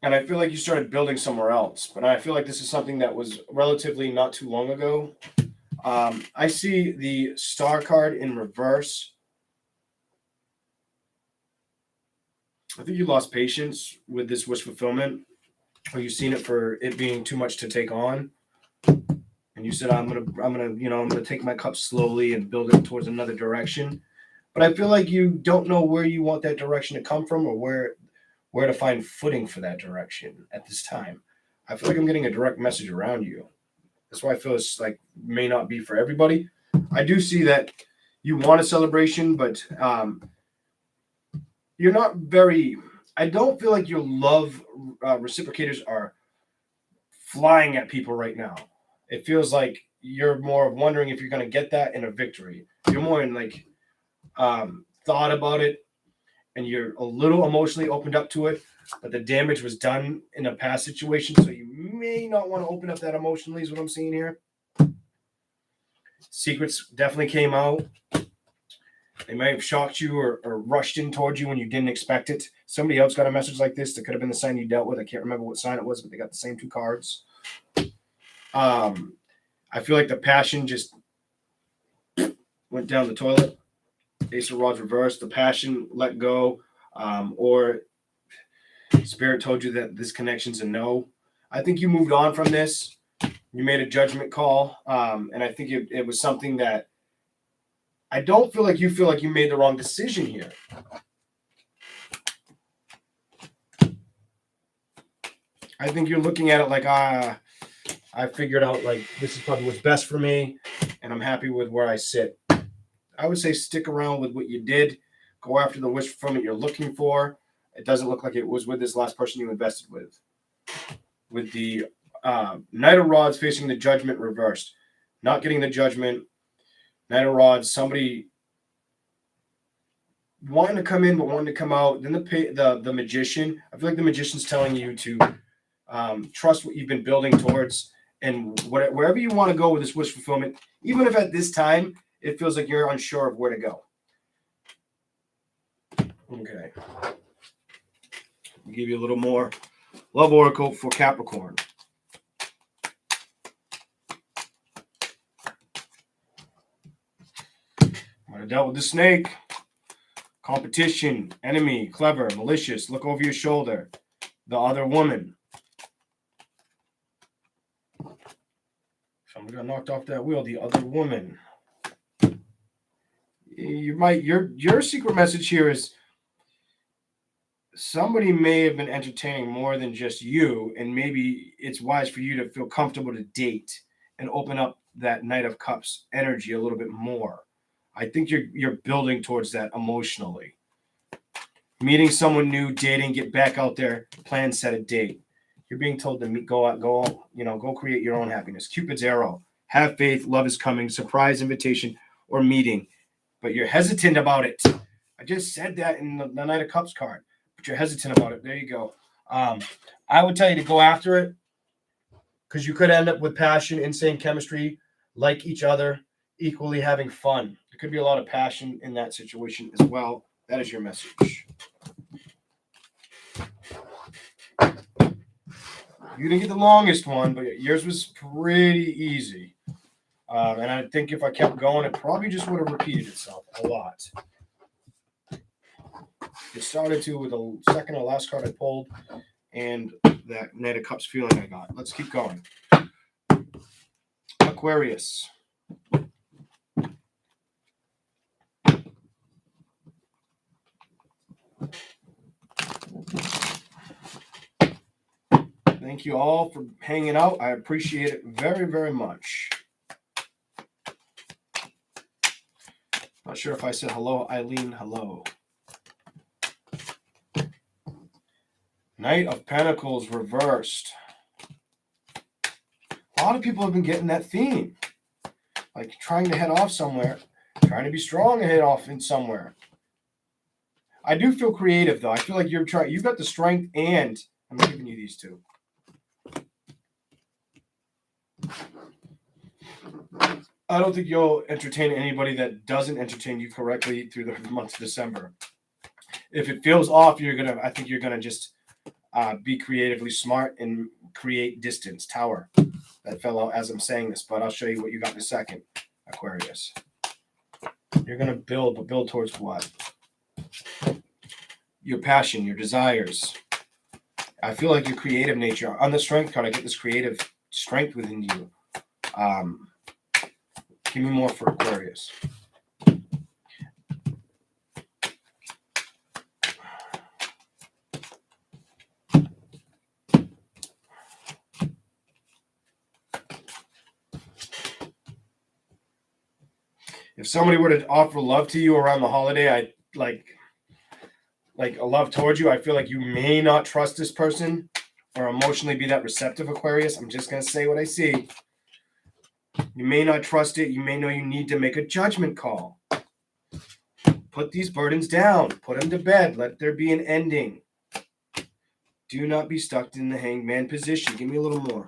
and I feel like you started building somewhere else. But I feel like this is something that was relatively not too long ago. I see the Star card in reverse. I think you lost patience with this wish fulfillment, or you've seen it for it being too much to take on. And you said, I'm gonna take my cup slowly and build it towards another direction. But I feel like you don't know where you want that direction to come from, or where to find footing for that direction at this time. I feel like I'm getting a direct message around you. That's why I feel it's like may not be for everybody. I do see that you want a celebration, but you're not very. I don't feel like your love reciprocators are flying at people right now. It feels like you're more of wondering if you're going to get that in a victory. You're more in like thought about it, and you're a little emotionally opened up to it, but the damage was done in a past situation, so you may not want to open up that emotionally, is what I'm seeing here. Secrets definitely came out. They might have shocked you or rushed in towards you when you didn't expect it. Somebody else got a message like this that could have been the sign you dealt with. I can't remember what sign it was, but they got the same two cards. I feel like the passion just went down the toilet. Ace of Rods reversed. The passion let go, or Spirit told you that this connection's a no. I think you moved on from this. You made a judgment call, and I think it was something that I don't feel like you made the wrong decision here. I think you're looking at it like, I figured out like this is probably what's best for me, and I'm happy with where I sit. I would say stick around with what you did. Go after the wish fulfillment you're looking for. It doesn't look like it was with this last person you invested with. With the Knight of Rods facing the Judgment reversed. Not getting the Judgment. Knight of Rods, somebody wanting to come in but wanting to come out. Then the Magician. I feel like the Magician's telling you to trust what you've been building towards, and wherever you want to go with this wish fulfillment, even if at this time it feels like you're unsure of where to go. Okay. I'll give you a little more love oracle for Capricorn. When I dealt with the snake, competition, enemy, clever, malicious, look over your shoulder, the other woman. Somebody got knocked off that wheel, the other woman. Your secret message here is somebody may have been entertaining more than just you, and maybe it's wise for you to feel comfortable to date and open up that Knight of Cups energy a little bit more. I think you're building towards that emotionally. Meeting someone new, dating, get back out there, plan, set a date. You're being told to go create your own happiness. Cupid's arrow. Have faith, love is coming, surprise invitation or meeting. But you're hesitant about it. I just said that in the Knight of Cups card. But you're hesitant about it. There you go. I would tell you to go after it, because you could end up with passion, insane chemistry, like each other, equally having fun. There could be a lot of passion in that situation as well. That is your message. You didn't get the longest one, but yours was pretty easy. And I think if I kept going, it probably just would have repeated itself a lot. It started with the second or last card I pulled and that Knight of Cups feeling I got. Let's keep going. Aquarius. Thank you all for hanging out. I appreciate it very, very much. Not sure if I said hello, Eileen. Hello. Knight of Pentacles reversed. A lot of people have been getting that theme. Like trying to head off somewhere. Trying to be strong and head off in somewhere. I do feel creative, though. I feel like you've got the strength, and I'm giving you these two. I don't think you'll entertain anybody that doesn't entertain you correctly through the month of December. If it feels off, I think you're gonna just be creatively smart and create distance. Tower. That fell out as I'm saying this, but I'll show you what you got in a second, Aquarius. You're gonna build, but build towards what? Your passion, your desires. I feel like your creative nature. On the strength card, I get this creative strength within you. Give me more for Aquarius. If somebody were to offer love to you around the holiday, I like a love towards you, I feel like you may not trust this person or emotionally be that receptive, Aquarius. I'm just going to say what I see. You may not trust it. You may know you need to make a judgment call. Put these burdens down. Put them to bed. Let there be an ending. Do not be stuck in the hangman position. Give me a little more.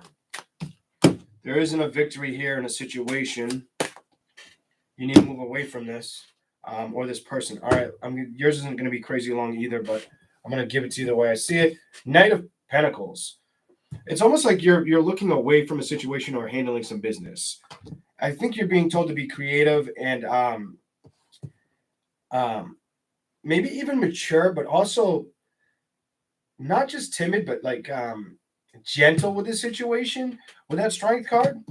There isn't a victory here in a situation. You need to move away from this or this person. All right, yours isn't going to be crazy long either, but I'm going to give it to you the way I see it. Knight of Pentacles. It's almost like you're looking away from a situation or handling some business. I think you're being told to be creative and maybe even mature, but also not just timid, but like gentle with this situation with that strength card.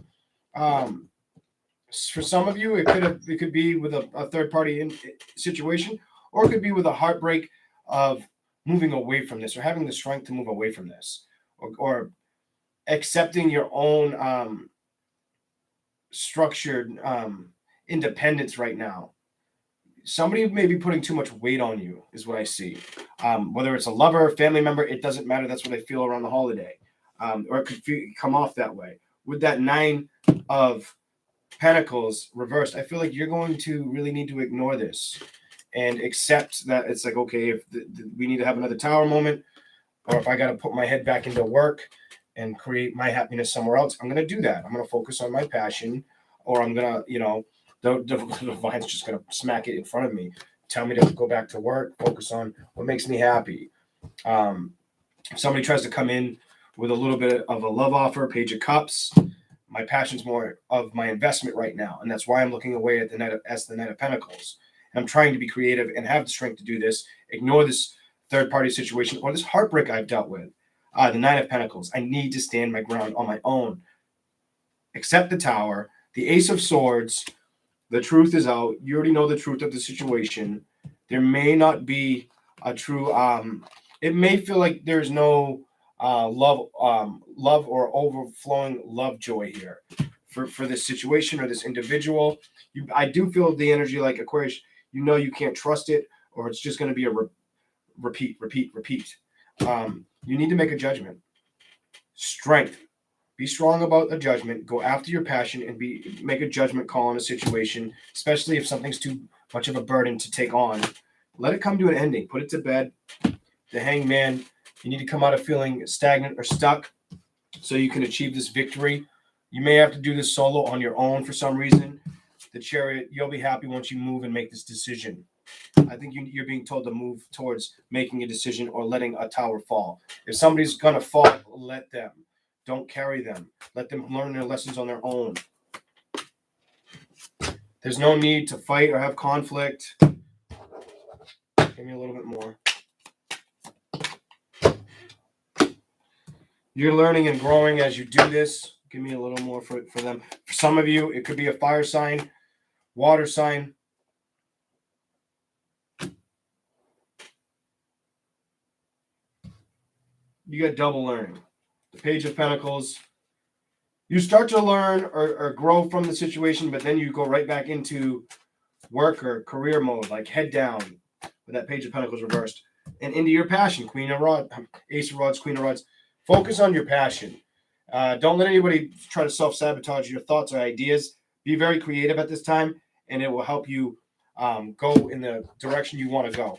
For some of you, it could be with a third party situation, or it could be with a heartbreak of moving away from this or having the strength to move away from this, or accepting your own structured independence right now. Somebody may be putting too much weight on you is what I see. Whether it's a lover, a family member, it doesn't matter. That's what I feel around the holiday. Or it could come off that way. With that 9 of Pentacles reversed, I feel like you're going to really need to ignore this and accept that it's like, okay, if we need to have another tower moment, or if I got to put my head back into work and create my happiness somewhere else, I'm going to do that. I'm going to focus on my passion, or I'm going to, the divine's just going to smack it in front of me, tell me to go back to work, focus on what makes me happy. If somebody tries to come in with a little bit of a love offer, Page of Cups, my passion's more of my investment right now, and that's why I'm looking away at the Knight of Pentacles. And I'm trying to be creative and have the strength to do this. Ignore this third-party situation or this heartbreak I've dealt with. The 9 of Pentacles. I need to stand my ground on my own. Accept the Tower. The Ace of Swords. The truth is out. You already know the truth of the situation. There may not be a true. It may feel like there's no love or overflowing love joy here for this situation or this individual. I do feel the energy like Aquarius. You can't trust it, or it's just going to be a repeat. You need to make a judgment. Strength. Be strong about a judgment. Go after your passion and make a judgment call on a situation, especially if something's too much of a burden to take on. Let it come to an ending. Put it to bed. The Hangman. You need to come out of feeling stagnant or stuck so you can achieve this victory. You may have to do this solo on your own for some reason. The Chariot, you'll be happy once you move and make this decision. I think you're being told to move towards making a decision or letting a tower fall. If somebody's going to fall, let them. Don't carry them. Let them learn their lessons on their own. There's no need to fight or have conflict. Give me a little bit more. You're learning and growing as you do this. Give me a little more for them. For some of you, it could be a fire sign, water sign. You got double learning. The Page of Pentacles. You start to learn or grow from the situation, but then you go right back into work or career mode, like head down with that Page of Pentacles reversed. And into your passion, Queen of Rods, Ace of Rods, Queen of Rods. Focus on your passion. Don't let anybody try to self-sabotage your thoughts or ideas. Be very creative at this time, and it will help you go in the direction you want to go.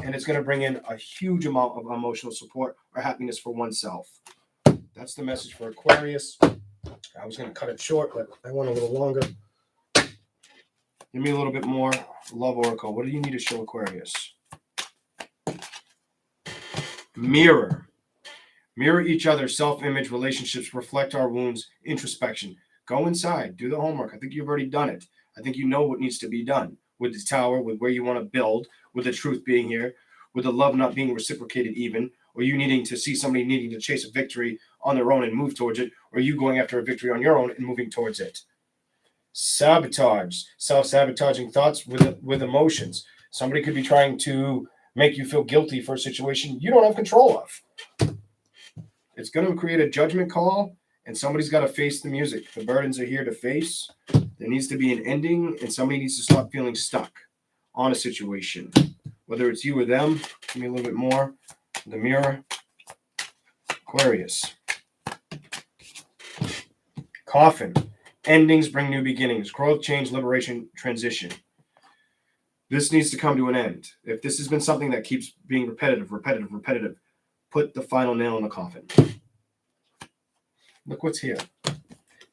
And it's going to bring in a huge amount of emotional support or happiness for oneself. That's the message for Aquarius. I was going to cut it short, but I want a little longer. Give me a little bit more. Love Oracle. What do you need to show Aquarius? Mirror. Mirror each other, self-image, relationships, reflect our wounds, introspection. Go inside, do the homework. I think you've already done it. I think you know what needs to be done with the tower, with where you want to build, with the truth being here, with the love not being reciprocated even, or you needing to see somebody needing to chase a victory on their own and move towards it, or you going after a victory on your own and moving towards it. Sabotage, self-sabotaging thoughts with emotions. Somebody could be trying to make you feel guilty for a situation you don't have control of. It's going to create a judgment call, and somebody's got to face the music. The burdens are here to face. There needs to be an ending, and somebody needs to stop feeling stuck on a situation. Whether it's you or them, give me a little bit more. The mirror. Aquarius. Coffin. Endings bring new beginnings. Growth, change, liberation, transition. This needs to come to an end. If this has been something that keeps being repetitive, put the final nail in the coffin. Look what's here.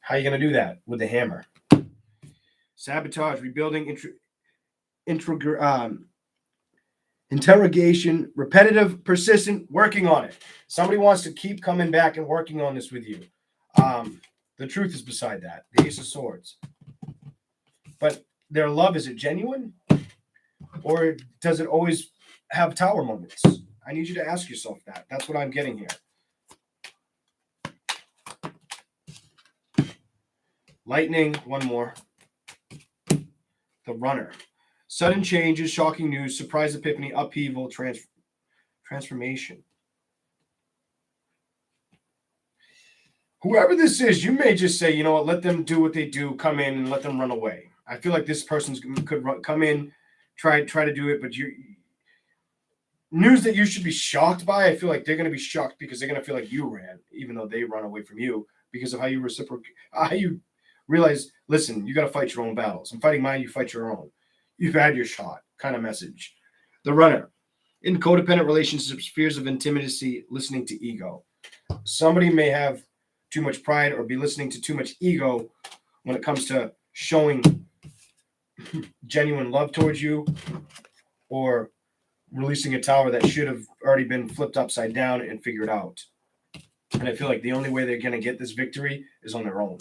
How are you going to do that? With the hammer. Sabotage, rebuilding, interrogation, repetitive, persistent, working on it. Somebody wants to keep coming back and working on this with you. The truth is beside that. The Ace of Swords. But their love, is it genuine? Or does it always have tower moments? I need you to ask yourself that. That's what I'm getting here. Lightning, one more. The Runner. Sudden changes, shocking news, surprise epiphany, upheaval, transformation. Whoever this is, you may just say, you know what, let them do what they do, come in and let them run away. I feel like this person could come in, try to do it, but news that you should be shocked by, I feel like they're going to be shocked because they're going to feel like you ran, even though they run away from you because of how you reciprocate, how you realize, listen, you got to fight your own battles. I'm fighting mine, you fight your own. You've had your shot, kind of message. The Runner. In codependent relationships, fears of intimacy, listening to ego. Somebody may have too much pride or be listening to too much ego when it comes to showing genuine love towards you or releasing a tower that should have already been flipped upside down and figured out. And I feel like the only way they're going to get this victory is on their own.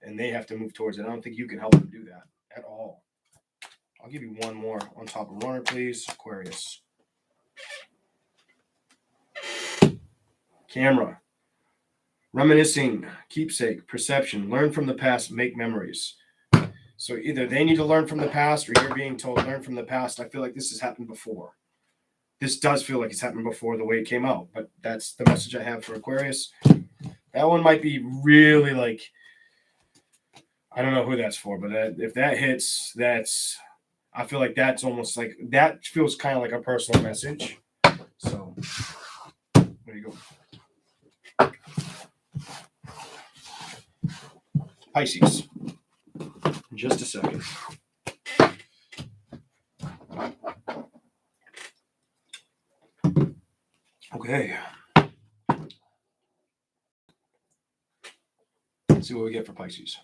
And they have to move towards it. I don't think you can help them do that at all. I'll give you one more on top of Runner, please. Aquarius. Camera. Reminiscing, keepsake, perception, learn from the past, make memories. So either they need to learn from the past or you're being told learn from the past. I feel like this has happened before. This does feel like it's happened before the way it came out, but that's the message I have for Aquarius. That one might be really like, I don't know who that's for, but if that hits, I feel like that's almost like, that feels kind of like a personal message. So there you go. Pisces. In just a second. Okay. Let's see what we get for Pisces.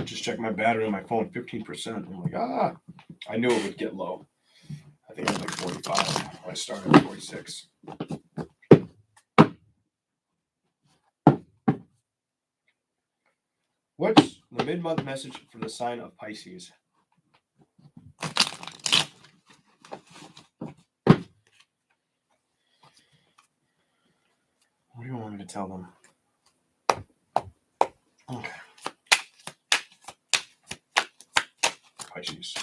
Just check my battery on my phone, 15%. I'm like, I knew it would get low. I think it was like 45 when I started at 46. What's the mid-month message for the sign of Pisces? What do you want me to tell them? Okay. Pisces.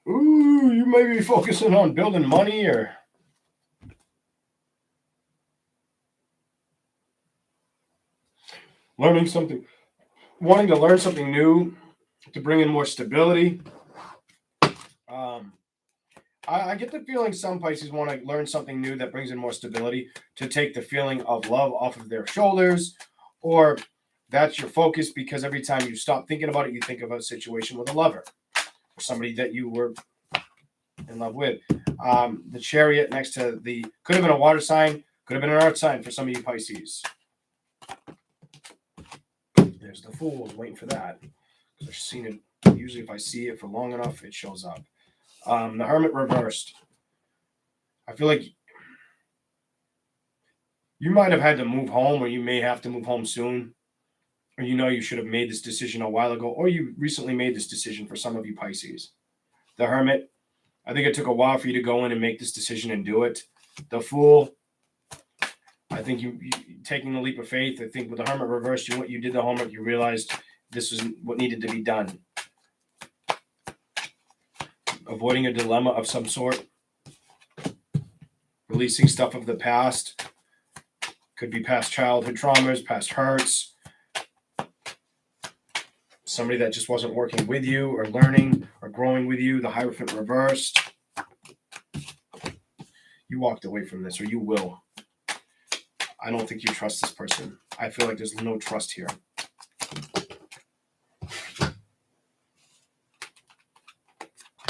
Ooh, you may be focusing on building money or learning something, wanting to learn something new to bring in more stability. I get the feeling some Pisces want to learn something new that brings in more stability to take the feeling of love off of their shoulders, or that's your focus because every time you stop thinking about it, you think of a situation with a lover or somebody that you were in love with. The Chariot next to the, could have been a water sign, could have been an earth sign for some of you Pisces. There's the Fool, waiting for that. I've seen it, usually if I see it for long enough, it shows up. The Hermit reversed. I feel like you might have had to move home, or you may have to move home soon, or you should have made this decision a while ago, or you recently made this decision for some of you Pisces. The Hermit, I think it took a while for you to go in and make this decision and do it. The Fool, I think you taking the leap of faith. I think with the Hermit reversed, you did the homework, you realized this was what needed to be done. avoiding a dilemma of some sort, releasing stuff of the past. Could be past childhood traumas, past hurts, somebody that just wasn't working with you or learning or growing with you, the Hierophant reversed. You walked away from this, or you will. I don't think you trust this person. I feel like there's no trust here.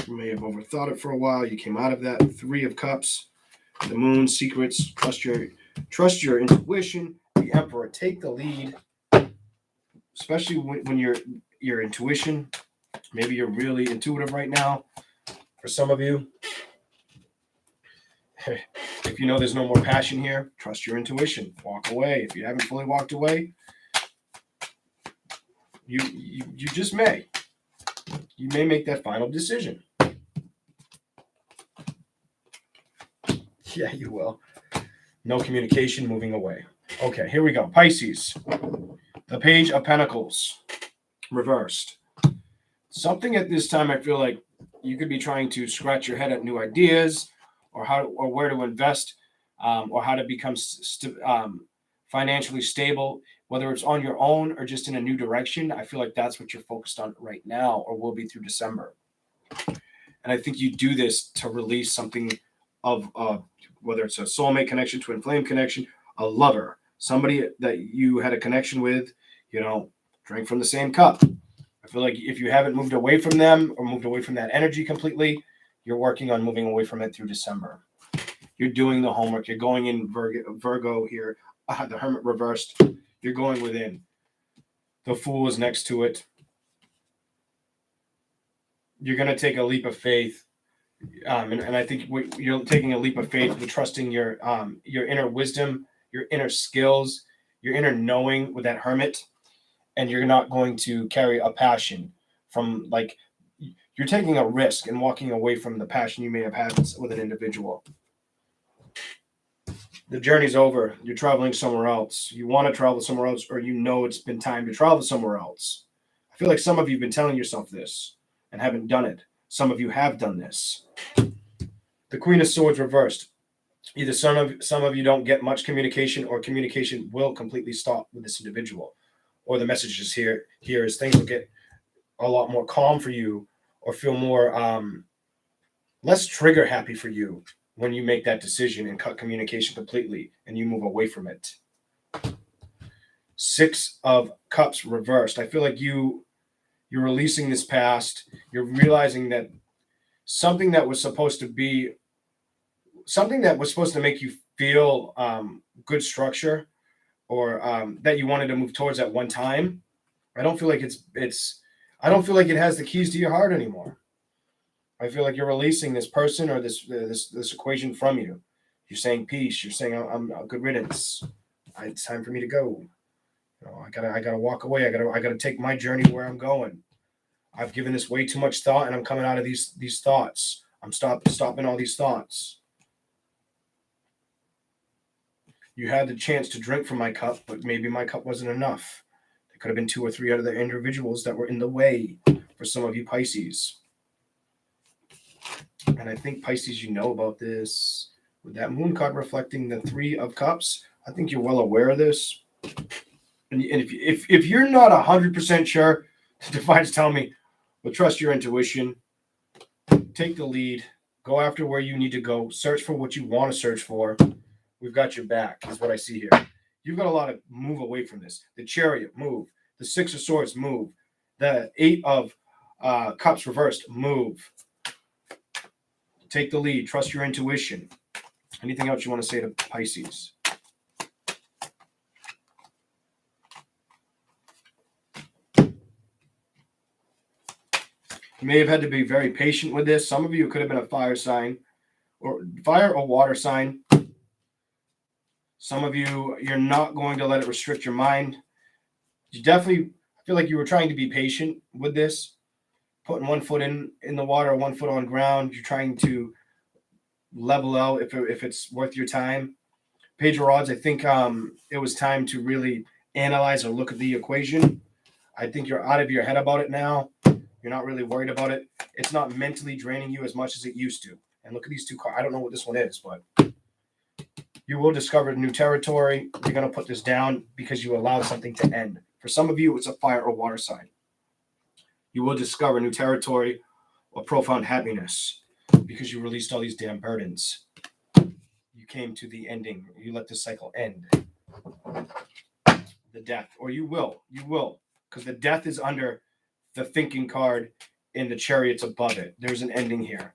You may have overthought it for a while. You came out of that. 3 of Cups, the Moon, secrets, trust your intuition. The Emperor, take the lead, especially when your intuition, maybe you're really intuitive right now. For some of you, if you know there's no more passion here, trust your intuition. Walk away. If you haven't fully walked away, you just may. You may make that final decision. Yeah, you will. No communication, moving away. Okay, here we go. Pisces. The Page of Pentacles. Reversed. Something at this time, I feel like you could be trying to scratch your head at new ideas, or where to invest, or how to become financially stable, whether it's on your own or just in a new direction. I feel like that's what you're focused on right now, or will be through December. And I think you do this to release something of whether it's a soulmate connection, twin flame connection, a lover, somebody that you had a connection with, drink from the same cup. I feel like if you haven't moved away from them or moved away from that energy completely, you're working on moving away from it through December. You're doing the homework. You're going in Virgo here. The Hermit reversed. You're going within. The Fool is next to it. You're going to take a leap of faith. And I think you're taking a leap of faith with trusting your inner wisdom, your inner skills, your inner knowing with that Hermit. And you're not going to carry a passion from, like, you're taking a risk and walking away from the passion you may have had with an individual. The journey's over. You're traveling somewhere else. You want to travel somewhere else, or it's been time to travel somewhere else. I feel like some of you have been telling yourself this and haven't done it. Some of you have done this. The Queen of Swords reversed. Either some of you don't get much communication, or communication will completely stop with this individual. Or the message is here is things will get a lot more calm for you, or feel more less trigger happy for you when you make that decision and cut communication completely and you move away from it. 6 of Cups reversed. I feel like you're releasing this past. You're realizing that something that was supposed to make you feel good structure, or that you wanted to move towards at one time. I don't feel like I don't feel like it has the keys to your heart anymore. I feel like you're releasing this person or this equation from you. You're saying peace. You're saying I'm a good riddance. It's time for me to go. I gotta walk away. I gotta take my journey where I'm going. I've given this way too much thought, and I'm coming out of these thoughts. I'm stopping all these thoughts. You had the chance to drink from my cup, but maybe my cup wasn't enough. There could have been 2 or 3 other individuals that were in the way for some of you Pisces. And I think Pisces, you know about this. With that Moon card reflecting the 3 of Cups, I think you're well aware of this. And if you're not 100% sure, the Divine's telling me, well, trust your intuition. Take the lead. Go after where you need to go. Search for what you want to search for. We've got your back, is what I see here. You've got a lot of move away from this. The Chariot, move. The 6 of Swords, move. The 8 of Cups reversed, move. Take the lead. Trust your intuition. Anything else you want to say to Pisces? You may have had to be very patient with this. Some of you could have been a fire sign, or fire or water sign. Some of you, you're not going to let it restrict your mind. You definitely, I feel like you were trying to be patient with this, putting one foot in the water, 1 foot on ground. You're trying to level out if it's worth your time. Page of Rods, I think it was time to really analyze or look at the equation. I think you're out of your head about it now. You're not really worried about it. It's not mentally draining you as much as it used to. And look at these two cards. I don't know what this one is, but you will discover new territory. You're going to put this down because you allowed something to end. For some of you, it's a fire or water sign. You will discover new territory or profound happiness because you released all these damn burdens. You came to the ending. You let this cycle end. The death, or you will, because the death is under the thinking card and the Chariot's above it. There's an ending here.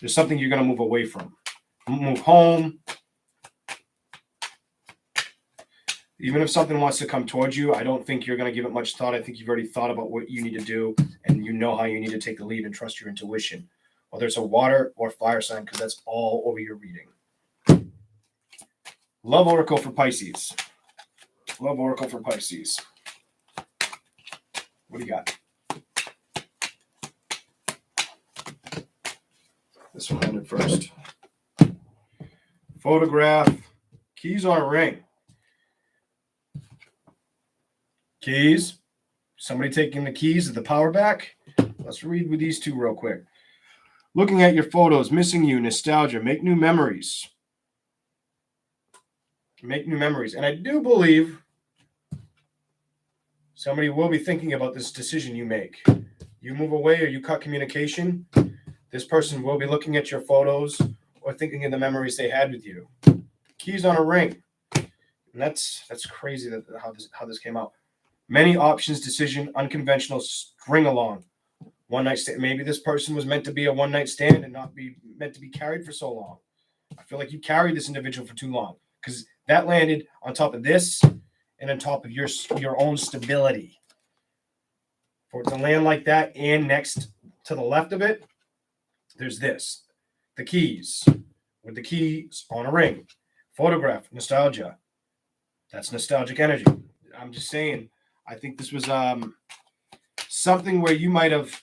There's something you're going to move away from. Move home. Even if something wants to come towards you, I don't think you're going to give it much thought. I think you've already thought about what you need to do, and you know how you need to take the lead and trust your intuition. Whether it's a water or fire sign, because that's all over your reading. Love Oracle for Pisces. Love Oracle for Pisces. What do you got? This one ended first. Photograph. Keys on a ring. Keys. Somebody taking the keys of the power back? Let's read with these two real quick. Looking at your photos, missing you, nostalgia, make new memories. Make new memories. And I do believe somebody will be thinking about this decision you make. You move away or you cut communication, this person will be looking at your photos or thinking of the memories they had with you. Keys on a ring. And that's crazy that how this came out. Many options, decision, unconventional, string along. One night stand. Maybe this person was meant to be a one night stand and not be meant to be carried for so long. I feel like you carried this individual for too long because that landed on top of this and on top of your own stability. For it to land like that and next to the left of it, there's this. The keys. With the keys on a ring. Photograph. Nostalgia. That's nostalgic energy. I'm just saying, I think this was something where you might have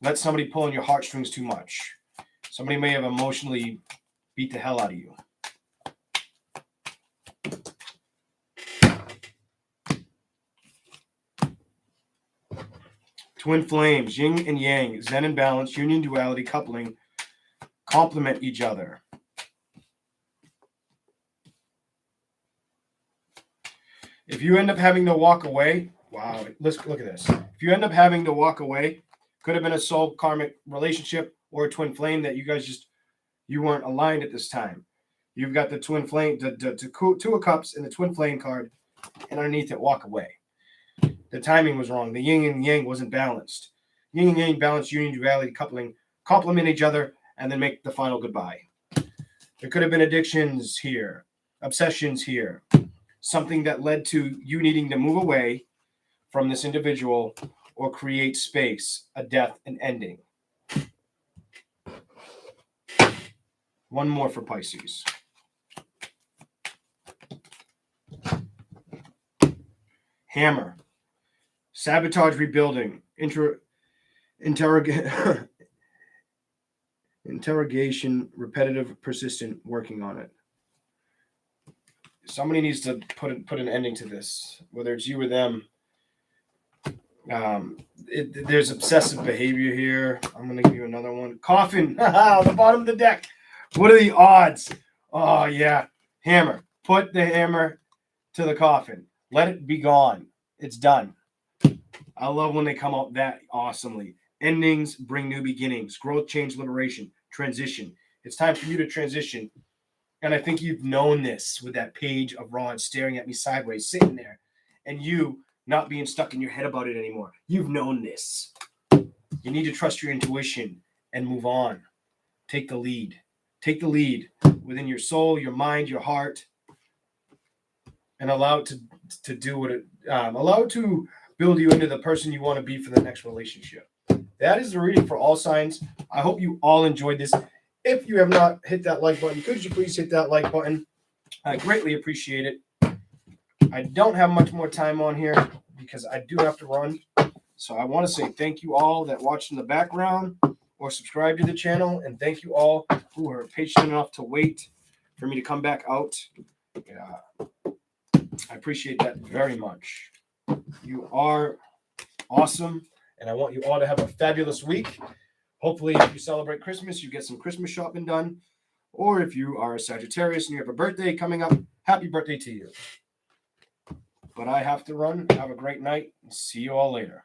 let somebody pull on your heartstrings too much. Somebody may have emotionally beat the hell out of you. Twin flames, yin and yang, zen and balance, union, duality, coupling, complement each other. If you end up having to walk away, wow, let's look at this. If you end up having to walk away, could have been a soul karmic relationship or a twin flame that you guys you weren't aligned at this time. You've got the twin flame, the two of cups and the twin flame card, and underneath it, walk away. The timing was wrong. The yin and yang wasn't balanced. Yin and yang balance, union, duality, coupling, complement each other, and then make the final goodbye. There could have been addictions here, obsessions here, something that led to you needing to move away from this individual or create space, a death, an ending. One more for Pisces. Hammer. Sabotage, rebuilding, interrogation, repetitive, persistent, working on it. Somebody needs to put an ending to this, whether it's you or them. There's obsessive behavior here. I'm going to give you another one. Coffin, on the bottom of the deck. What are the odds? Oh, yeah. Hammer. Put the hammer to the coffin. Let it be gone. It's done. I love when they come out that awesomely. Endings bring new beginnings. Growth, change, liberation, transition. It's time for you to transition. And I think you've known this with that page of Rod staring at me sideways, sitting there, and you not being stuck in your head about it anymore. You've known this. You need to trust your intuition and move on. Take the lead. Take the lead within your soul, your mind, your heart, and allow it to do what it, allow it to build you into the person you want to be for the next relationship. That is the reading for all signs. I hope you all enjoyed this. If you have not hit that like button, could you please hit that like button? I greatly appreciate it. I don't have much more time on here because I do have to run. So I want to say thank you all that watched in the background or subscribe to the channel. And thank you all who are patient enough to wait for me to come back out. I appreciate that very much. You are awesome. And I want you all to have a fabulous week. Hopefully, if you celebrate Christmas, you get some Christmas shopping done. Or if you are a Sagittarius and you have a birthday coming up, happy birthday to you. But I have to run. Have a great night. See you all later.